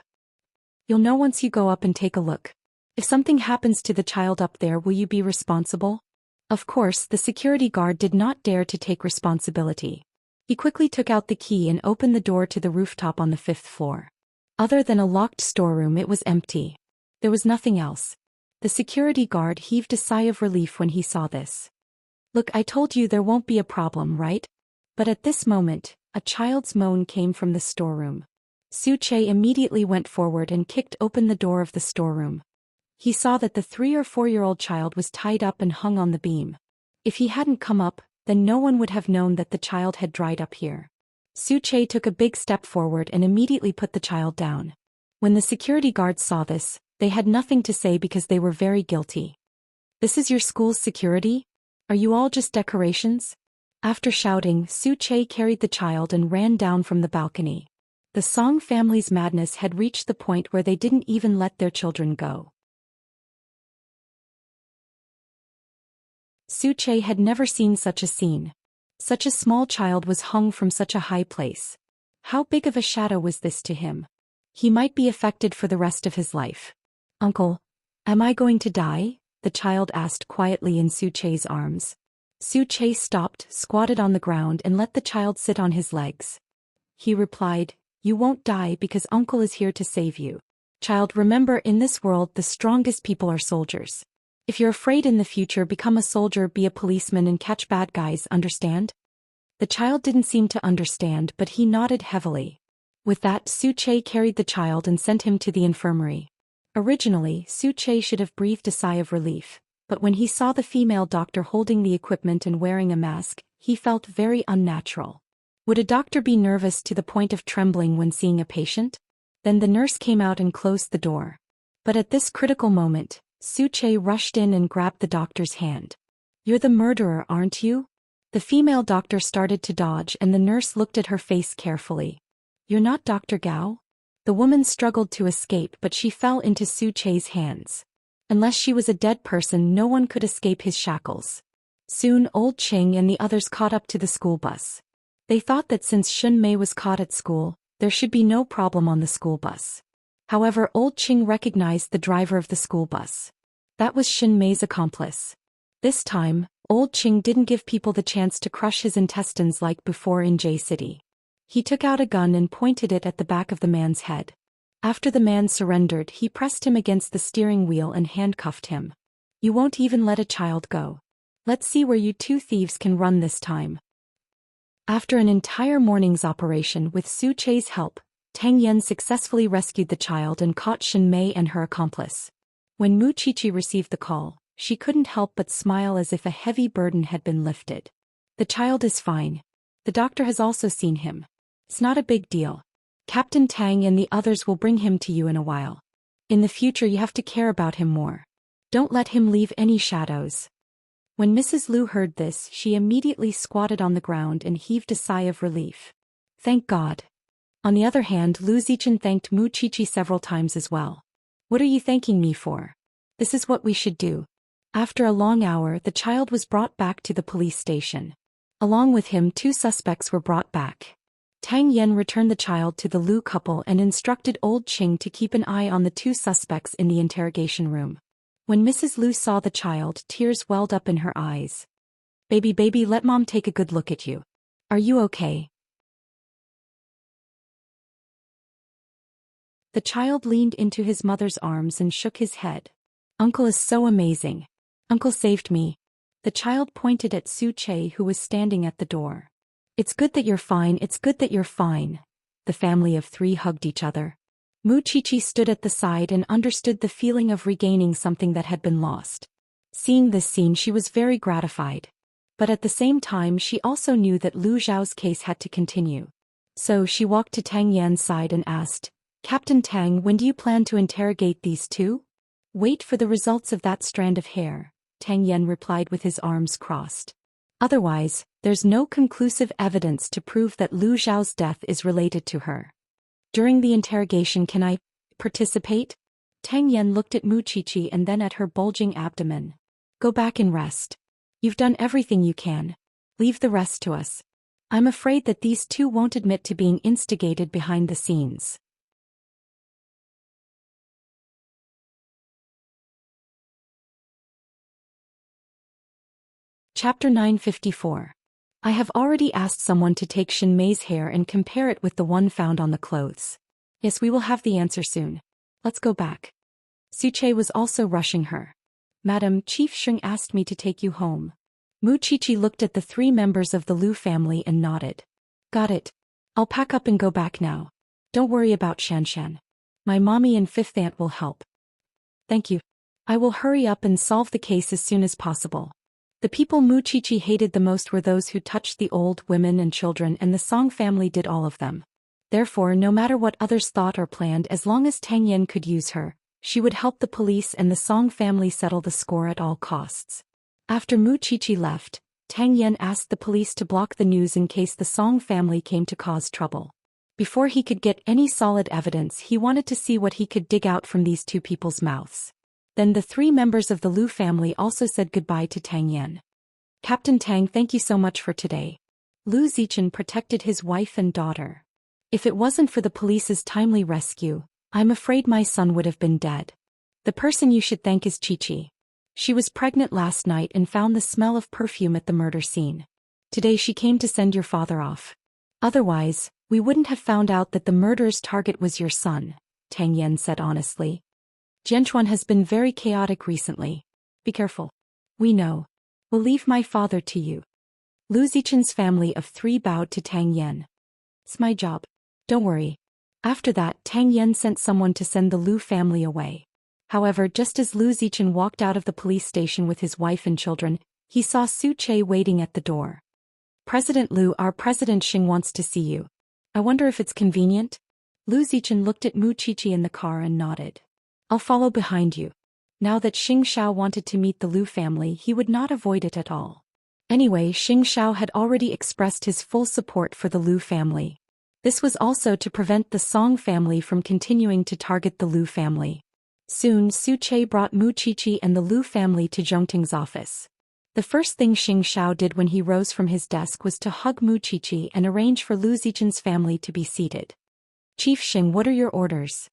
You'll know once you go up and take a look." If something happens to the child up there, will you be responsible? Of course, the security guard did not dare to take responsibility. He quickly took out the key and opened the door to the rooftop on the 5th floor. Other than a locked storeroom, it was empty. There was nothing else. The security guard heaved a sigh of relief when he saw this. Look, I told you there won't be a problem, right? But at this moment, a child's moan came from the storeroom. Su Che immediately went forward and kicked open the door of the storeroom. He saw that the 3 or 4-year-old child was tied up and hung on the beam. If he hadn't come up, then no one would have known that the child had dried up here. Su Che took a big step forward and immediately put the child down. When the security guards saw this, they had nothing to say because they were very guilty. This is your school's security? Are you all just decorations? After shouting, Su Che carried the child and ran down from the balcony. The Song family's madness had reached the point where they didn't even let their children go. Su Che had never seen such a scene. Such a small child was hung from such a high place. How big of a shadow was this to him? He might be affected for the rest of his life. Uncle, am I going to die? The child asked quietly in Su Che's arms. Su Che stopped, squatted on the ground and let the child sit on his legs. He replied, "You won't die because Uncle is here to save you. Child, remember, in this world the strongest people are soldiers. If you're afraid in the future, become a soldier, be a policeman and catch bad guys, understand?" The child didn't seem to understand, but he nodded heavily. With that, Su Che carried the child and sent him to the infirmary. Originally, Su Che should have breathed a sigh of relief, but when he saw the female doctor holding the equipment and wearing a mask, he felt very unnatural. Would a doctor be nervous to the point of trembling when seeing a patient? Then the nurse came out and closed the door. But at this critical moment, Su Che rushed in and grabbed the doctor's hand. "You're the murderer, aren't you?" The female doctor started to dodge and the nurse looked at her face carefully. "You're not Dr. Gao?" The woman struggled to escape, but she fell into Su Che's hands. Unless she was a dead person, no one could escape his shackles. Soon old Qing and the others caught up to the school bus. They thought that since Xun Mei was caught at school, there should be no problem on the school bus. However, old Qing recognized the driver of the school bus. That was Xun Mei's accomplice. This time, old Qing didn't give people the chance to crush his intestines like before in J City. He took out a gun and pointed it at the back of the man's head. After the man surrendered, he pressed him against the steering wheel and handcuffed him. "You won't even let a child go. Let's see where you two thieves can run this time." After an entire morning's operation with Su Che's help, Tang Yan successfully rescued the child and caught Xun Mei and her accomplice. When Mu Qiqi received the call, she couldn't help but smile as if a heavy burden had been lifted. "The child is fine. The doctor has also seen him. It's not a big deal. Captain Tang and the others will bring him to you in a while. In the future you have to care about him more. Don't let him leave any shadows." When Mrs. Liu heard this, she immediately squatted on the ground and heaved a sigh of relief. Thank God. On the other hand, Lu Zichen thanked Mu Qiqi several times as well. "What are you thanking me for? This is what we should do." After a long hour, the child was brought back to the police station. Along with him, 2 suspects were brought back. Tang Yan returned the child to the Lu couple and instructed old Qing to keep an eye on the 2 suspects in the interrogation room. When Mrs. Liu saw the child, tears welled up in her eyes. Baby, let mom take a good look at you. Are you okay?" The child leaned into his mother's arms and shook his head. "Uncle is so amazing. Uncle saved me." The child pointed at Su Che, who was standing at the door. "It's good that you're fine, it's good that you're fine." The family of 3 hugged each other. Mu Qiqi stood at the side and understood the feeling of regaining something that had been lost. Seeing this scene, she was very gratified. But at the same time, she also knew that Lu Zhao's case had to continue. So she walked to Tang Yan's side and asked, "Captain Tang, when do you plan to interrogate these 2? "Wait for the results of that strand of hair," Tang Yan replied with his arms crossed. "Otherwise, there's no conclusive evidence to prove that Lu Zhao's death is related to her." "During the interrogation, can I participate?" Tang Yan looked at Mu Qiqi and then at her bulging abdomen. "Go back and rest. You've done everything you can. Leave the rest to us. I'm afraid that these 2 won't admit to being instigated behind the scenes." Chapter 954. I have already asked someone to take Shin Mei's hair and compare it with the one found on the clothes. Yes, we will have the answer soon. Let's go back. Suche was also rushing her. Madam, Chief Sheng asked me to take you home. Mu Qiqi looked at the three members of the Lu family and nodded. Got it. I'll pack up and go back now. Don't worry about Xianxia. My mommy and fifth aunt will help. Thank you. I will hurry up and solve the case as soon as possible. The people Mu Qiqi hated the most were those who touched the old, women and children, and the Song family did all of them. Therefore, no matter what others thought or planned, as long as Tang Yan could use her, she would help the police and the Song family settle the score at all costs. After Mu Qiqi left, Tang Yan asked the police to block the news in case the Song family came to cause trouble. Before he could get any solid evidence, he wanted to see what he could dig out from these two people's mouths. Then the three members of the Lu family also said goodbye to Tang Yan. Captain Tang, thank you so much for today. Lu Zichen protected his wife and daughter. If it wasn't for the police's timely rescue, I'm afraid my son would have been dead. The person you should thank is Qiqi. She was pregnant last night and found the smell of perfume at the murder scene. Today she came to send your father off. Otherwise, we wouldn't have found out that the murderer's target was your son, Tang Yan said honestly. Jianchuan has been very chaotic recently. Be careful. We know. We'll leave my father to you. Lu Zichen's family of three bowed to Tang Yan. It's my job. Don't worry. After that, Tang Yan sent someone to send the Lu family away. However, just as Lu Zichen walked out of the police station with his wife and children, he saw Su Che waiting at the door. President Lu, our President Xing wants to see you. I wonder if it's convenient? Lu Zichen looked at Mu Qiqi in the car and nodded. I'll follow behind you. Now that Xing Xiao wanted to meet the Lu family, he would not avoid it at all. Anyway, Xing Xiao had already expressed his full support for the Lu family. This was also to prevent the Song family from continuing to target the Lu family. Soon, Su Che brought Mu Qiqi and the Lu family to Zhongting's office. The first thing Xing Xiao did when he rose from his desk was to hug Mu Qiqi and arrange for Lu Zichen's family to be seated. Chief Xing, what are your orders?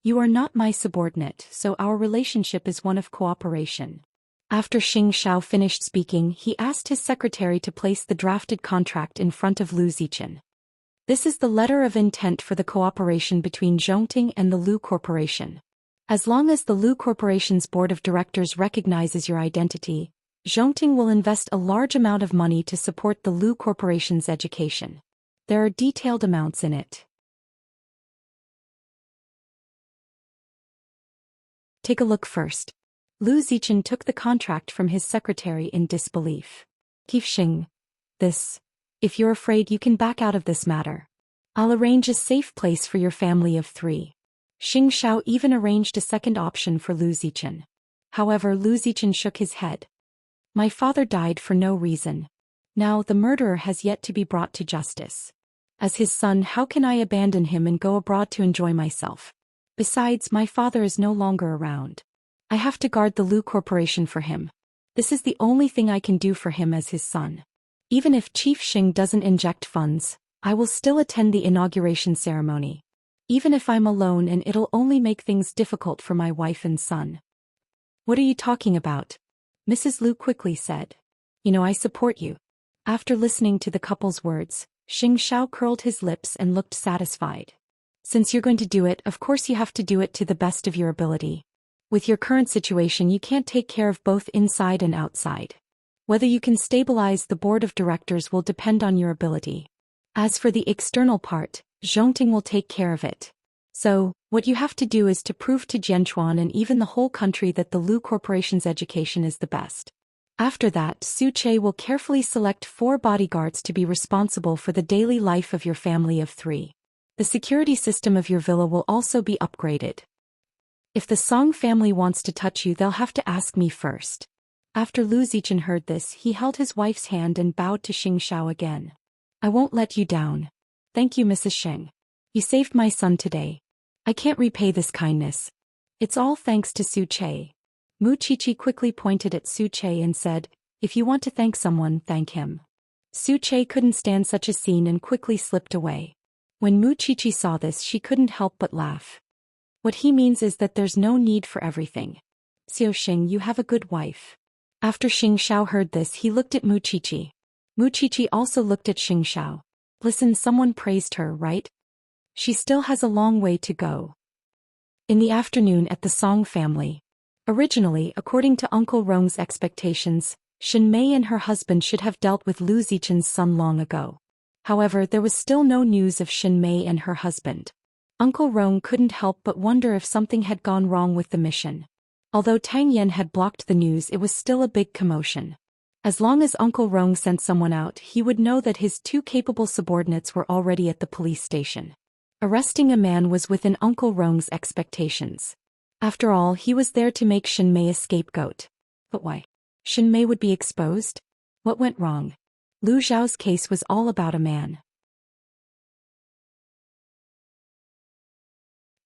You are not my subordinate, so our relationship is one of cooperation. After Xing Xiao finished speaking, he asked his secretary to place the drafted contract in front of Lu Zichen. This is the letter of intent for the cooperation between Zhongting and the Lu Corporation. As long as the Lu Corporation's board of directors recognizes your identity, Zhongting will invest a large amount of money to support the Lu Corporation's education. There are detailed amounts in it. Take a look first. Lu Zichen took the contract from his secretary in disbelief. Chief Xing, if you're afraid, you can back out of this matter. I'll arrange a safe place for your family of three. Xing Xiao even arranged a second option for Lu Zichen. However, Lu Zichen shook his head. My father died for no reason. Now the murderer has yet to be brought to justice. As his son, how can I abandon him and go abroad to enjoy myself? Besides, my father is no longer around. I have to guard the Lu Corporation for him. This is the only thing I can do for him as his son. Even if Chief Xing doesn't inject funds, I will still attend the inauguration ceremony. Even if I'm alone, and it'll only make things difficult for my wife and son. What are you talking about? Mrs. Lu quickly said. I support you. After listening to the couple's words, Xing Xiao curled his lips and looked satisfied. Since you're going to do it, of course you have to do it to the best of your ability. With your current situation, you can't take care of both inside and outside. Whether you can stabilize the board of directors will depend on your ability. As for the external part, Zhongting will take care of it. So, what you have to do is to prove to Jianchuan and even the whole country that the Lu Corporation's education is the best. After that, Su Che will carefully select 4 bodyguards to be responsible for the daily life of your family of 3. The security system of your villa will also be upgraded. If the Song family wants to touch you, they'll have to ask me first. After Lu Zichen heard this, he held his wife's hand and bowed to Xing Xiao again. I won't let you down. Thank you, Mrs. Sheng. You saved my son today. I can't repay this kindness. It's all thanks to Su Che. Mu Qiqi quickly pointed at Su Che and said, if you want to thank someone, thank him. Su Che couldn't stand such a scene and quickly slipped away. When Mu Qiqi saw this, she couldn't help but laugh. What he means is that there's no need for everything. Xiao Xing, you have a good wife. After Xianxia heard this, he looked at Muqiqi. Muqiqi also looked at Xianxia. Listen, someone praised her, right? She still has a long way to go. In the afternoon at the Song family. Originally, according to Uncle Rong's expectations, Shen Mei and her husband should have dealt with Lu Zichen's son long ago. However, there was still no news of Shen Mei and her husband. Uncle Rong couldn't help but wonder if something had gone wrong with the mission. Although Tang Yan had blocked the news, it was still a big commotion. As long as Uncle Rong sent someone out, he would know that his two capable subordinates were already at the police station. Arresting a man was within Uncle Rong's expectations. After all, he was there to make Shen Mei a scapegoat. But why? Shen Mei would be exposed? What went wrong? Lu Zhao's case was all about a man.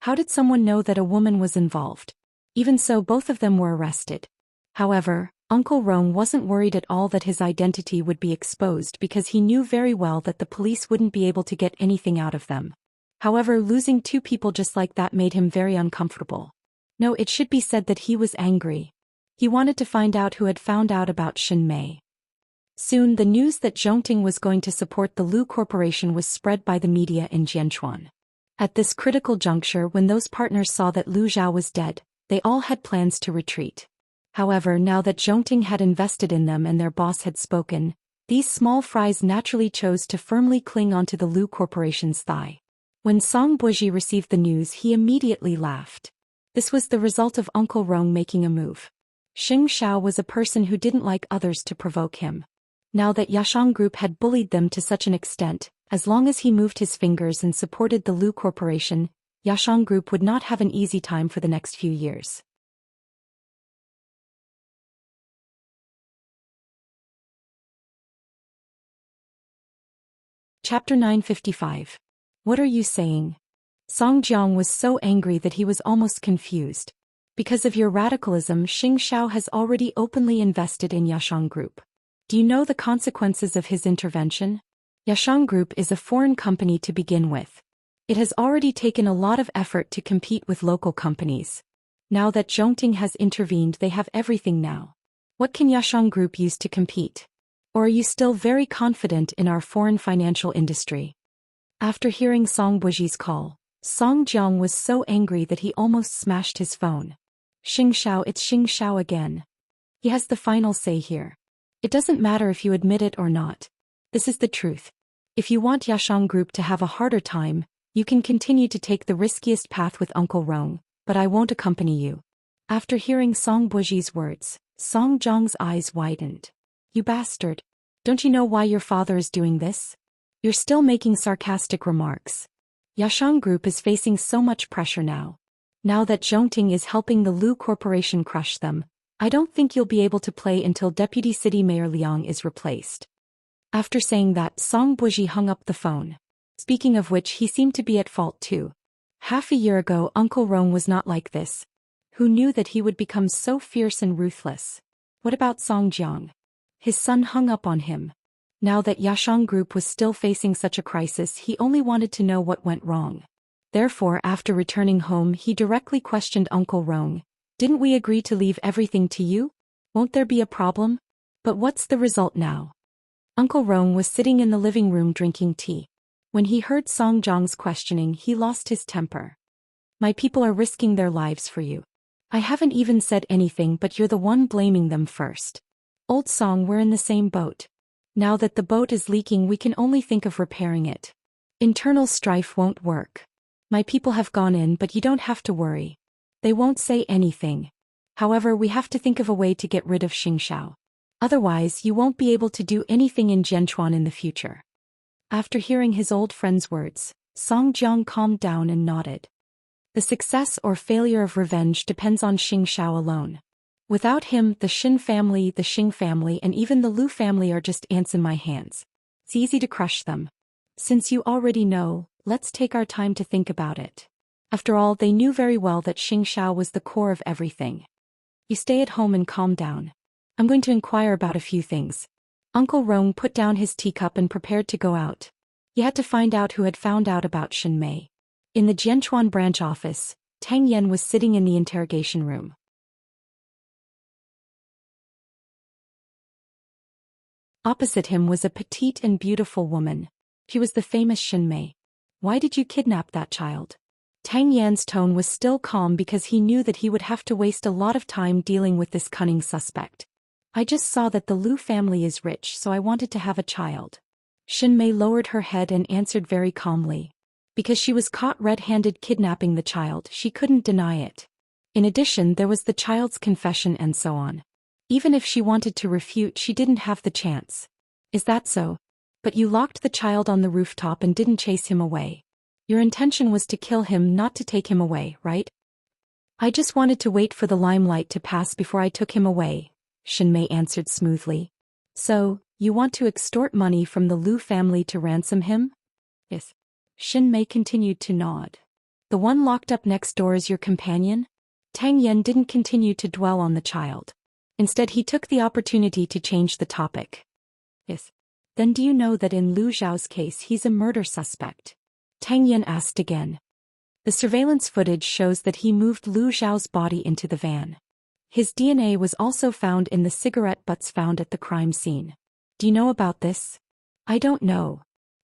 How did someone know that a woman was involved? Even so, both of them were arrested. However, Uncle Rong wasn't worried at all that his identity would be exposed because he knew very well that the police wouldn't be able to get anything out of them. However, losing two people just like that made him very uncomfortable. No, it should be said that he was angry. He wanted to find out who had found out about Shen Mei. Soon the news that Zhongting was going to support the Lu Corporation was spread by the media in Jianchuan. At this critical juncture, when those partners saw that Lu Zhao was dead, they all had plans to retreat. However, now that Zhongting had invested in them and their boss had spoken, these small fries naturally chose to firmly cling onto the Lu Corporation's thigh. When Song Buji received the news, he immediately laughed. This was the result of Uncle Rong making a move. Xianxia was a person who didn't like others to provoke him. Now that Yashang Group had bullied them to such an extent, as long as he moved his fingers and supported the Lu Corporation, Yashang Group would not have an easy time for the next few years. Chapter 955. What are you saying? Song Jiang was so angry that he was almost confused. Because of your radicalism, Xianxia has already openly invested in Yashang Group. Do you know the consequences of his intervention? Yashang Group is a foreign company to begin with. It has already taken a lot of effort to compete with local companies. Now that Zhongting has intervened, they have everything now. What can Yashang Group use to compete? Or are you still very confident in our foreign financial industry? After hearing Song Buji's call, Song Jiang was so angry that he almost smashed his phone. Xianxia, it's Xianxia again. He has the final say here. It doesn't matter if you admit it or not. This is the truth. If you want Yashang Group to have a harder time, you can continue to take the riskiest path with Uncle Rong, but I won't accompany you. After hearing Song Buji's words, Song Jiang's eyes widened. You bastard. Don't you know why your father is doing this? You're still making sarcastic remarks. Yashang Group is facing so much pressure now. Now that Zhongting is helping the Lu Corporation crush them, I don't think you'll be able to play until Deputy City Mayor Liang is replaced. After saying that, Song Buji hung up the phone. Speaking of which, he seemed to be at fault too. Half a year ago, Uncle Rong was not like this. Who knew that he would become so fierce and ruthless? What about Song Jiang? His son hung up on him. Now that Yashang Group was still facing such a crisis, he only wanted to know what went wrong. Therefore, after returning home, he directly questioned Uncle Rong. Didn't we agree to leave everything to you? Won't there be a problem? But what's the result now? Uncle Rong was sitting in the living room drinking tea. When he heard Song Jiang's questioning, he lost his temper. My people are risking their lives for you. I haven't even said anything, but you're the one blaming them first. Old Song, we're in the same boat. Now that the boat is leaking, we can only think of repairing it. Internal strife won't work. My people have gone in, but you don't have to worry. They won't say anything. However, we have to think of a way to get rid of Xianxia. Otherwise, you won't be able to do anything in Jianchuan in the future. After hearing his old friend's words, Song Jiang calmed down and nodded. The success or failure of revenge depends on Xianxia alone. Without him, the Xin family, the Xing family, and even the Lu family are just ants in my hands. It's easy to crush them. Since you already know, let's take our time to think about it. After all, they knew very well that Xianxia was the core of everything. You stay at home and calm down. I'm going to inquire about a few things. Uncle Rong put down his teacup and prepared to go out. He had to find out who had found out about Shen Mei. In the Jianchuan branch office, Tang Yan was sitting in the interrogation room. Opposite him was a petite and beautiful woman. She was the famous Xinmei. Why did you kidnap that child? Tang Yan's tone was still calm because he knew that he would have to waste a lot of time dealing with this cunning suspect. I just saw that the Lu family is rich, so I wanted to have a child. Xinmei lowered her head and answered very calmly. Because she was caught red-handed kidnapping the child, she couldn't deny it. In addition, there was the child's confession and so on. Even if she wanted to refute, she didn't have the chance. Is that so? But you locked the child on the rooftop and didn't chase him away. Your intention was to kill him, not to take him away, right? I just wanted to wait for the limelight to pass before I took him away, Xinmei answered smoothly. So, you want to extort money from the Lu family to ransom him? Yes. Xinmei continued to nod. The one locked up next door is your companion? Tang Yan didn't continue to dwell on the child. Instead, he took the opportunity to change the topic. Yes. Then do you know that in Lu Zhao's case he's a murder suspect? Tang Yan asked again. The surveillance footage shows that he moved Lu Zhao's body into the van. His DNA was also found in the cigarette butts found at the crime scene. Do you know about this? I don't know.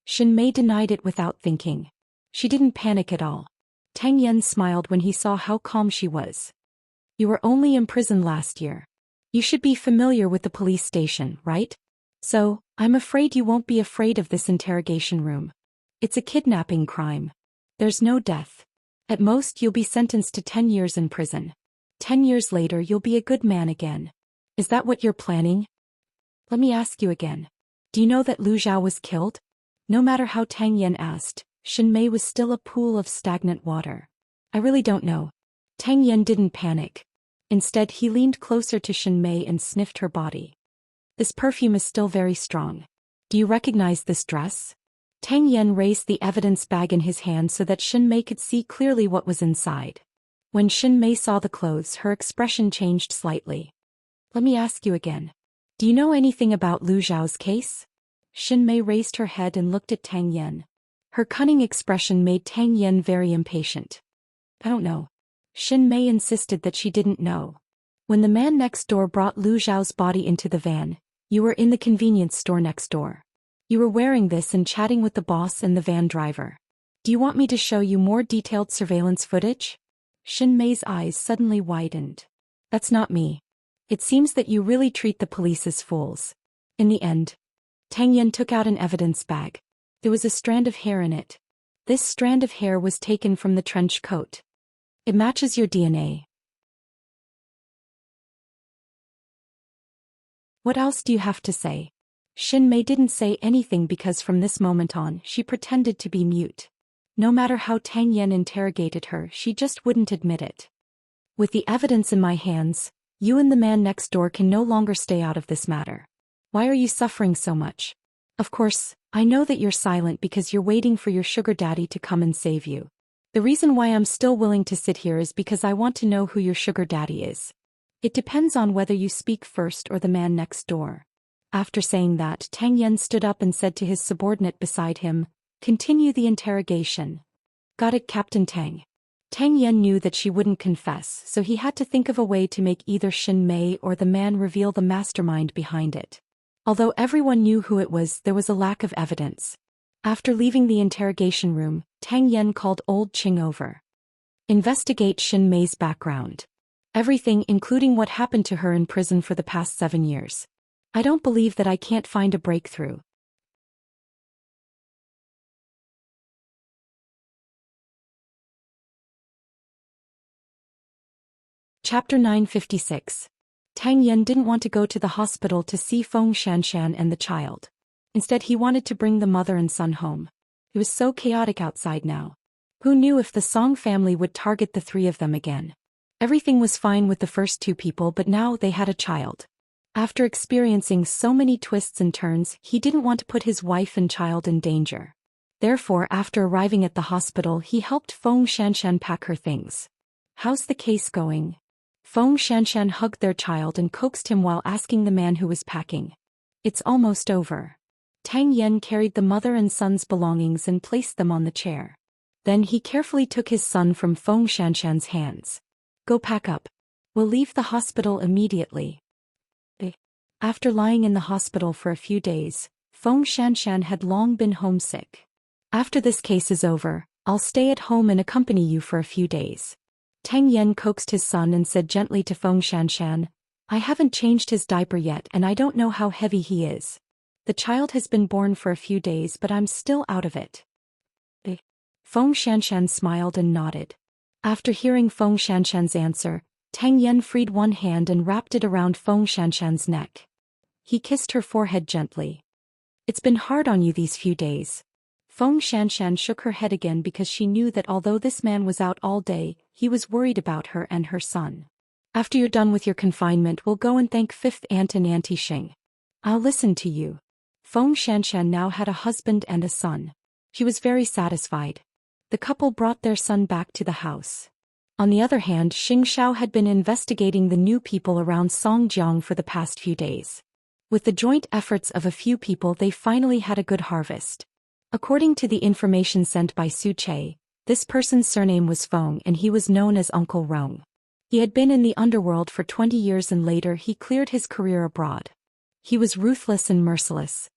Xinmei denied it without thinking. She didn't panic at all. Tang Yan smiled when he saw how calm she was. You were only imprisoned last year. You should be familiar with the police station, right? So, I'm afraid you won't be afraid of this interrogation room. It's a kidnapping crime. There's no death. At most you'll be sentenced to 10 years in prison. 10 years later you'll be a good man again. Is that what you're planning? Let me ask you again. Do you know that Lu Zhao was killed? No matter how Tang Yan asked, Xinmei was still a pool of stagnant water. I really don't know. Tang Yan didn't panic. Instead, he leaned closer to Xinmei and sniffed her body. This perfume is still very strong. Do you recognize this dress? Tang Yan raised the evidence bag in his hand so that Xinmei could see clearly what was inside. When Xinmei saw the clothes, her expression changed slightly. Let me ask you again. Do you know anything about Lu Zhao's case? Xinmei raised her head and looked at Tang Yan. Her cunning expression made Tang Yan very impatient. I don't know. Xinmei insisted that she didn't know. When the man next door brought Lu Zhao's body into the van, you were in the convenience store next door. You were wearing this and chatting with the boss and the van driver. Do you want me to show you more detailed surveillance footage? Xinmei's eyes suddenly widened. That's not me. It seems that you really treat the police as fools. In the end, Tang Yan took out an evidence bag. There was a strand of hair in it. This strand of hair was taken from the trench coat. It matches your DNA. What else do you have to say? Xinmei didn't say anything because from this moment on, she pretended to be mute. No matter how Tang Yan interrogated her, she just wouldn't admit it. With the evidence in my hands, you and the man next door can no longer stay out of this matter. Why are you suffering so much? Of course, I know that you're silent because you're waiting for your sugar daddy to come and save you. The reason why I'm still willing to sit here is because I want to know who your sugar daddy is. It depends on whether you speak first or the man next door. After saying that, Tang Yan stood up and said to his subordinate beside him, "Continue the interrogation." Got it, Captain Tang. Tang Yan knew that she wouldn't confess, so he had to think of a way to make either Xinmei or the man reveal the mastermind behind it. Although everyone knew who it was, there was a lack of evidence. After leaving the interrogation room, Tang Yan called Old Qing over. Investigate Xinmei's background. Everything, including what happened to her in prison for the past 7 years. I don't believe that I can't find a breakthrough. Chapter 956. Tang Yan didn't want to go to the hospital to see Feng Xianxian and the child. Instead, he wanted to bring the mother and son home. It was so chaotic outside now. Who knew if the Song family would target the three of them again? Everything was fine with the first two people, but now they had a child. After experiencing so many twists and turns, he didn't want to put his wife and child in danger. Therefore, after arriving at the hospital, he helped Feng Xianxian pack her things. How's the case going? Feng Xianxian hugged their child and coaxed him while asking the man who was packing. It's almost over. Tang Yan carried the mother and son's belongings and placed them on the chair. Then he carefully took his son from Feng Xianxian's hands. Go pack up. We'll leave the hospital immediately. After lying in the hospital for a few days, Xianxia had long been homesick. After this case is over, I'll stay at home and accompany you for a few days. Tang Yan coaxed his son and said gently to Xianxia, I haven't changed his diaper yet and I don't know how heavy he is. The child has been born for a few days but I'm still out of it. Xianxia smiled and nodded. After hearing Xianxia's answer, Tang Yan freed one hand and wrapped it around Xianxia's neck. He kissed her forehead gently. It's been hard on you these few days. Xianxia shook her head again because she knew that although this man was out all day, he was worried about her and her son. After you're done with your confinement, we'll go and thank Fifth Aunt and Auntie Xing. I'll listen to you. Xianxia now had a husband and a son. She was very satisfied. The couple brought their son back to the house. On the other hand, Xianxia had been investigating the new people around Songjiang for the past few days. With the joint efforts of a few people, they finally had a good harvest. According to the information sent by Su Che, this person's surname was Feng and he was known as Uncle Rong. He had been in the underworld for 20 years and later he cleared his career abroad. He was ruthless and merciless.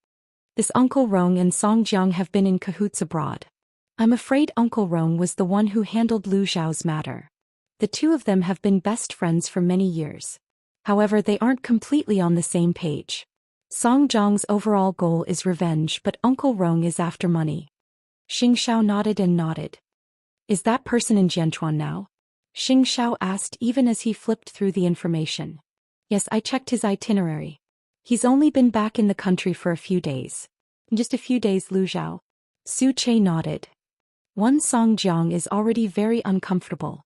This Uncle Rong and Songjiang have been in cahoots abroad. I'm afraid Uncle Rong was the one who handled Lu Zhao's matter. The two of them have been best friends for many years. However, they aren't completely on the same page. Songjiang's overall goal is revenge but Uncle Rong is after money. Xianxia nodded and nodded. Is that person in Jianchuan now? Xianxia asked even as he flipped through the information. Yes, I checked his itinerary. He's only been back in the country for a few days. Just a few days, Lu Zhao. Su Che nodded. One Songjiang is already very uncomfortable.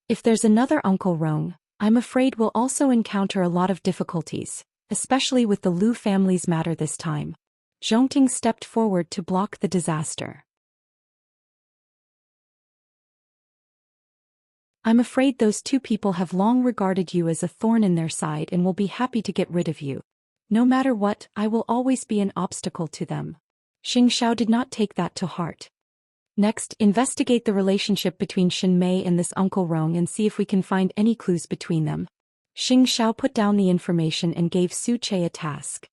If there's another Uncle Rong, I'm afraid we'll also encounter a lot of difficulties, especially with the Lu family's matter this time. Zhongting stepped forward to block the disaster. I'm afraid those two people have long regarded you as a thorn in their side and will be happy to get rid of you. No matter what, I will always be an obstacle to them. Xianxia did not take that to heart. Next, investigate the relationship between Shen Mei and this Uncle Rong and see if we can find any clues between them. Xianxia put down the information and gave Su Che a task.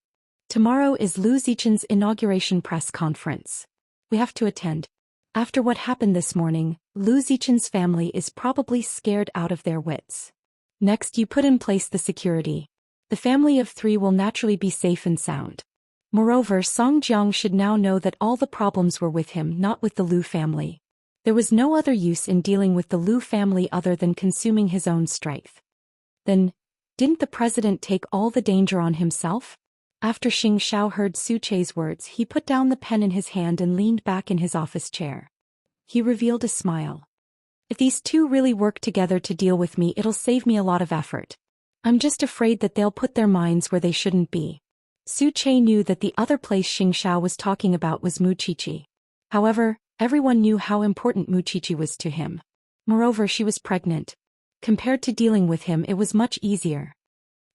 Tomorrow is Lu Zichen's inauguration press conference. We have to attend. After what happened this morning, Lu Zichen's family is probably scared out of their wits. Next, you put in place the security. The family of three will naturally be safe and sound. Moreover, Songjiang should now know that all the problems were with him, not with the Lu family. There was no other use in dealing with the Lu family other than consuming his own strength. Then, didn't the president take all the danger on himself? After Xianxia heard Su Che's words, he put down the pen in his hand and leaned back in his office chair. He revealed a smile. If these two really work together to deal with me, it'll save me a lot of effort. I'm just afraid that they'll put their minds where they shouldn't be. Su Che knew that the other place Xianxia was talking about was Muqiqi. However, everyone knew how important Muqiqi was to him. Moreover, she was pregnant. Compared to dealing with him, it was much easier.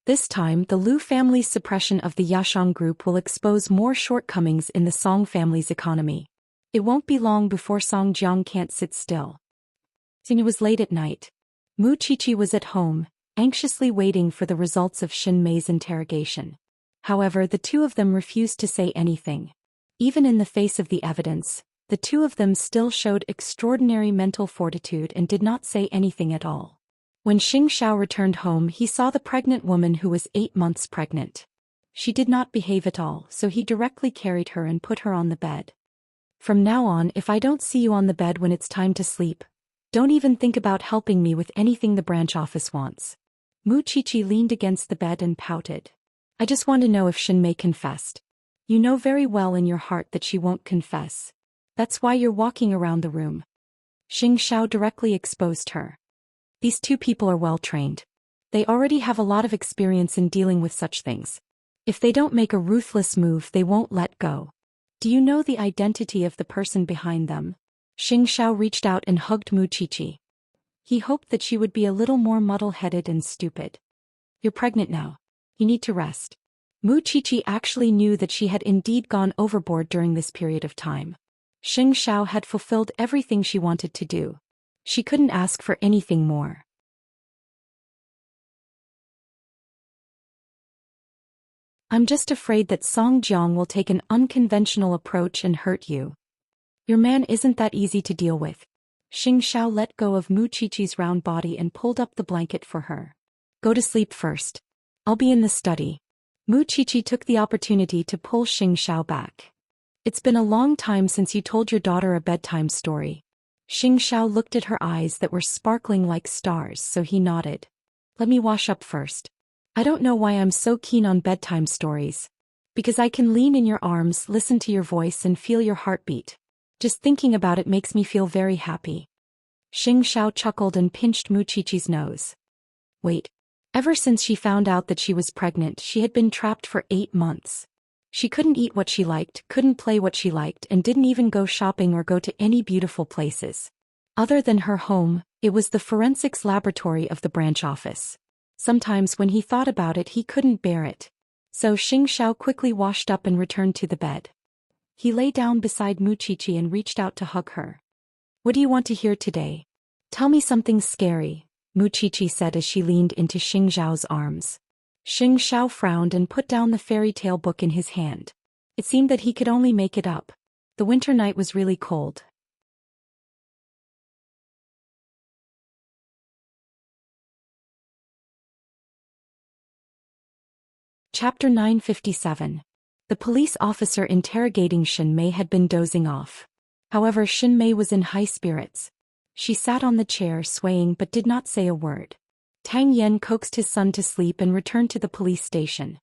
This time, the Lu family's suppression of the Yashang group will expose more shortcomings in the Song family's economy. It won't be long before Songjiang can't sit still. It was late at night. Muqiqi was at home, anxiously waiting for the results of Shen Mei's interrogation. However, the two of them refused to say anything. Even in the face of the evidence, the two of them still showed extraordinary mental fortitude and did not say anything at all. When Xianxia returned home, he saw the pregnant woman who was 8 months pregnant. She did not behave at all, so he directly carried her and put her on the bed. From now on, if I don't see you on the bed when it's time to sleep, don't even think about helping me with anything the branch office wants. Muqiqi leaned against the bed and pouted. I just want to know if Shen Mei confessed. You know very well in your heart that she won't confess. That's why you're walking around the room. Xianxia directly exposed her. These two people are well trained. They already have a lot of experience in dealing with such things. If they don't make a ruthless move, they won't let go. Do you know the identity of the person behind them? Xianxia reached out and hugged Muqiqi. He hoped that she would be a little more muddle-headed and stupid. You're pregnant now. You need to rest. Muqiqi actually knew that she had indeed gone overboard during this period of time. Xianxia had fulfilled everything she wanted to do. She couldn't ask for anything more. I'm just afraid that Song Jiang will take an unconventional approach and hurt you. Your man isn't that easy to deal with. Xianxia let go of Mu Qiqi's round body and pulled up the blanket for her. Go to sleep first. I'll be in the study. Mu Qiqi took the opportunity to pull Xianxia back. It's been a long time since you told your daughter a bedtime story. Xianxia looked at her eyes that were sparkling like stars, so he nodded. Let me wash up first. I don't know why I'm so keen on bedtime stories. Because I can lean in your arms, listen to your voice and feel your heartbeat. Just thinking about it makes me feel very happy. Xianxia chuckled and pinched Mu Qiqi's nose. Wait. Ever since she found out that she was pregnant, she had been trapped for 8 months. She couldn't eat what she liked, couldn't play what she liked, and didn't even go shopping or go to any beautiful places. Other than her home, it was the forensics laboratory of the branch office. Sometimes when he thought about it, he couldn't bear it. So Xianxia quickly washed up and returned to the bed. He lay down beside Mu Qiqi and reached out to hug her. What do you want to hear today? Tell me something scary, Mu Qiqi said as she leaned into Xianxiao's arms. Xianxia frowned and put down the fairy tale book in his hand. It seemed that he could only make it up. The winter night was really cold. Chapter 957. The police officer interrogating Xinmei had been dozing off. However, Xinmei was in high spirits. She sat on the chair swaying but did not say a word. Tang Yan coaxed his son to sleep and returned to the police station.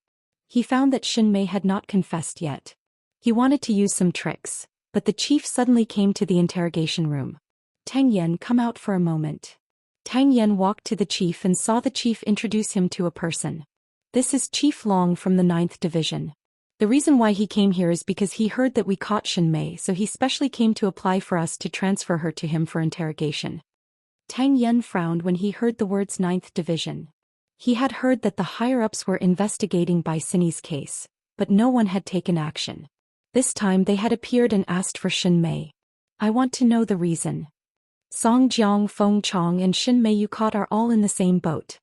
He found that Xinmei had not confessed yet. He wanted to use some tricks, but the chief suddenly came to the interrogation room. Tang Yan, come out for a moment. Tang Yan walked to the chief and saw the chief introduce him to a person. This is Chief Long from the 9th Division. The reason why he came here is because he heard that we caught Xinmei, so he specially came to apply for us to transfer her to him for interrogation. Tang Yan frowned when he heard the words 9th Division. He had heard that the higher-ups were investigating Bai Sini's case, but no one had taken action. This time they had appeared and asked for Xinmei. I want to know the reason. Song Jiang, Feng Chong and Xinmei you caught are all in the same boat.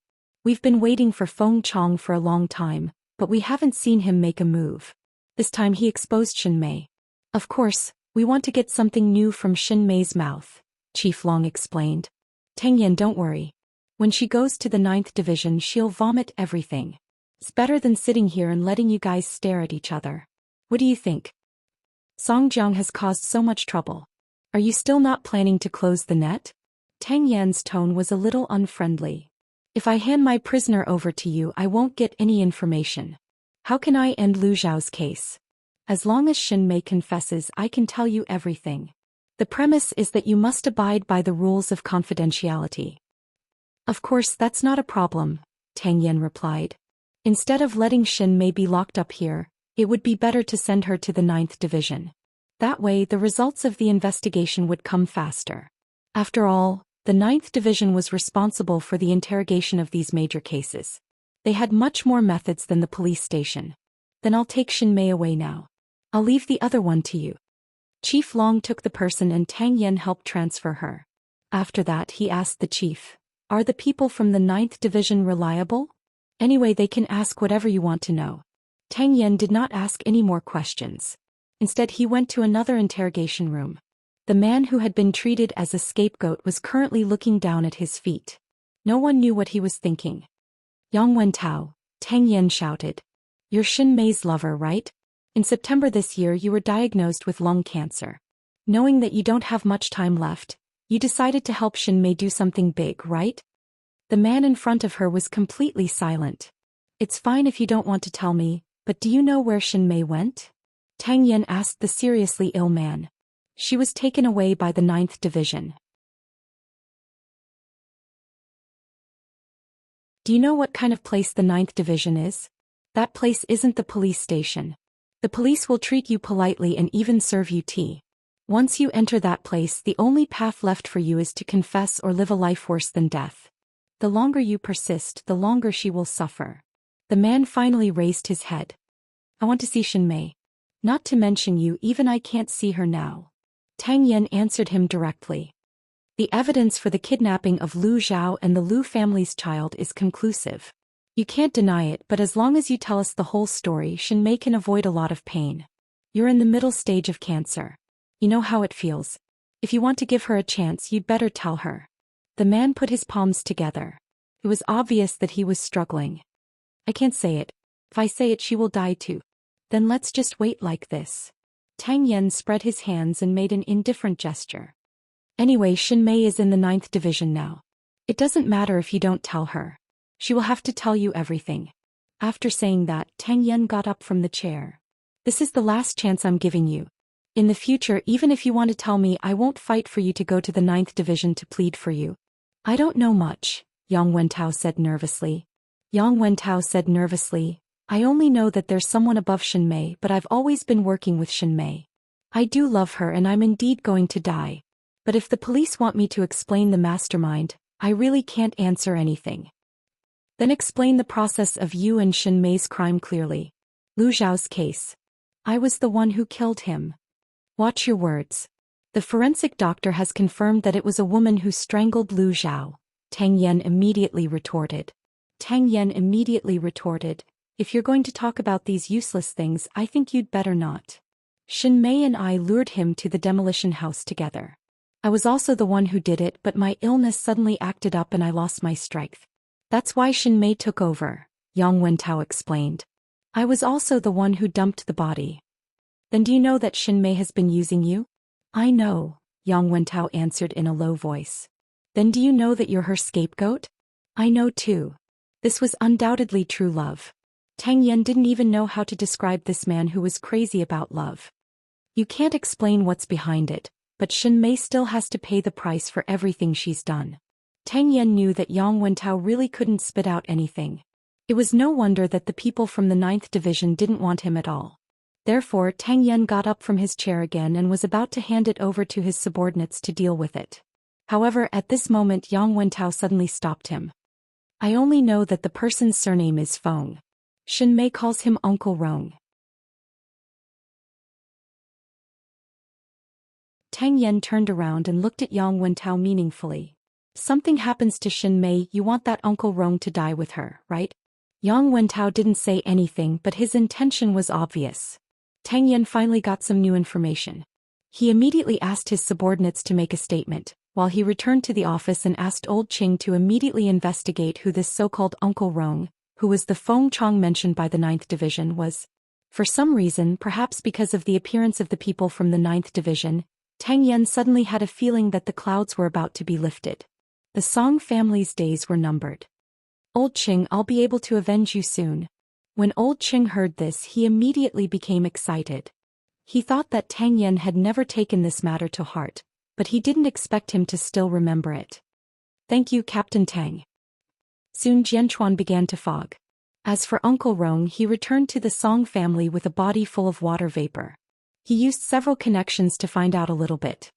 We've been waiting for Feng Chong for a long time, but we haven't seen him make a move. This time he exposed Xinmei. Of course, we want to get something new from Xinmei's mouth, Chief Long explained. Tang Yan, don't worry. When she goes to the 9th Division, she'll vomit everything. It's better than sitting here and letting you guys stare at each other. What do you think? Song Jiang has caused so much trouble. Are you still not planning to close the net? Tang Yan's tone was a little unfriendly. If I hand my prisoner over to you, I won't get any information. How can I end Lu Zhao's case? As long as Xinmei confesses, I can tell you everything. The premise is that you must abide by the rules of confidentiality. Of course, that's not a problem, Tang Yan replied. Instead of letting Xinmei be locked up here, it would be better to send her to the 9th Division. That way, the results of the investigation would come faster. After all, the 9th Division was responsible for the interrogation of these major cases. They had much more methods than the police station. Then I'll take Xinmei away now. I'll leave the other one to you. Chief Long took the person and Tang Yan helped transfer her. After that he asked the chief, are the people from the 9th Division reliable? Anyway, they can ask whatever you want to know. Tang Yan did not ask any more questions. Instead he went to another interrogation room. The man who had been treated as a scapegoat was currently looking down at his feet. No one knew what he was thinking. Yang Wentao, Tang Yan shouted. You're Xinmei's lover, right? In September this year you were diagnosed with lung cancer. Knowing that you don't have much time left, you decided to help Xinmei do something big, right? The man in front of her was completely silent. It's fine if you don't want to tell me, but do you know where Xinmei went? Tang Yan asked the seriously ill man. She was taken away by the 9th Division. Do you know what kind of place the 9th Division is? That place isn't the police station. The police will treat you politely and even serve you tea. Once you enter that place, the only path left for you is to confess or live a life worse than death. The longer you persist, the longer she will suffer. The man finally raised his head. I want to see Xinmei. Not to mention you, even I can't see her now. Tang Yan answered him directly. The evidence for the kidnapping of Lu Zhao and the Lu family's child is conclusive. You can't deny it, but as long as you tell us the whole story, Shinmei can avoid a lot of pain. You're in the middle stage of cancer. You know how it feels. If you want to give her a chance, you'd better tell her. The man put his palms together. It was obvious that he was struggling. I can't say it. If I say it, she will die too. Then let's just wait like this. Tang Yen spread his hands and made an indifferent gesture. Anyway, Shinmei is in the 9th division now. It doesn't matter if you don't tell her. She will have to tell you everything. After saying that, Tang Yen got up from the chair. This is the last chance I'm giving you. In the future, even if you want to tell me, I won't fight for you to go to the 9th division to plead for you. I don't know much, Yang Wentao said nervously. Yang Wentao said nervously, I only know that there's someone above Shinmei, but I've always been working with Shinmei. I do love her and I'm indeed going to die. But if the police want me to explain the mastermind, I really can't answer anything. Then explain the process of you and Shinmei's crime clearly. Lu Zhao's case. I was the one who killed him. Watch your words. The forensic doctor has confirmed that it was a woman who strangled Lu Zhao. Tang Yen immediately retorted. If you're going to talk about these useless things, I think you'd better not. Shinmei and I lured him to the demolition house together. I was also the one who did it, but my illness suddenly acted up and I lost my strength. That's why Shinmei took over, Yang Wentao explained. I was also the one who dumped the body. Then do you know that Shinmei has been using you? I know, Yang Wentao answered in a low voice. Then do you know that you're her scapegoat? I know too. This was undoubtedly true love. Tang Yen didn't even know how to describe this man who was crazy about love. You can't explain what's behind it, but Shinmei still has to pay the price for everything she's done. Tang Yen knew that Yang Wentao really couldn't spit out anything. It was no wonder that the people from the 9th division didn't want him at all. Therefore, Tang Yen got up from his chair again and was about to hand it over to his subordinates to deal with it. However, at this moment Yang Wentao suddenly stopped him. I only know that the person's surname is Feng. Shinmei calls him Uncle Rong. Tang Yen turned around and looked at Yang Wentao meaningfully. Something happens to Shinmei, you want that Uncle Rong to die with her, right? Yang Wentao didn't say anything, but his intention was obvious. Tang Yen finally got some new information. He immediately asked his subordinates to make a statement, while he returned to the office and asked Old Qing to immediately investigate who this so-called Uncle Rong, who was the Feng Chong mentioned by the 9th division, was. For some reason, perhaps because of the appearance of the people from the 9th division, Tang Yen suddenly had a feeling that the clouds were about to be lifted. The Song family's days were numbered. Old Qing, I'll be able to avenge you soon. When Old Qing heard this, he immediately became excited. He thought that Tang Yen had never taken this matter to heart, but he didn't expect him to still remember it. Thank you, Captain Tang. Soon Jianchuan began to fog. As for Uncle Rong, he returned to the Song family with a body full of water vapor. He used several connections to find out a little bit.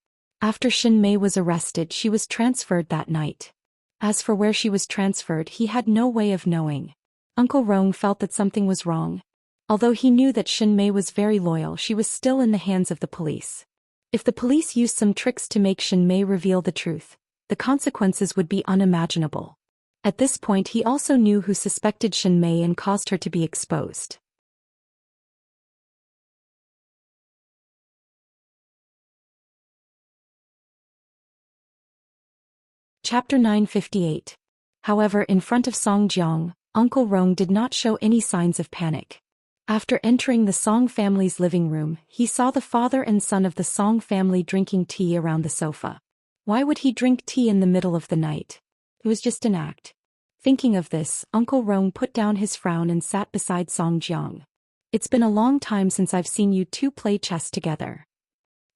After Shinmei was arrested, she was transferred that night. As for where she was transferred, he had no way of knowing. Uncle Rong felt that something was wrong. Although he knew that Shinmei was very loyal, she was still in the hands of the police. If the police used some tricks to make Shinmei reveal the truth, the consequences would be unimaginable. At this point he also knew who suspected Shinmei and caused her to be exposed. Chapter 958. However, in front of Song Jiang, Uncle Rong did not show any signs of panic. After entering the Song family's living room, he saw the father and son of the Song family drinking tea around the sofa. Why would he drink tea in the middle of the night? It was just an act. Thinking of this, Uncle Rong put down his frown and sat beside Song Jiang. It's been a long time since I've seen you two play chess together.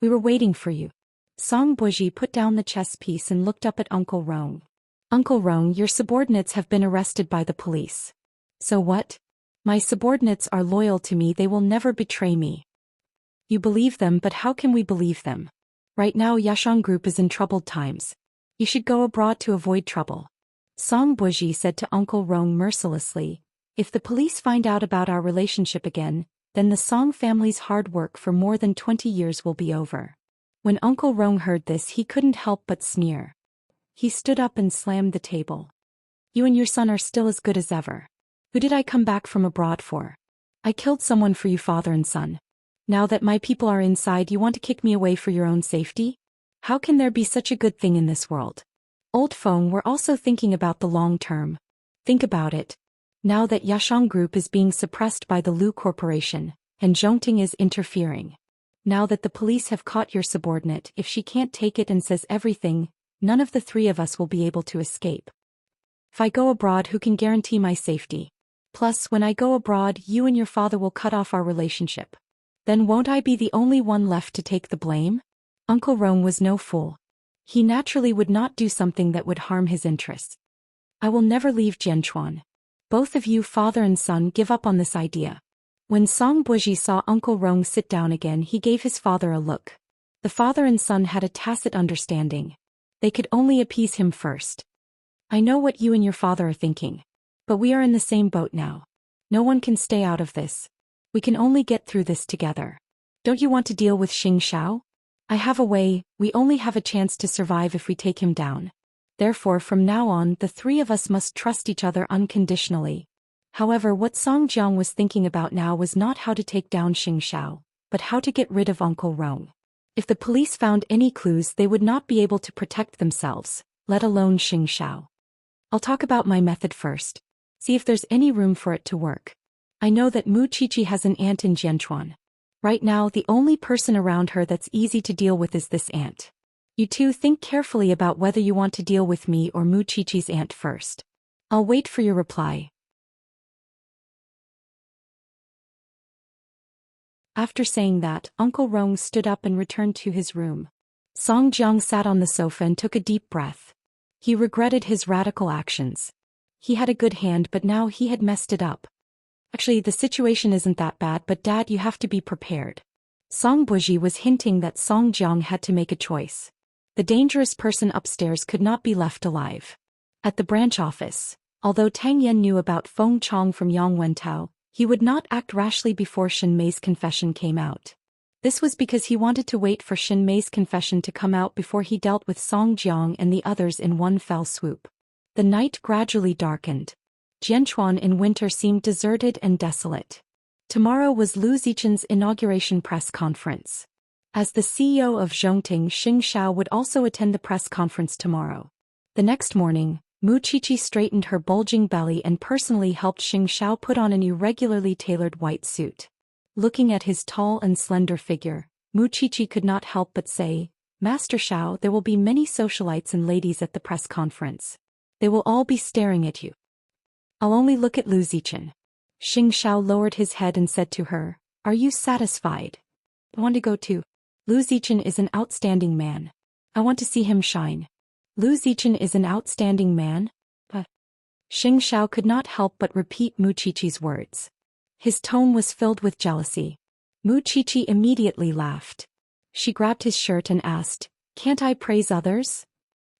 We were waiting for you. Song Buji put down the chess piece and looked up at Uncle Rong. Uncle Rong, your subordinates have been arrested by the police. So what? My subordinates are loyal to me, they will never betray me. You believe them, but how can we believe them? Right now Yashang Group is in troubled times. You should go abroad to avoid trouble. Song Buji said to Uncle Rong mercilessly, if the police find out about our relationship again, then the Song family's hard work for more than 20 years will be over. When Uncle Rong heard this, he couldn't help but sneer. He stood up and slammed the table. You and your son are still as good as ever. Who did I come back from abroad for? I killed someone for you, father and son. Now that my people are inside, you want to kick me away for your own safety? How can there be such a good thing in this world? Old Feng were also thinking about the long term. Think about it. Now that Yashang Group is being suppressed by the Lu Corporation, and Zhongting is interfering. Now that the police have caught your subordinate, if she can't take it and says everything, none of the three of us will be able to escape. If I go abroad, who can guarantee my safety? Plus, when I go abroad, you and your father will cut off our relationship. Then won't I be the only one left to take the blame? Uncle Rong was no fool. He naturally would not do something that would harm his interests. I will never leave Jianchuan. Both of you, father and son, give up on this idea. When Song Buji saw Uncle Rong sit down again, he gave his father a look. The father and son had a tacit understanding. They could only appease him first. I know what you and your father are thinking. But we are in the same boat now. No one can stay out of this. We can only get through this together. Don't you want to deal with Xiao? I have a way. We only have a chance to survive if we take him down. Therefore, from now on, the three of us must trust each other unconditionally. However, what Song Jiang was thinking about now was not how to take down Xiao, but how to get rid of Uncle Rong. If the police found any clues, they would not be able to protect themselves, let alone Xiao. I'll talk about my method first. See if there's any room for it to work. I know that Mu Qiqi has an aunt in Jianchuan. Right now, the only person around her that's easy to deal with is this aunt. You two think carefully about whether you want to deal with me or Mu Qiqi's aunt first. I'll wait for your reply. After saying that, Uncle Rong stood up and returned to his room. Song Jiang sat on the sofa and took a deep breath. He regretted his radical actions. He had a good hand, but now he had messed it up. Actually, the situation isn't that bad, but Dad, you have to be prepared. Song Buji was hinting that Song Jiang had to make a choice. The dangerous person upstairs could not be left alive. At the branch office, although Tang Yan knew about Feng Chong from Yang Wentao, he would not act rashly before Shin Mei's confession came out. This was because he wanted to wait for Shin Mei's confession to come out before he dealt with Song Jiang and the others in one fell swoop. The night gradually darkened. Jianchuan in winter seemed deserted and desolate. Tomorrow was Lu Zichen's inauguration press conference. As the CEO of Zhongting, Xiao would also attend the press conference tomorrow. The next morning, Mu Qiqi straightened her bulging belly and personally helped Xiao put on an irregularly tailored white suit. Looking at his tall and slender figure, Mu Qiqi could not help but say, "Master Xiao, there will be many socialites and ladies at the press conference. They will all be staring at you. I'll only look at Lu Zichen." Xiao lowered his head and said to her, "Are you satisfied? I want to go too. Lu Zichen is an outstanding man. I want to see him shine." Lu Zichen is an outstanding man? Xiao could not help but repeat Mu Qiqi's words. His tone was filled with jealousy. Mu Qiqi immediately laughed. She grabbed his shirt and asked, "Can't I praise others?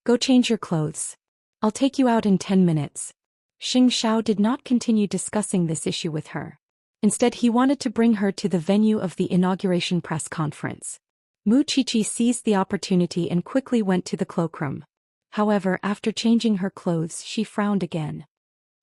Go change your clothes. I'll take you out in 10 minutes. Xiao did not continue discussing this issue with her. Instead, he wanted to bring her to the venue of the inauguration press conference. Mu Qiqi seized the opportunity and quickly went to the cloakroom. However, after changing her clothes, she frowned again.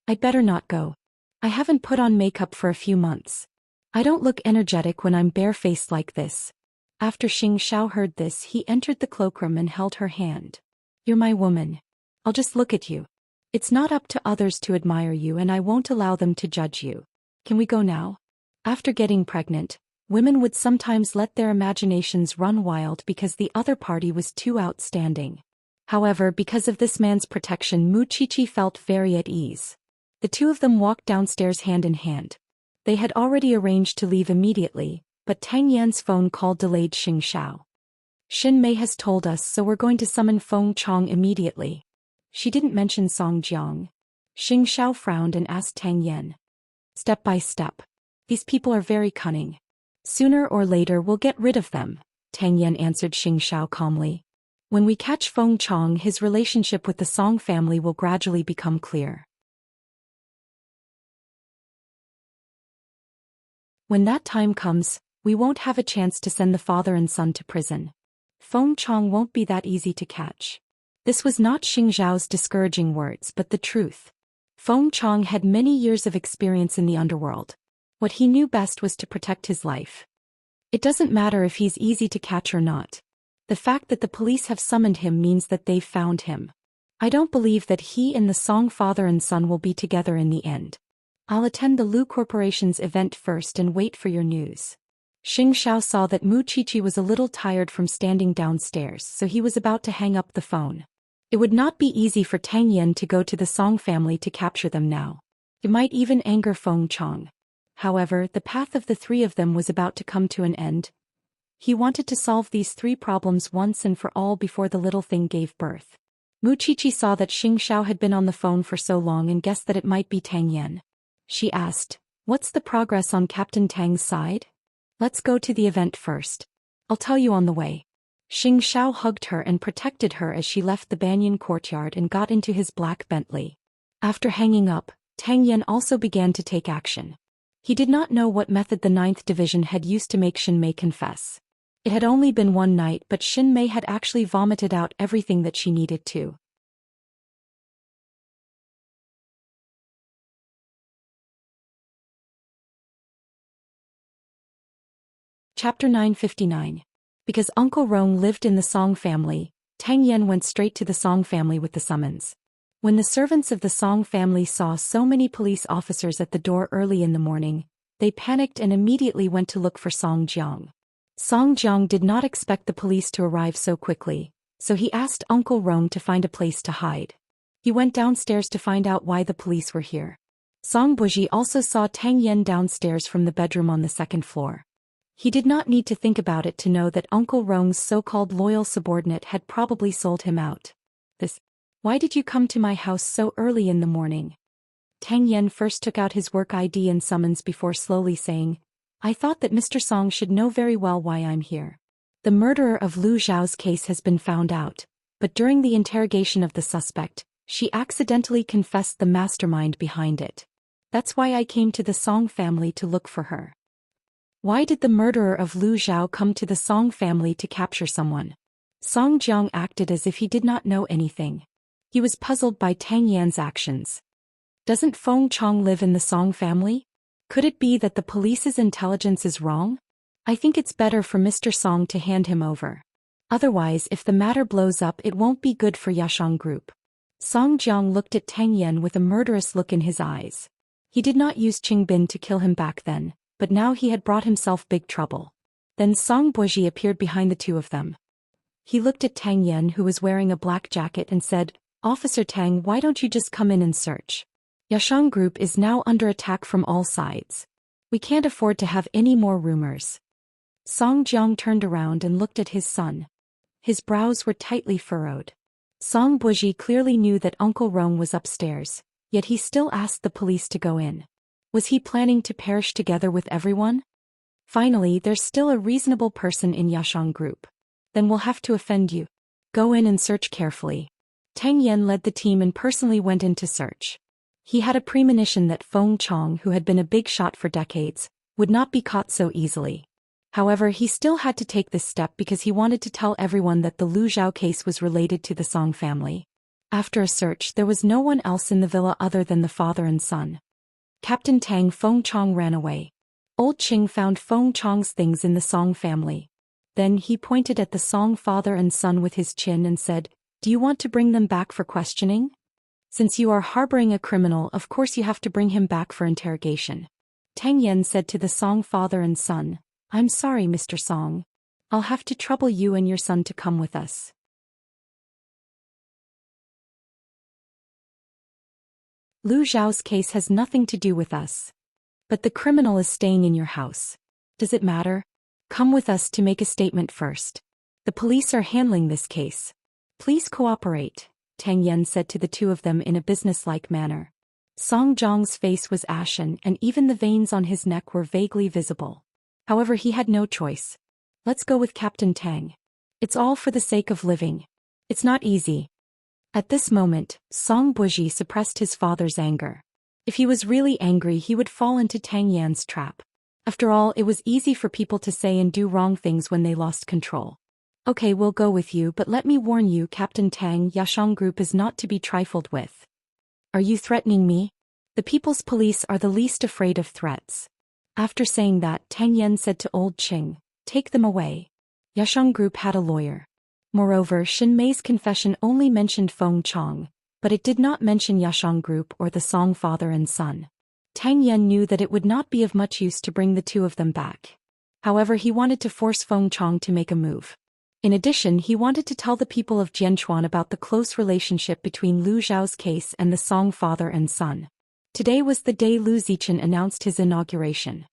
"I'd better not go. I haven't put on makeup for a few months. I don't look energetic when I'm barefaced like this." After Xiao heard this, he entered the cloakroom and held her hand. "You're my woman. I'll just look at you. It's not up to others to admire you, and I won't allow them to judge you. Can we go now?" After getting pregnant, women would sometimes let their imaginations run wild because the other party was too outstanding. However, because of this man's protection, Mu Qiqi felt very at ease. The two of them walked downstairs hand in hand. They had already arranged to leave immediately, but Tang Yan's phone call delayed Xiao. "Shin Mei has told us, so we're going to summon Feng Chong immediately." She didn't mention Song Jiang. Xiao frowned and asked Tang Yan. "Step by step. These people are very cunning. Sooner or later we'll get rid of them," Tang Yan answered Xiao calmly. "When we catch Feng Chong, his relationship with the Song family will gradually become clear. When that time comes, we won't have a chance to send the father and son to prison. Feng Chong won't be that easy to catch." This was not Xiao's discouraging words but the truth. Feng Chong had many years of experience in the underworld. What he knew best was to protect his life. It doesn't matter if he's easy to catch or not. The fact that the police have summoned him means that they've found him. I don't believe that he and the Song father and son will be together in the end. I'll attend the Lu Corporation's event first and wait for your news. Xianxia saw that Mu Qiqi was a little tired from standing downstairs, so he was about to hang up the phone. It would not be easy for Tang Yan to go to the Song family to capture them now. It might even anger Feng Chong. However, the path of the three of them was about to come to an end. He wanted to solve these three problems once and for all before the little thing gave birth. Mu Qiqi saw that Xianxia had been on the phone for so long and guessed that it might be Tang Yan. She asked, "What's the progress on Captain Tang's side? Let's go to the event first. I'll tell you on the way." Xianxia hugged her and protected her as she left the banyan courtyard and got into his black Bentley. After hanging up, Tang Yan also began to take action. He did not know what method the 9th Division had used to make Xin Mei confess. It had only been one night, but Xin Mei had actually vomited out everything that she needed to. Chapter 959. Because Uncle Rong lived in the Song family, Tang Yan went straight to the Song family with the summons. When the servants of the Song family saw so many police officers at the door early in the morning, they panicked and immediately went to look for Song Jiang. Song Jiang did not expect the police to arrive so quickly, so he asked Uncle Rong to find a place to hide. He went downstairs to find out why the police were here. Song Buji also saw Tang Yan downstairs from the bedroom on the 2nd floor. He did not need to think about it to know that Uncle Rong's so-called loyal subordinate had probably sold him out. Why did you come to my house so early in the morning? Tang Yan first took out his work ID and summons before slowly saying, "I thought that Mr. Song should know very well why I'm here. The murderer of Lu Zhao's case has been found out, but during the interrogation of the suspect, she accidentally confessed the mastermind behind it. That's why I came to the Song family to look for her." Why did the murderer of Lu Zhao come to the Song family to capture someone? Song Jiang acted as if he did not know anything. He was puzzled by Tang Yan's actions. Doesn't Feng Chong live in the Song family? Could it be that the police's intelligence is wrong? I think it's better for Mr. Song to hand him over. Otherwise, if the matter blows up, it won't be good for Yashang Group. Song Jiang looked at Tang Yan with a murderous look in his eyes. He did not use Qingbin to kill him back then, but now he had brought himself big trouble. Then Song Buji appeared behind the two of them. He looked at Tang Yan, who was wearing a black jacket, and said, "Officer Tang, why don't you just come in and search? Yashang Group is now under attack from all sides. We can't afford to have any more rumors." Song Jiang turned around and looked at his son. His brows were tightly furrowed. Song Buji clearly knew that Uncle Rong was upstairs, yet he still asked the police to go in. Was he planning to perish together with everyone? Finally, there's still a reasonable person in Yashang Group. Then we'll have to offend you. Go in and search carefully. Tang Yan led the team and personally went in to search. He had a premonition that Feng Chong, who had been a big shot for decades, would not be caught so easily. However, he still had to take this step because he wanted to tell everyone that the Lu Zhao case was related to the Song family. After a search, there was no one else in the villa other than the father and son. Captain Tang Feng Chong ran away. Old Qing found Feng Chong's things in the Song family. Then he pointed at the Song father and son with his chin and said, "Do you want to bring them back for questioning? Since you are harboring a criminal, of course you have to bring him back for interrogation." Tang Yan said to the Song father and son, "I'm sorry, Mr. Song. I'll have to trouble you and your son to come with us." Lu Zhao's case has nothing to do with us. But the criminal is staying in your house. Does it matter? Come with us to make a statement first. The police are handling this case. Please cooperate, Tang Yan said to the two of them in a businesslike manner. Song Jiang's face was ashen and even the veins on his neck were vaguely visible. However, he had no choice. Let's go with Captain Tang. It's all for the sake of living. It's not easy. At this moment, Song Buji suppressed his father's anger. If he was really angry, he would fall into Tang Yan's trap. After all, it was easy for people to say and do wrong things when they lost control. Okay, we'll go with you, but let me warn you, Captain Tang, Yashang Group is not to be trifled with. Are you threatening me? The people's police are the least afraid of threats. After saying that, Tang Yan said to old Qing, take them away. Yasheng Group had a lawyer. Moreover, Xin Mei's confession only mentioned Feng Chong, but it did not mention Yasheng Group or the Song father and son. Tang Yan knew that it would not be of much use to bring the two of them back. However, he wanted to force Feng Chong to make a move. In addition, he wanted to tell the people of Jianchuan about the close relationship between Lu Zhao's case and the Song father and son. Today was the day Lu Zichen announced his inauguration.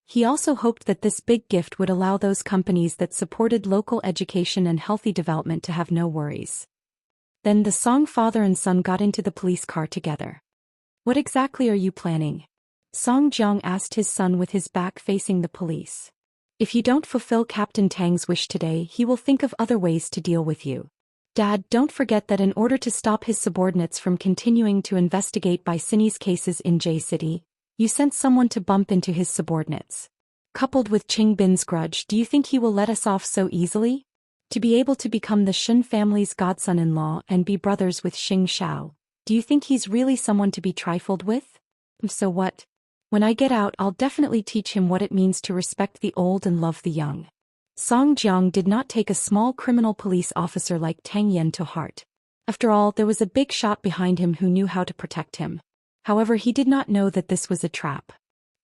He also hoped that this big gift would allow those companies that supported local education and healthy development to have no worries. Then the Song father and son got into the police car together. What exactly are you planning? Song Jiang asked his son with his back facing the police. If you don't fulfill Captain Tang's wish today, he will think of other ways to deal with you. Dad, don't forget that in order to stop his subordinates from continuing to investigate Bicini's cases in J City, you sent someone to bump into his subordinates. Coupled with Qing Bin's grudge, do you think he will let us off so easily? To be able to become the Shen family's godson-in-law and be brothers with Xianxia, do you think he's really someone to be trifled with? So what? When I get out, I'll definitely teach him what it means to respect the old and love the young. Song Jiang did not take a small criminal police officer like Tang Yan to heart. After all, there was a big shot behind him who knew how to protect him. However, he did not know that this was a trap.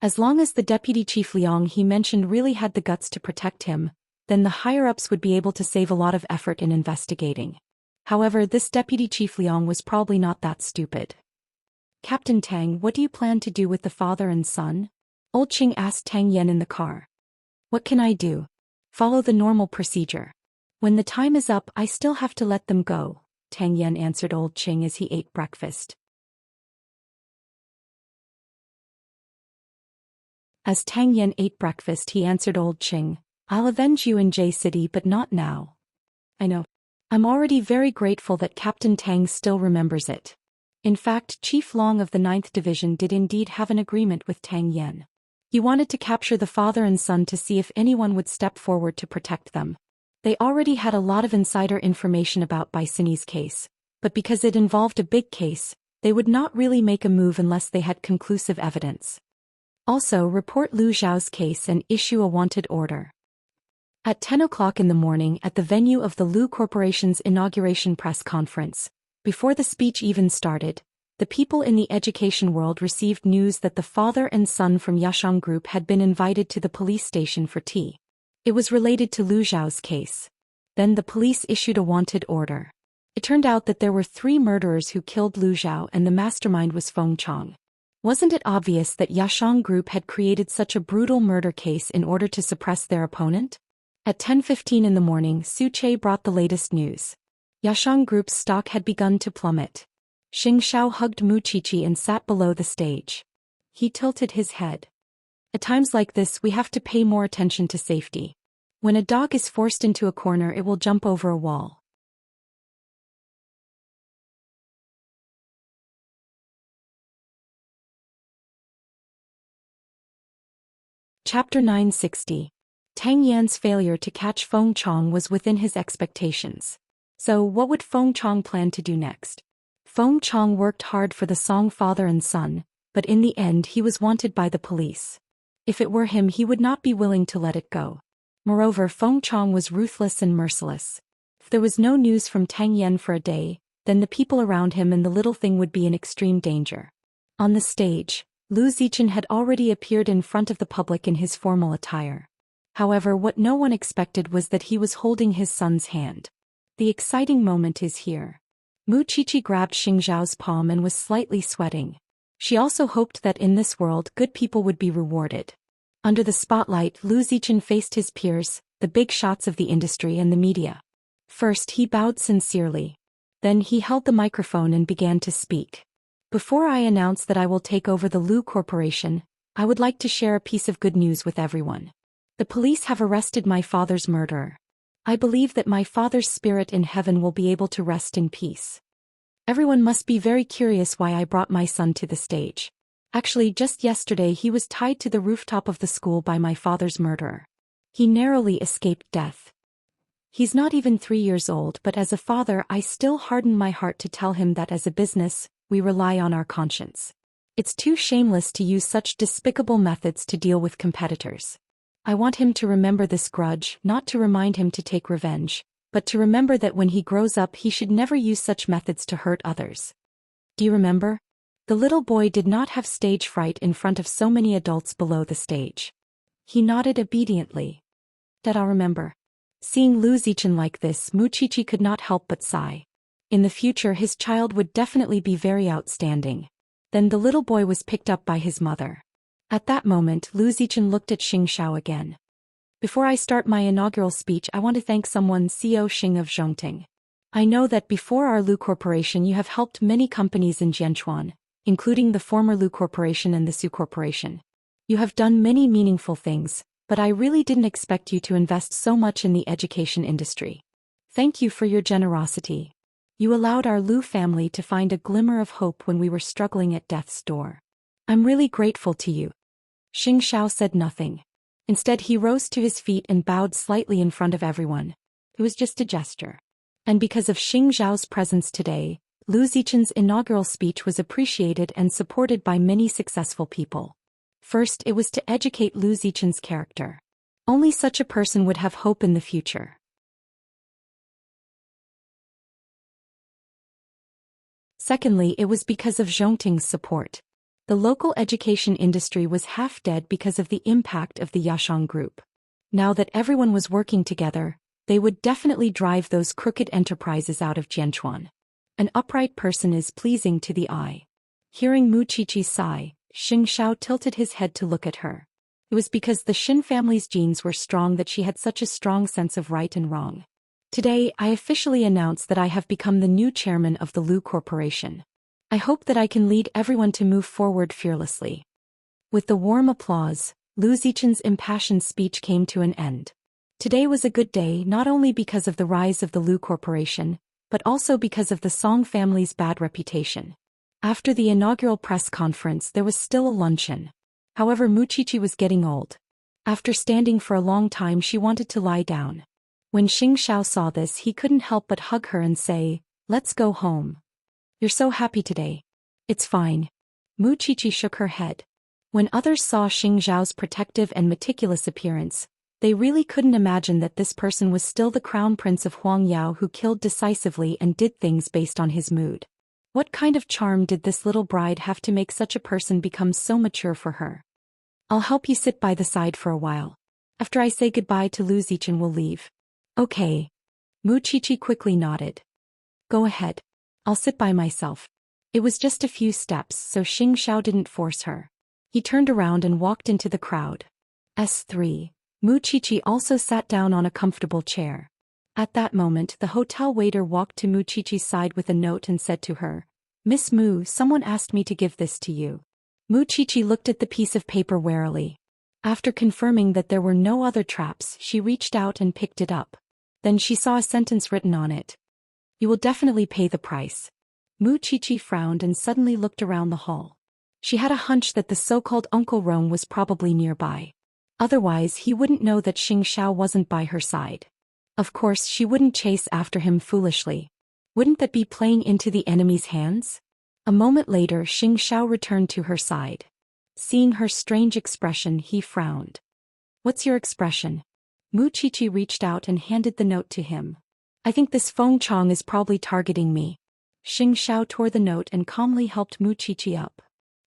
As long as the deputy chief Liang he mentioned really had the guts to protect him, then the higher-ups would be able to save a lot of effort in investigating. However, this deputy chief Liang was probably not that stupid. Captain Tang, what do you plan to do with the father and son? Old Qing asked Tang Yan in the car. What can I do? Follow the normal procedure. When the time is up, I still have to let them go, Tang Yan answered old Qing as he ate breakfast. As Tang Yan ate breakfast, he answered old Qing, I'll avenge you in J City, but not now. I know. I'm already very grateful that Captain Tang still remembers it. In fact, Chief Long of the 9th Division did indeed have an agreement with Tang Yan. He wanted to capture the father and son to see if anyone would step forward to protect them. They already had a lot of insider information about Bicini's case, but because it involved a big case, they would not really make a move unless they had conclusive evidence. Also, report Lu Zhao's case and issue a wanted order. At 10 o'clock in the morning at the venue of the Lu Corporation's inauguration press conference, before the speech even started, the people in the education world received news that the father and son from Yasheng Group had been invited to the police station for tea. It was related to Lu Zhao's case. Then the police issued a wanted order. It turned out that there were 3 murderers who killed Lu Zhao and the mastermind was Feng Chong. Wasn't it obvious that Yasheng Group had created such a brutal murder case in order to suppress their opponent? At 10:15 in the morning, Su Che brought the latest news. Yasheng Group's stock had begun to plummet. Xianxia hugged Mu Qiqi and sat below the stage. He tilted his head. At times like this, we have to pay more attention to safety. When a dog is forced into a corner, it will jump over a wall. Chapter 960. Tang Yan's failure to catch Feng Chong was within his expectations. So what would Feng Chong plan to do next? Feng Chong worked hard for the Song father and son, but in the end he was wanted by the police. If it were him, he would not be willing to let it go. Moreover, Feng Chong was ruthless and merciless. If there was no news from Tang Yan for a day, then the people around him and the little thing would be in extreme danger. On the stage, Lu Zichen had already appeared in front of the public in his formal attire. However, what no one expected was that he was holding his son's hand. The exciting moment is here. Mu Qiqi grabbed Xingzhao's palm and was slightly sweating. She also hoped that in this world good people would be rewarded. Under the spotlight, Lu Zichen faced his peers, the big shots of the industry and the media. First he bowed sincerely. Then he held the microphone and began to speak. Before I announce that I will take over the Lu Corporation, I would like to share a piece of good news with everyone. The police have arrested my father's murderer. I believe that my father's spirit in heaven will be able to rest in peace. Everyone must be very curious why I brought my son to the stage. Actually, just yesterday he was tied to the rooftop of the school by my father's murderer. He narrowly escaped death. He's not even 3 years old, but as a father I still harden my heart to tell him that as a business, we rely on our conscience. It's too shameless to use such despicable methods to deal with competitors. I want him to remember this grudge, not to remind him to take revenge, but to remember that when he grows up he should never use such methods to hurt others. Do you remember? The little boy did not have stage fright in front of so many adults below the stage. He nodded obediently. That I'll remember. Seeing Lu Zichen like this, Muqiqi could not help but sigh. In the future his child would definitely be very outstanding. Then the little boy was picked up by his mother. At that moment Lu Zichen looked at Xianxia again. Before I start my inaugural speech, I want to thank someone, CEO Xing of Zhongting. I know that before our Lu Corporation you have helped many companies in Jianchuan, including the former Lu Corporation and the Su Corporation. You have done many meaningful things, but I really didn't expect you to invest so much in the education industry. Thank you for your generosity. You allowed our Lu family to find a glimmer of hope when we were struggling at death's door. I'm really grateful to you. Xianxia said nothing. Instead he rose to his feet and bowed slightly in front of everyone. It was just a gesture. And because of Xiao's presence today, Lu Zichen's inaugural speech was appreciated and supported by many successful people. First, it was to educate Lu Zichen's character. Only such a person would have hope in the future. Secondly, it was because of Zhongting's support. The local education industry was half dead because of the impact of the Yashang group. Now that everyone was working together, they would definitely drive those crooked enterprises out of Jianchuan. An upright person is pleasing to the eye. Hearing Muqiqi sigh, Xianxia tilted his head to look at her. It was because the Xin family's genes were strong that she had such a strong sense of right and wrong. Today, I officially announce that I have become the new chairman of the Lu Corporation. I hope that I can lead everyone to move forward fearlessly. With the warm applause, Lu Zichen's impassioned speech came to an end. Today was a good day not only because of the rise of the Lu Corporation, but also because of the Song family's bad reputation. After the inaugural press conference there was still a luncheon. However, Muqiqi was getting old. After standing for a long time she wanted to lie down. When Xianxia saw this he couldn't help but hug her and say, "Let's go home. You're so happy today." "It's fine." Muqiqi shook her head. When others saw Xiao's protective and meticulous appearance, they really couldn't imagine that this person was still the crown prince of Huangyao who killed decisively and did things based on his mood. What kind of charm did this little bride have to make such a person become so mature for her? "I'll help you sit by the side for a while. After I say goodbye to Lu Zichen we'll leave." "Okay." Muqiqi quickly nodded. "Go ahead. I'll sit by myself." It was just a few steps, so Xianxia didn't force her. He turned around and walked into the crowd. S3. Muqiqi also sat down on a comfortable chair. At that moment the hotel waiter walked to Muqiqi's side with a note and said to her, "Miss Mu, someone asked me to give this to you." Muqiqi looked at the piece of paper warily. After confirming that there were no other traps, she reached out and picked it up. Then she saw a sentence written on it. "You will definitely pay the price." Muqiqi frowned and suddenly looked around the hall. She had a hunch that the so-called Uncle Rome was probably nearby. Otherwise he wouldn't know that Xianxia wasn't by her side. Of course she wouldn't chase after him foolishly. Wouldn't that be playing into the enemy's hands? A moment later Xianxia returned to her side. Seeing her strange expression he frowned. "What's your expression?" Muqiqi reached out and handed the note to him. "I think this Feng Chong is probably targeting me." Xianxia tore the note and calmly helped Muqiqi up.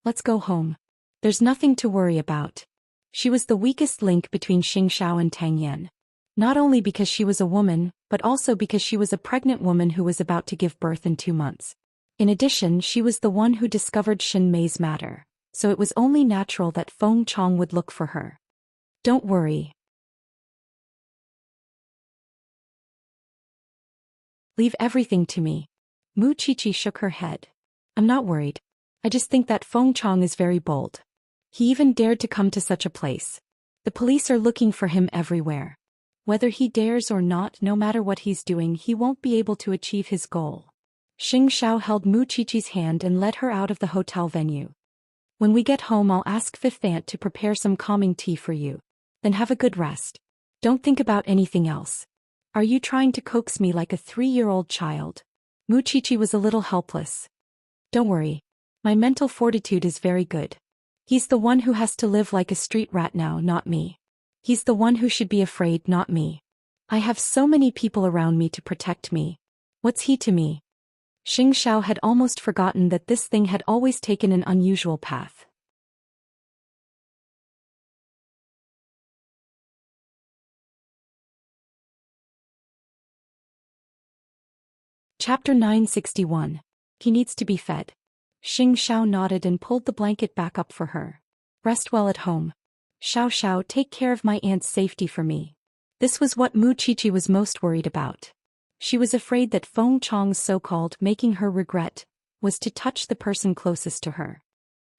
"Let's go home. There's nothing to worry about." She was the weakest link between Xianxia and Tang Yan. Not only because she was a woman, but also because she was a pregnant woman who was about to give birth in 2 months. In addition, she was the one who discovered Xin Mei's matter, so it was only natural that Feng Chong would look for her. "Don't worry. Leave everything to me." Muqiqi shook her head. "I'm not worried. I just think that Feng Chong is very bold. He even dared to come to such a place. The police are looking for him everywhere. Whether he dares or not, no matter what he's doing, he won't be able to achieve his goal." Xianxia held Muqiqi's hand and led her out of the hotel venue. "When we get home I'll ask Fifth Aunt to prepare some calming tea for you. Then have a good rest. Don't think about anything else." "Are you trying to coax me like a 3-year-old child?" Muqiqi was a little helpless. Don't worry. My mental fortitude is very good. He's the one who has to live like a street rat now, not me. He's the one who should be afraid, not me. I have so many people around me to protect me. What's he to me? Xianxia had almost forgotten that this thing had always taken an unusual path. Chapter 961. He needs to be fed. Xianxia nodded and pulled the blanket back up for her. Rest well at home. Xiao, take care of my aunt's safety for me. This was what Mu Qiqi was most worried about. She was afraid that Feng Chong's so-called making her regret was to touch the person closest to her.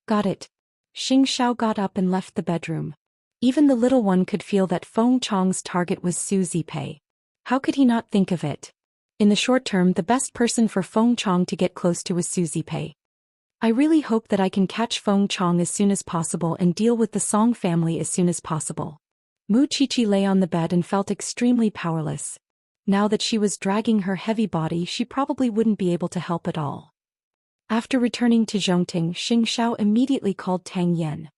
Got it. Xianxia got up and left the bedroom. Even the little one could feel that Feng Chong's target was Su Zipei. How could he not think of it? In the short term, the best person for Feng Chong to get close to was Su Zipei. I really hope that I can catch Feng Chong as soon as possible and deal with the Song family as soon as possible. Mu Qiqi lay on the bed and felt extremely powerless. Now that she was dragging her heavy body, she probably wouldn't be able to help at all. After returning to Zhongting, Xianxia immediately called Tang Yan.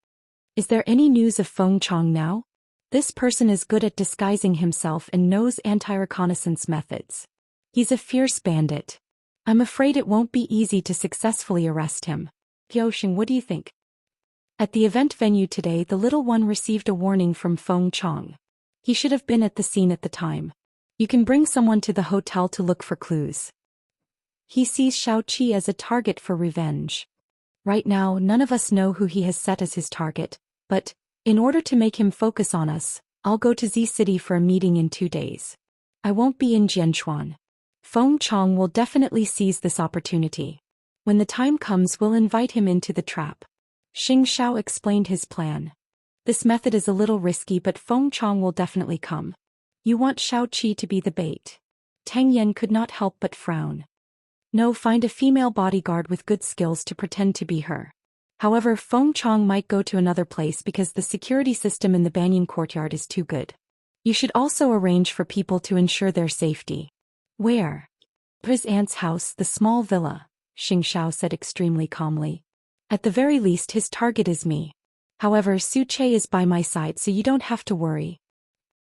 Is there any news of Feng Chong now? This person is good at disguising himself and knows anti-reconnaissance methods. He's a fierce bandit. I'm afraid it won't be easy to successfully arrest him. Xiaoxing, what do you think? At the event venue today, the little one received a warning from Feng Chong. He should have been at the scene at the time. You can bring someone to the hotel to look for clues. He sees Xiaoqi as a target for revenge. Right now, none of us know who he has set as his target, but, in order to make him focus on us, I'll go to Z City for a meeting in 2 days. I won't be in Jianchuan. Feng Chong will definitely seize this opportunity. When the time comes, we'll invite him into the trap. Xianxia explained his plan. This method is a little risky, but Feng Chong will definitely come. You want Xiaoqi to be the bait. Tang Yan could not help but frown. No, find a female bodyguard with good skills to pretend to be her. However, Feng Chong might go to another place because the security system in the Banyan courtyard is too good. You should also arrange for people to ensure their safety. Where? His aunt's house, the small villa, Xianxia said extremely calmly. At the very least, his target is me. However, Su Che is by my side, so you don't have to worry.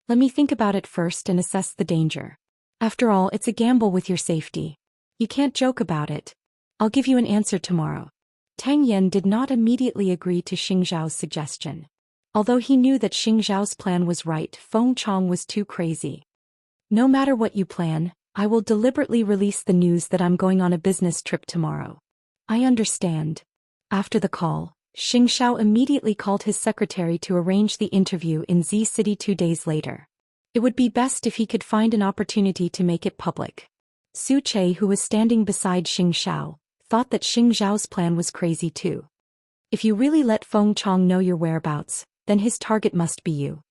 Let me think about it first and assess the danger. After all, it's a gamble with your safety. You can't joke about it. I'll give you an answer tomorrow. Tang Yan did not immediately agree to Xianxiao's suggestion. Although he knew that Xianxiao's plan was right, Feng Chong was too crazy. No matter what you plan, I will deliberately release the news that I'm going on a business trip tomorrow. I understand. After the call, Xianxia immediately called his secretary to arrange the interview in Z City 2 days later. It would be best if he could find an opportunity to make it public. Su Che, who was standing beside Xianxia, thought that Xianxiao's plan was crazy too. If you really let Feng Chong know your whereabouts, then his target must be you.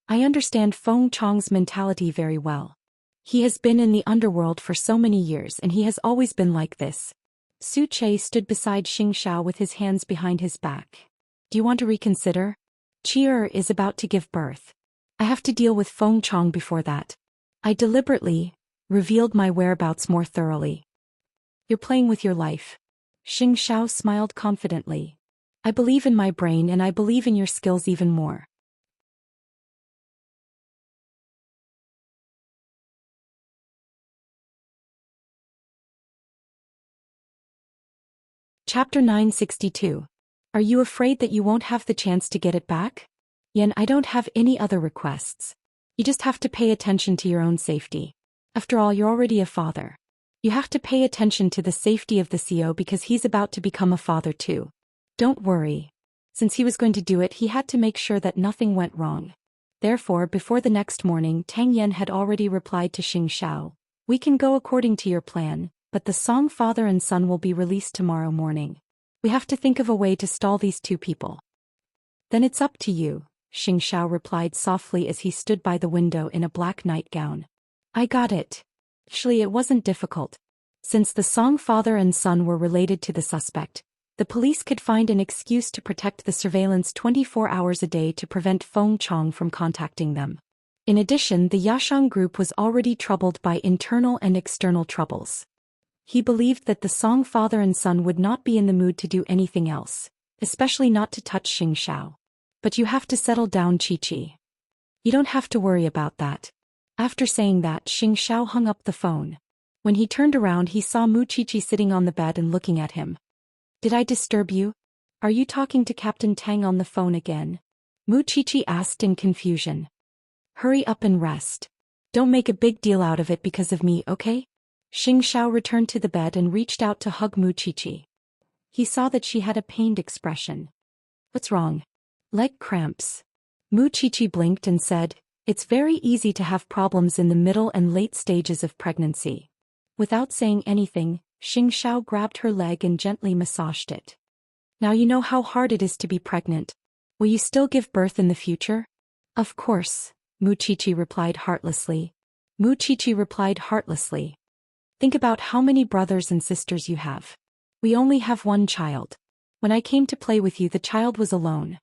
I understand Feng Chong's mentality very well. He has been in the underworld for so many years and he has always been like this. Su Che stood beside Xianxia with his hands behind his back. Do you want to reconsider? Qi'er is about to give birth. I have to deal with Feng Chong before that. I deliberately revealed my whereabouts more thoroughly. You're playing with your life. Xianxia smiled confidently. I believe in my brain and I believe in your skills even more. Chapter 962. Are you afraid that you won't have the chance to get it back? Yan, I don't have any other requests. You just have to pay attention to your own safety. After all, you're already a father. You have to pay attention to the safety of the CO because he's about to become a father too. Don't worry. Since he was going to do it, he had to make sure that nothing went wrong. Therefore, before the next morning, Tang Yan had already replied to Xianxia. We can go according to your plan, but the Song father and son will be released tomorrow morning. We have to think of a way to stall these two people. Then it's up to you, Xianxia replied softly as he stood by the window in a black nightgown. I got it. Actually, it wasn't difficult. Since the Song father and son were related to the suspect, the police could find an excuse to protect the surveillance 24 hours a day to prevent Feng Chong from contacting them. In addition, the Yashang group was already troubled by internal and external troubles. He believed that the Song father and son would not be in the mood to do anything else, especially not to touch Xianxia. But you have to settle down, Chi-Chi. You don't have to worry about that. After saying that, Xianxia hung up the phone. When he turned around, he saw Mu Chi-Chi sitting on the bed and looking at him. Did I disturb you? Are you talking to Captain Tang on the phone again? Mu Chi-Chi asked in confusion. Hurry up and rest. Don't make a big deal out of it because of me, okay? Xianxia returned to the bed and reached out to hug Mu Chi-Chi. He saw that she had a pained expression. What's wrong? Leg cramps. Mu Chi-Chi blinked and said, it's very easy to have problems in the middle and late stages of pregnancy. Without saying anything, Xianxia grabbed her leg and gently massaged it. Now you know how hard it is to be pregnant. Will you still give birth in the future? Of course, Mu Chi-Chi replied heartlessly. Mu Chi-Chi replied heartlessly. Think about how many brothers and sisters you have. We only have one child. When I came to play with you, the child was alone.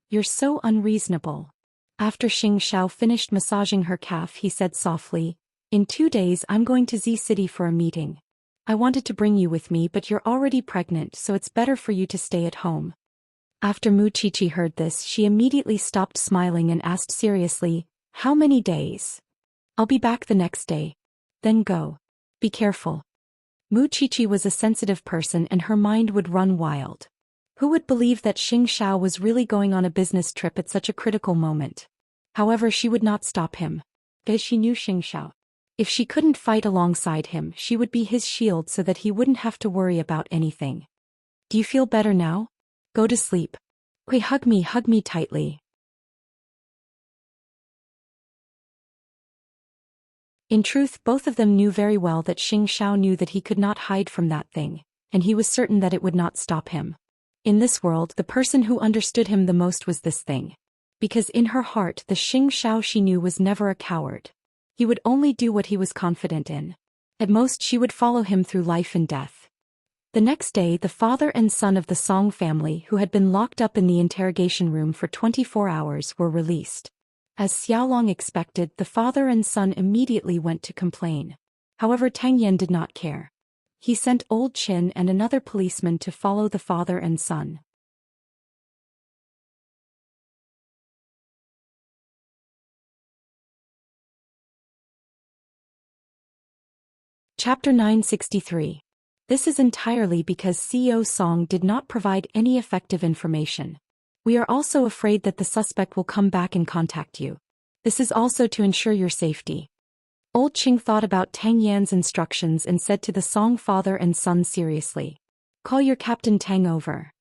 You're so unreasonable. After Xianxia finished massaging her calf, he said softly, in 2 days I'm going to Z City for a meeting. I wanted to bring you with me, but you're already pregnant, so it's better for you to stay at home. After Mu Chi-Chi heard this, she immediately stopped smiling and asked seriously, how many days? I'll be back the next day. Then go. Be careful. Mu Chi-Chi was a sensitive person and her mind would run wild. Who would believe that Xianxia was really going on a business trip at such a critical moment? However, she would not stop him. Because she knew Xianxia. If she couldn't fight alongside him, she would be his shield so that he wouldn't have to worry about anything. Do you feel better now? Go to sleep. Quick, hug me tightly. In truth, both of them knew very well that Xianxia knew that he could not hide from that thing, and he was certain that it would not stop him. In this world, the person who understood him the most was this thing. Because in her heart, the Xianxia she knew was never a coward. He would only do what he was confident in. At most, she would follow him through life and death. The next day, the father and son of the Song family, who had been locked up in the interrogation room for 24 hours, were released. As Xiaolong expected, the father and son immediately went to complain. However, Tang Yan did not care. He sent Old Qin and another policeman to follow the father and son. Chapter 963. This is entirely because CEO Song did not provide any effective information. We are also afraid that the suspect will come back and contact you. This is also to ensure your safety. Old Qing thought about Tang Yan's instructions and said to the Song father and son seriously, call your Captain Tang over.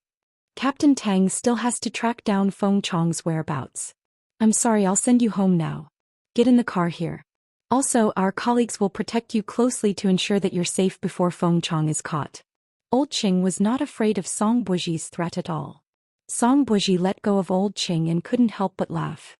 Captain Tang still has to track down Feng Chong's whereabouts. I'm sorry, I'll send you home now. Get in the car here. Also, our colleagues will protect you closely to ensure that you're safe before Feng Chong is caught. Old Qing was not afraid of Song Buji's threat at all. Song Buji let go of Old Qing and couldn't help but laugh.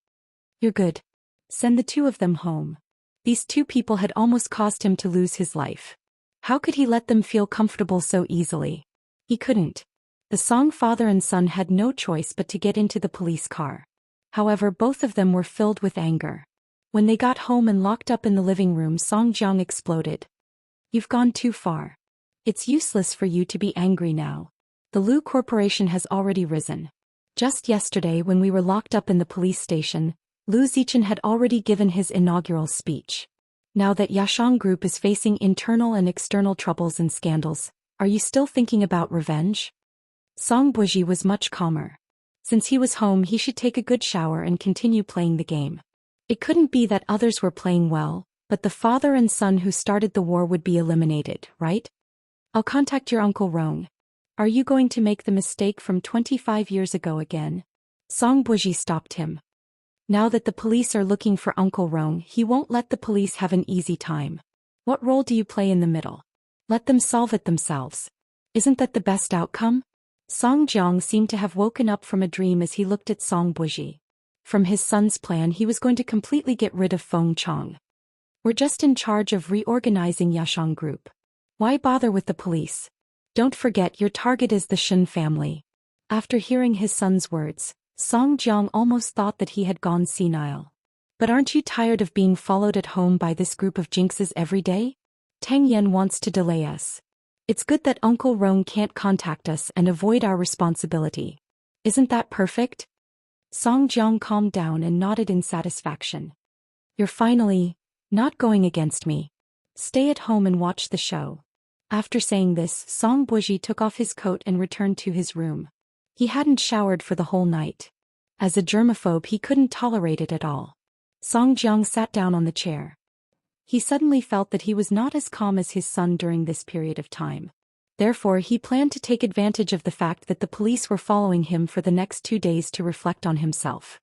You're good. Send the two of them home. These two people had almost caused him to lose his life. How could he let them feel comfortable so easily? He couldn't. The Song father and son had no choice but to get into the police car. However, both of them were filled with anger. When they got home and locked up in the living room, Song Jiang exploded. You've gone too far. It's useless for you to be angry now. The Lu Corporation has already risen. Just yesterday, when we were locked up in the police station, Lu Zichen had already given his inaugural speech. Now that Yashang Group is facing internal and external troubles and scandals, are you still thinking about revenge? Song Buji was much calmer. Since he was home, he should take a good shower and continue playing the game. It couldn't be that others were playing well, but the father and son who started the war would be eliminated, right? I'll contact your Uncle Rong. Are you going to make the mistake from 25 years ago again? Song Buji stopped him. Now that the police are looking for Uncle Rong, he won't let the police have an easy time. What role do you play in the middle? Let them solve it themselves. Isn't that the best outcome? Song Jiang seemed to have woken up from a dream as he looked at Song Buji. From his son's plan, he was going to completely get rid of Feng Chong. We're just in charge of reorganizing Yashang Group. Why bother with the police? Don't forget your target is the Shen family. After hearing his son's words, Song Jiang almost thought that he had gone senile. But aren't you tired of being followed at home by this group of jinxes every day? Tang Yen wants to delay us. It's good that Uncle Rong can't contact us and avoid our responsibility. Isn't that perfect? Song Jiang calmed down and nodded in satisfaction. You're finally not going against me. Stay at home and watch the show. After saying this, Song Buji took off his coat and returned to his room. He hadn't showered for the whole night. As a germaphobe, he couldn't tolerate it at all. Song Jiang sat down on the chair. He suddenly felt that he was not as calm as his son during this period of time. Therefore, he planned to take advantage of the fact that the police were following him for the next 2 days to reflect on himself.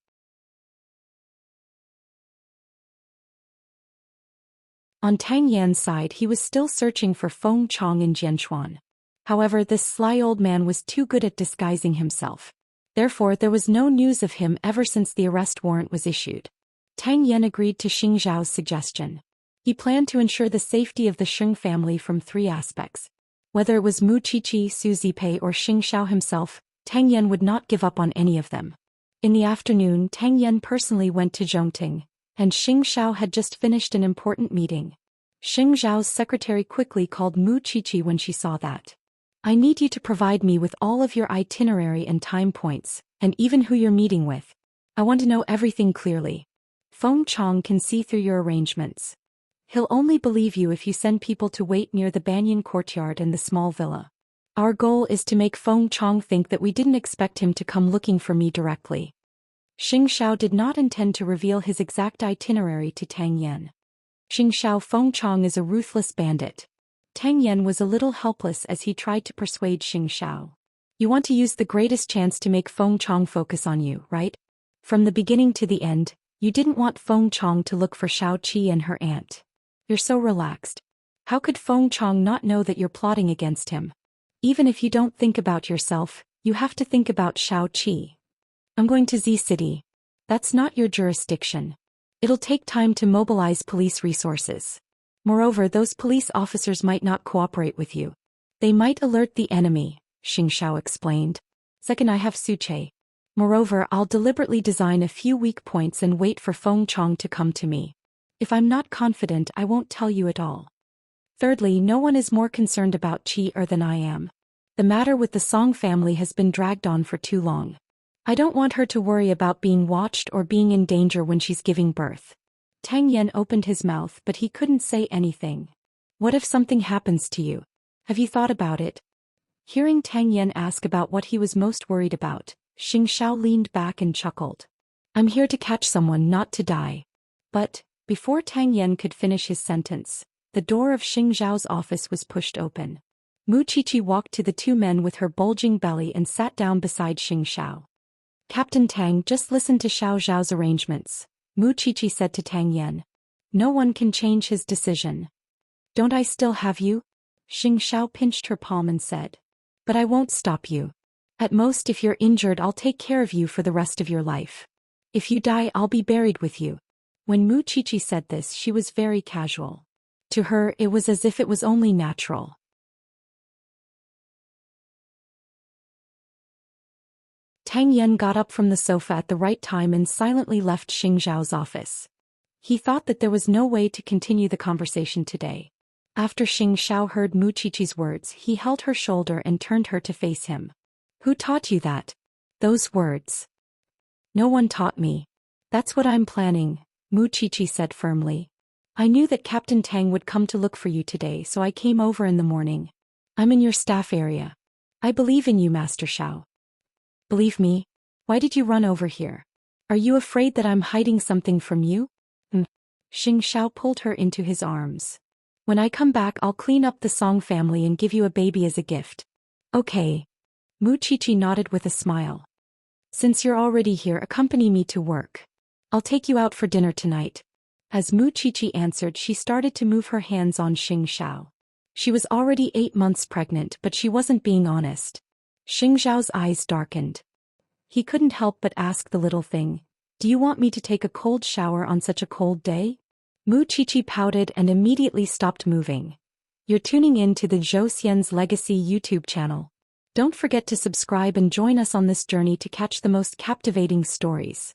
On Tang Yan's side, he was still searching for Feng Chong in Jianchuan. However, this sly old man was too good at disguising himself. Therefore, there was no news of him ever since the arrest warrant was issued. Tang Yan agreed to Xing Zhao's suggestion. He planned to ensure the safety of the Sheng family from 3 aspects. Whether it was Mu Qiqi, Su Zipei, or Xing Zhao himself, Tang Yan would not give up on any of them. In the afternoon, Tang Yan personally went to Zhongting, and Xing Zhao had just finished an important meeting. Xing Zhao's secretary quickly called Mu Qiqi when she saw that. I need you to provide me with all of your itinerary and time points, and even who you're meeting with. I want to know everything clearly. Feng Chong can see through your arrangements. He'll only believe you if you send people to wait near the Banyan courtyard and the small villa. Our goal is to make Feng Chong think that we didn't expect him to come looking for me directly. Xing Zhao did not intend to reveal his exact itinerary to Tang Yan. Xing Zhao, Feng Chong is a ruthless bandit. Tang Yan was a little helpless as he tried to persuade Xing Zhao. You want to use the greatest chance to make Feng Chong focus on you, right? From the beginning to the end, you didn't want Feng Chong to look for Xiao Qi and her aunt. You're so relaxed. How could Feng Chong not know that you're plotting against him? Even if you don't think about yourself, you have to think about Xiao Qi. I'm going to Z City. That's not your jurisdiction. It'll take time to mobilize police resources. Moreover, those police officers might not cooperate with you. They might alert the enemy, Xing Zhao explained. Second, I have Su Che. Moreover, I'll deliberately design a few weak points and wait for Feng Chong to come to me. If I'm not confident, I won't tell you at all. Thirdly, no one is more concerned about Qi than I am. The matter with the Song family has been dragged on for too long. I don't want her to worry about being watched or being in danger when she's giving birth. Tang Yan opened his mouth, but he couldn't say anything. What if something happens to you? Have you thought about it? Hearing Tang Yan ask about what he was most worried about, Xing Zhao leaned back and chuckled. I'm here to catch someone, not to die. But, before Tang Yan could finish his sentence, the door of Xing Zhao's office was pushed open. Mu Qiqi walked to the 2 men with her bulging belly and sat down beside Xing Zhao. Captain Tang, just listen to Xiao Zhao's arrangements, Mu Qiqi said to Tang Yan. No one can change his decision. Don't I still have you? Xing Zhao pinched her palm and said. But I won't stop you. At most, if you're injured, I'll take care of you for the rest of your life. If you die, I'll be buried with you. When Mu Qiqi said this, she was very casual. To her, it was as if it was only natural. Tang Yan got up from the sofa at the right time and silently left Xing Zhao's office. He thought that there was no way to continue the conversation today. After Xing Zhao heard Mu Qiqi's words, he held her shoulder and turned her to face him. Who taught you that? Those words. No one taught me. That's what I'm planning, Mu Qiqi said firmly. I knew that Captain Tang would come to look for you today, so I came over in the morning. I'm in your staff area. I believe in you, Master Xiao. Believe me? Why did you run over here? Are you afraid that I'm hiding something from you? Xing Zhao pulled her into his arms. When I come back, I'll clean up the Song family and give you a baby as a gift. Okay. Mu Qiqi nodded with a smile. Since you're already here, accompany me to work. I'll take you out for dinner tonight. As Mu Qiqi answered, she started to move her hands on Xing Zhao. She was already 8 months pregnant, but she wasn't being honest. Xing Zhao's eyes darkened. He couldn't help but ask the little thing, do you want me to take a cold shower on such a cold day? Mu Qiqi pouted and immediately stopped moving. You're tuning in to the Zhou Xian's Legacy YouTube channel. Don't forget to subscribe and join us on this journey to catch the most captivating stories.